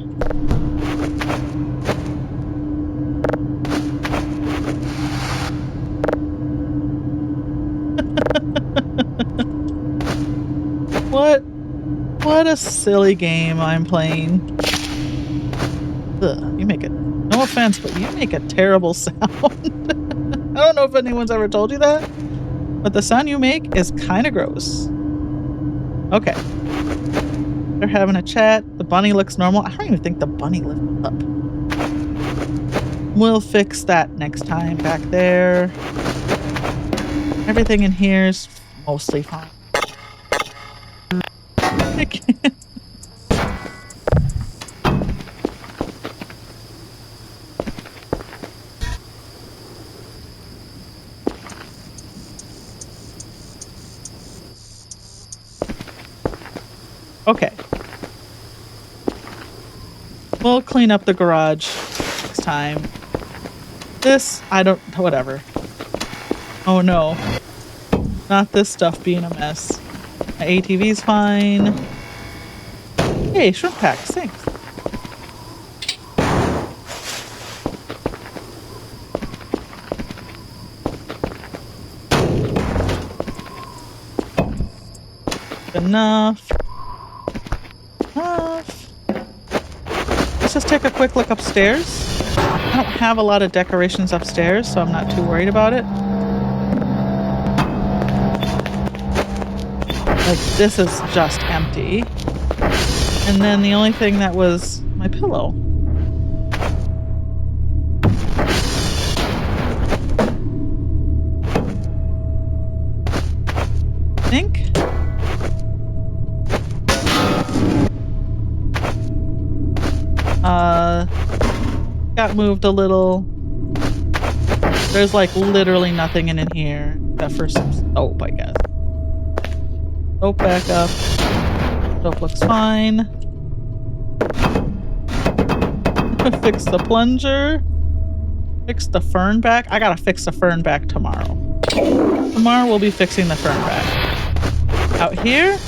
What a silly game I'm playing. Ugh, you make it, no offense, but you make a terrible sound. I don't know if anyone's ever told you that, but the sound you make is kind of gross. Okay. They're having a chat. The bunny looks normal. I don't even think the bunny lifted up. We'll fix that next time back there. Everything in here is mostly fine. Okay. We'll clean up the garage next time. This, whatever. Oh no. Not this stuff being a mess. My ATV's fine. Hey, shrimp pack, thanks. Enough. Let's just take a quick look upstairs. I don't have a lot of decorations upstairs, so I'm not too worried about it. Like, this is just empty. And then the only thing that was my pillow. I think. Got moved a little. There's like literally nothing in here except for some soap, I guess. Soap back up. Soap looks fine. Fix the plunger. Fix the fern back. I gotta fix the fern back tomorrow. Tomorrow we'll be fixing the fern back. Out here?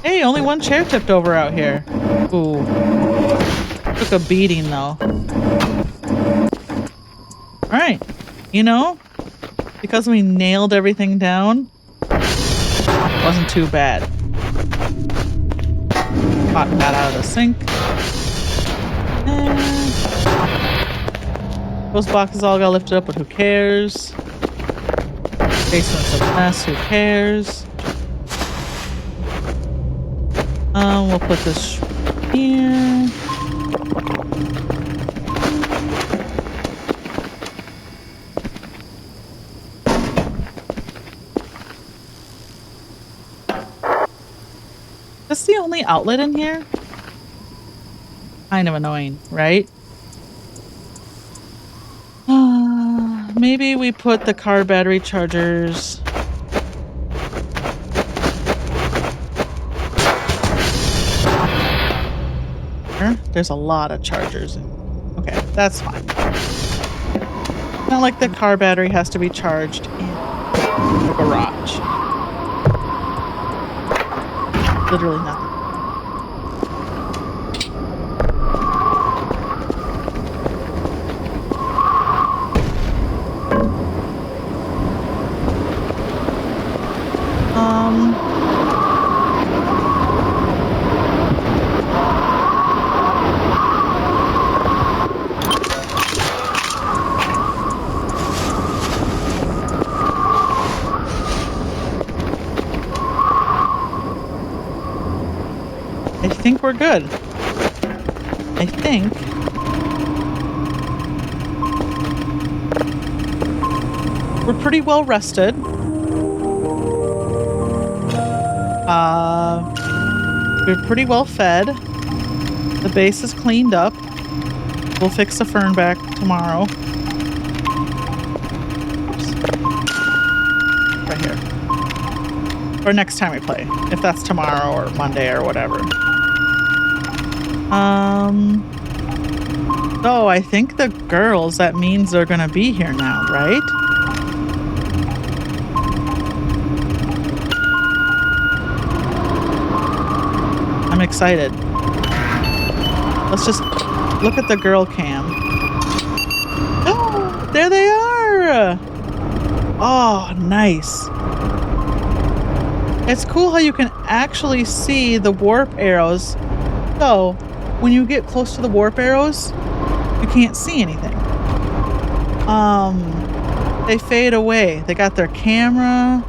Hey, only one chair tipped over out here. Ooh. Took a beating though. Alright. You know, because we nailed everything down, wasn't too bad. Pop that out of the sink. And those boxes all got lifted up, but who cares? Basement's a mess, who cares? We'll put this here. Is this the only outlet in here? Kind of annoying, right? Maybe we put the car battery chargers. There's a lot of chargers. Okay, that's fine. Not like the car battery has to be charged in the garage. Literally nothing. I think we're good. I think. We're pretty well rested. We're pretty well fed. The base is cleaned up. We'll fix the fern back tomorrow. Oops. Right here. Or next time we play. If that's tomorrow or Monday or whatever. So I think the girls, that means they're gonna be here now, right? I'm excited. Let's just look at the girl cam. Oh, there they are! Oh, nice. It's cool how you can actually see the warp arrows. So, when you get close to the warp arrows, you can't see anything. They fade away. They got their camera.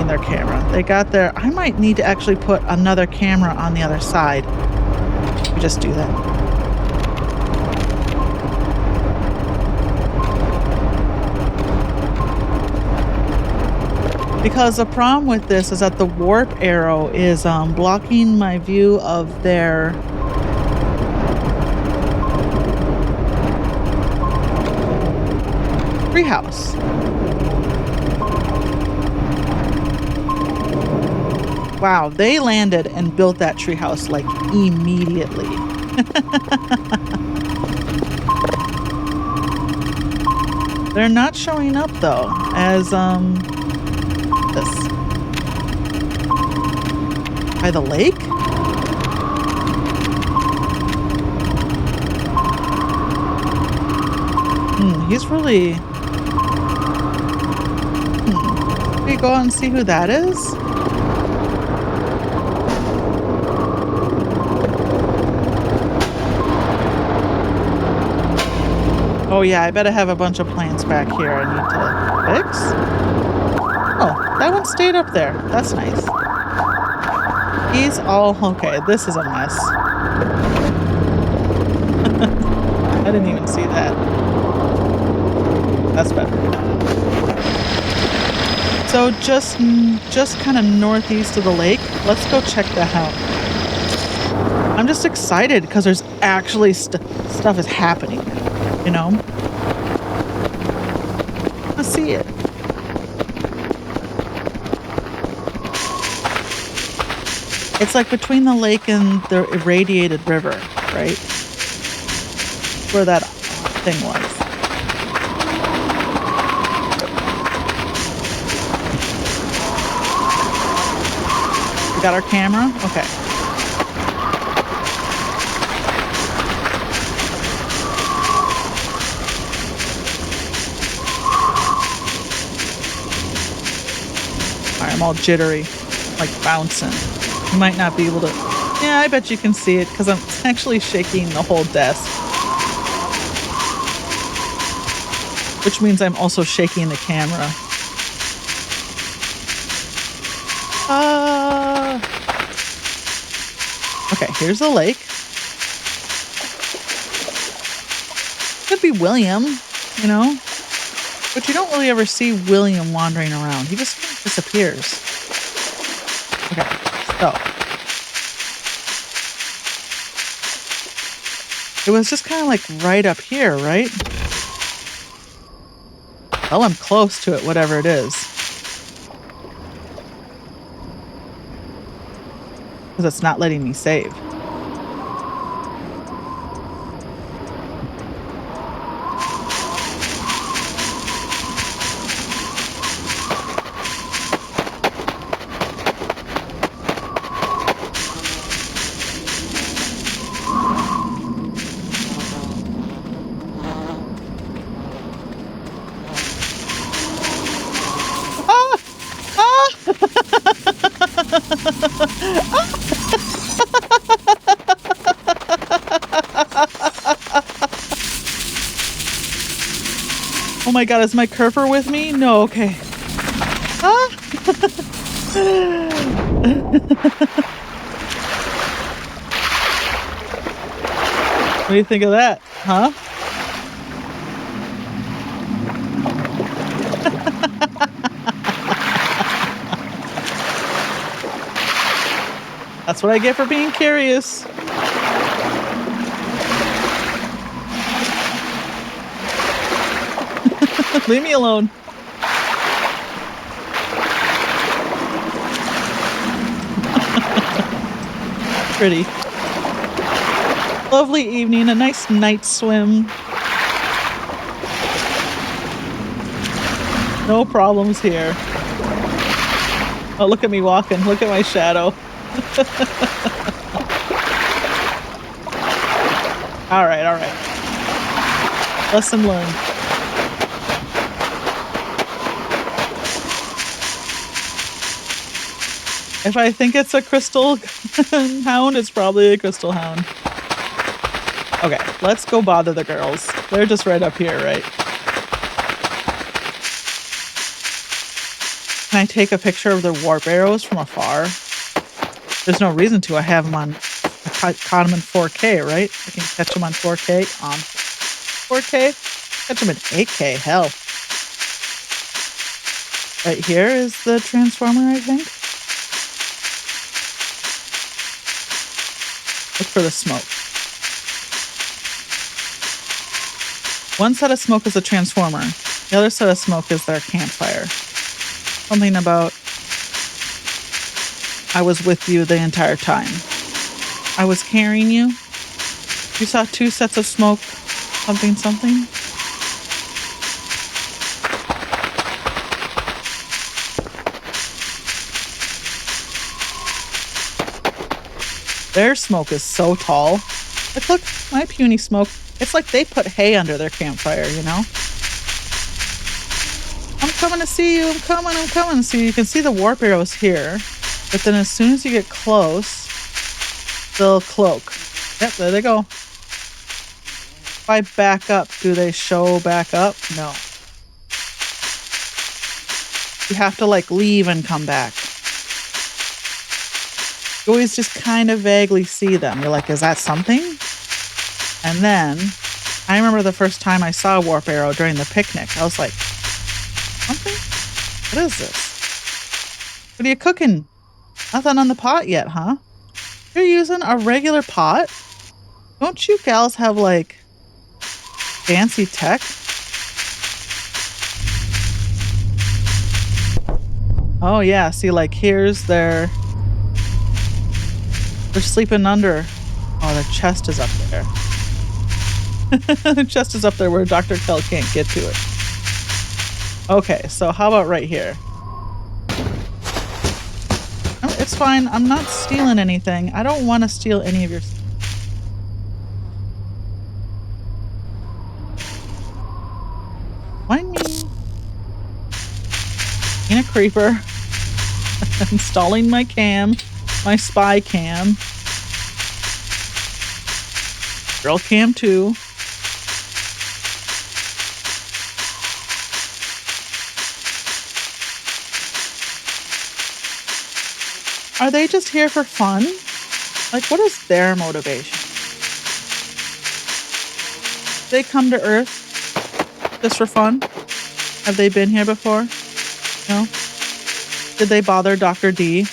Their camera. They got their... I might need to actually put another camera on the other side. We just do that. Because the problem with this is that the warp arrow is blocking my view of their... treehouse. Wow, they landed and built that treehouse like immediately. They're not showing up though as this by the lake. He's really. Can we go out and see who that is? Oh yeah, I better have a bunch of plants back here I need to fix. Oh, that one stayed up there. That's nice. He's all... okay, this is a mess. I didn't even see that. That's better. So just kind of northeast of the lake. Let's go check that out. I'm just excited because there's actually stuff is happening. You know? Let's see it. It's like between the lake and the irradiated river, right? Where that thing was. We got our camera? Okay. I'm all jittery, like bouncing. You might not be able to... yeah, I bet you can see it because I'm actually shaking the whole desk. Which means I'm also shaking the camera. Okay, here's the lake. Could be William, you know? But you don't really ever see William wandering around. He just kind of disappears. Okay, so. It was just kind of like right up here, right? Well, I'm close to it, whatever it is. Because it's not letting me save. Oh my god, is my Kerfer with me? No, okay. Ah! What do you think of that? Huh? That's what I get for being curious. Leave me alone. Pretty. Lovely evening, a nice night swim. No problems here. Oh, look at me walking. Look at my shadow. All right, all right. Lesson learned. If I think it's a crystal hound, it's probably a crystal hound. Okay, let's go bother the girls. They're just right up here, right? Can I take a picture of their warp arrows from afar? There's no reason to. I have them on. I caught them in 4K, right? I can catch them on 4K. On 4K? Catch them in 8K. Hell. Right here is the transformer, I think. Look for the smoke. One set of smoke is a transformer. The other set of smoke is their campfire. Something about I was with you the entire time. I was carrying you. You saw 2 sets of smoke. Something, something. Their smoke is so tall. Like, look, my puny smoke. It's like they put hay under their campfire, you know? I'm coming to see you. I'm coming. So you can see the warp arrows here. But then as soon as you get close, they'll cloak. Yep, there they go. If I back up, do they show back up? No. You have to like leave and come back. You always just kind of vaguely see them. You're like, is that something? And then I remember the first time I saw a warp arrow during the picnic. I was like, something? What is this? What are you cooking? Nothing on the pot yet, huh? You're using a regular pot? Don't you gals have like fancy tech? Oh yeah, see, like here's their... They're sleeping under. Oh, their chest is up there. Their chest is up there where Dr. Kell can't get to it. Okay, so how about right here? Oh, it's fine. I'm not stealing anything. I don't want to steal any of your... Mind me. In a creeper. Installing my cam. My spy cam. Girl cam 2. Are they just here for fun? Like, what is their motivation? They come to Earth just for fun? Have they been here before? No? Did they bother Dr. D?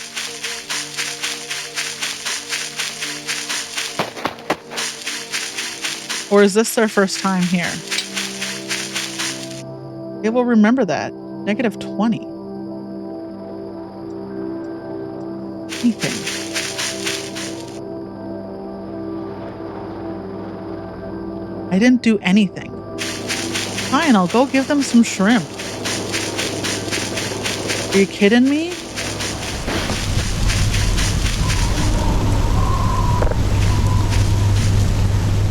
Or is this their first time here? They will remember that. -20. Anything. I didn't do anything. Fine, I'll go give them some shrimp. Are you kidding me?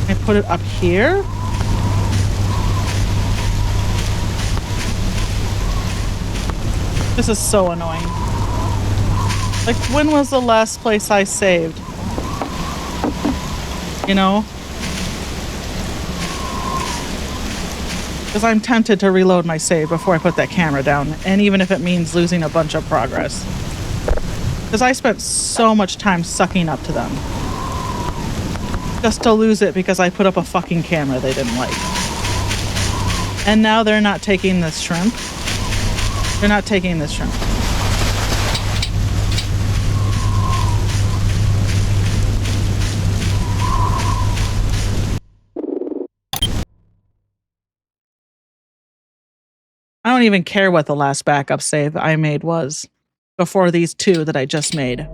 I put it up here? This is so annoying. Like, when was the last place I saved? You know? Because I'm tempted to reload my save before I put that camera down. And even if it means losing a bunch of progress. Because I spent so much time sucking up to them. Just to lose it because I put up a fucking camera they didn't like. And now they're not taking this shrimp. They're not taking this shrimp. I don't even care what the last backup save I made was before these two that I just made.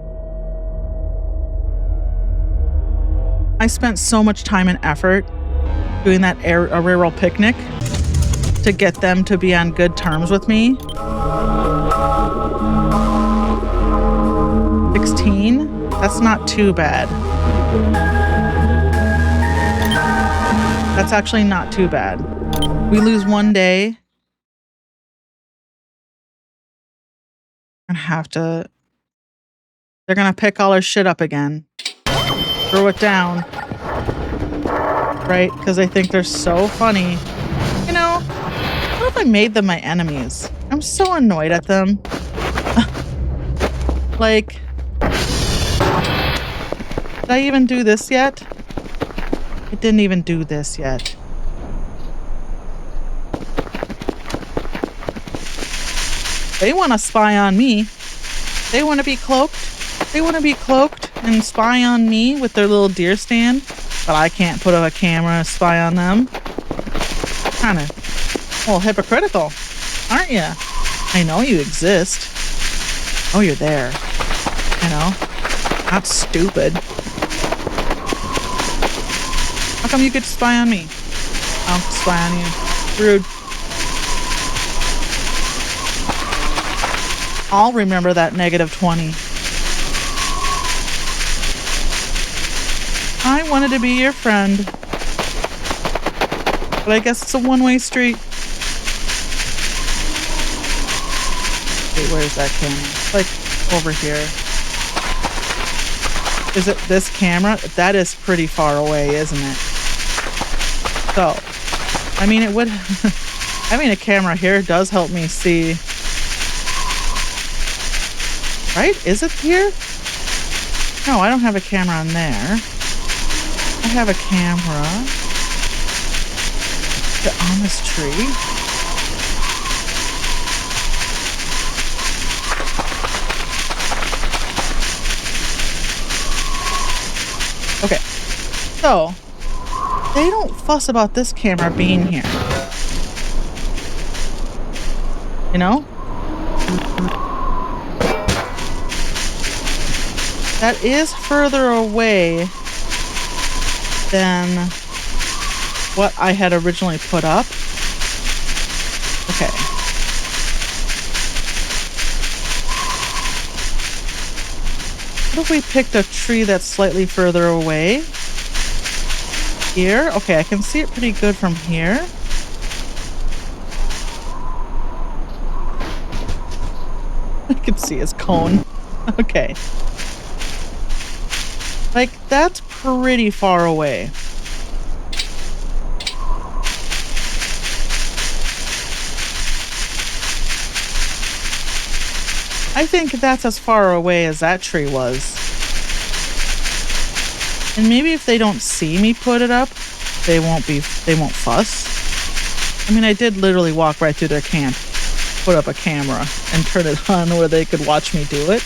I spent so much time and effort doing that aerial picnic to get them to be on good terms with me. 16? That's not too bad. That's actually not too bad. We lose one day. They're gonna pick all our shit up again. Throw it down. Right? Because they think they're so funny. You know, what if I made them my enemies? I'm so annoyed at them. Like, did I even do this yet? I didn't even do this yet. They want to spy on me. They want to be cloaked. They want to be cloaked and spy on me with their little deer stand. But I can't put up a camera and spy on them. Kind of a little hypocritical, aren't you? I know you exist. Oh, you're there. You know? Not stupid. How come you get to spy on me? I don't spy on you. Rude. I'll remember that -20. I wanted to be your friend. But I guess it's a one-way street. Wait, where's that camera? It's like over here. Is it this camera? That is pretty far away, isn't it? So, I mean, it would... having a camera here does help me see... Right? Is it here? No, I don't have a camera on there. I have a camera on this tree. Okay. So, they don't fuss about this camera being here. You know? That is further away than what I had originally put up. Okay. What if we picked a tree that's slightly further away? Here? Okay, I can see it pretty good from here. I can see his cone. Okay. Like, that's pretty far away. I think that's as far away as that tree was. And maybe if they don't see me put it up, they won't fuss. I mean, I did literally walk right through their camp, put up a camera, and turn it on where they could watch me do it.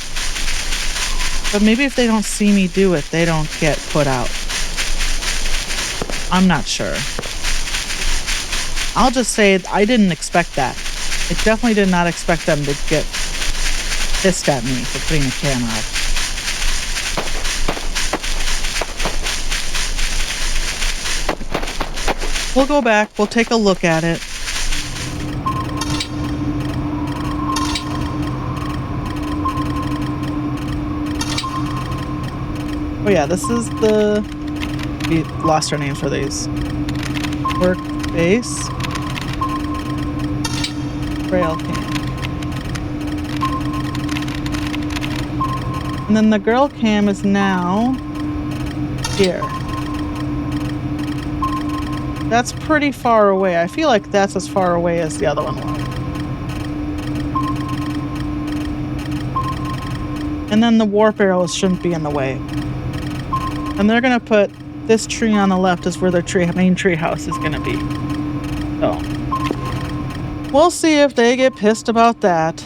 But maybe if they don't see me do it, they don't get put out. I'm not sure. I'll just say I didn't expect that. I definitely did not expect them to get pissed at me for putting a camera up. We'll go back. We'll take a look at it. Oh yeah, this is the... We lost our names for these. Work base. Rail cam. And then the girl cam is now here. That's pretty far away. I feel like that's as far away as the other one was. And then the warp arrows shouldn't be in the way. And they're gonna put this tree on the left is where their main tree house is gonna be. So we'll see if they get pissed about that.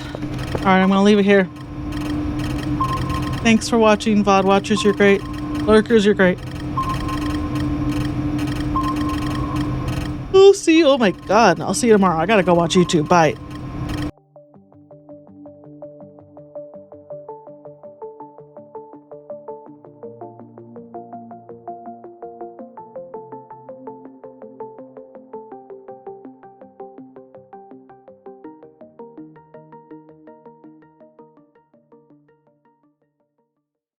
All right, I'm gonna leave it here. Thanks for watching, VOD watchers. You're great. Lurkers, you're great. We'll see you. Oh my God. I'll see you tomorrow. I gotta go watch YouTube. Bye.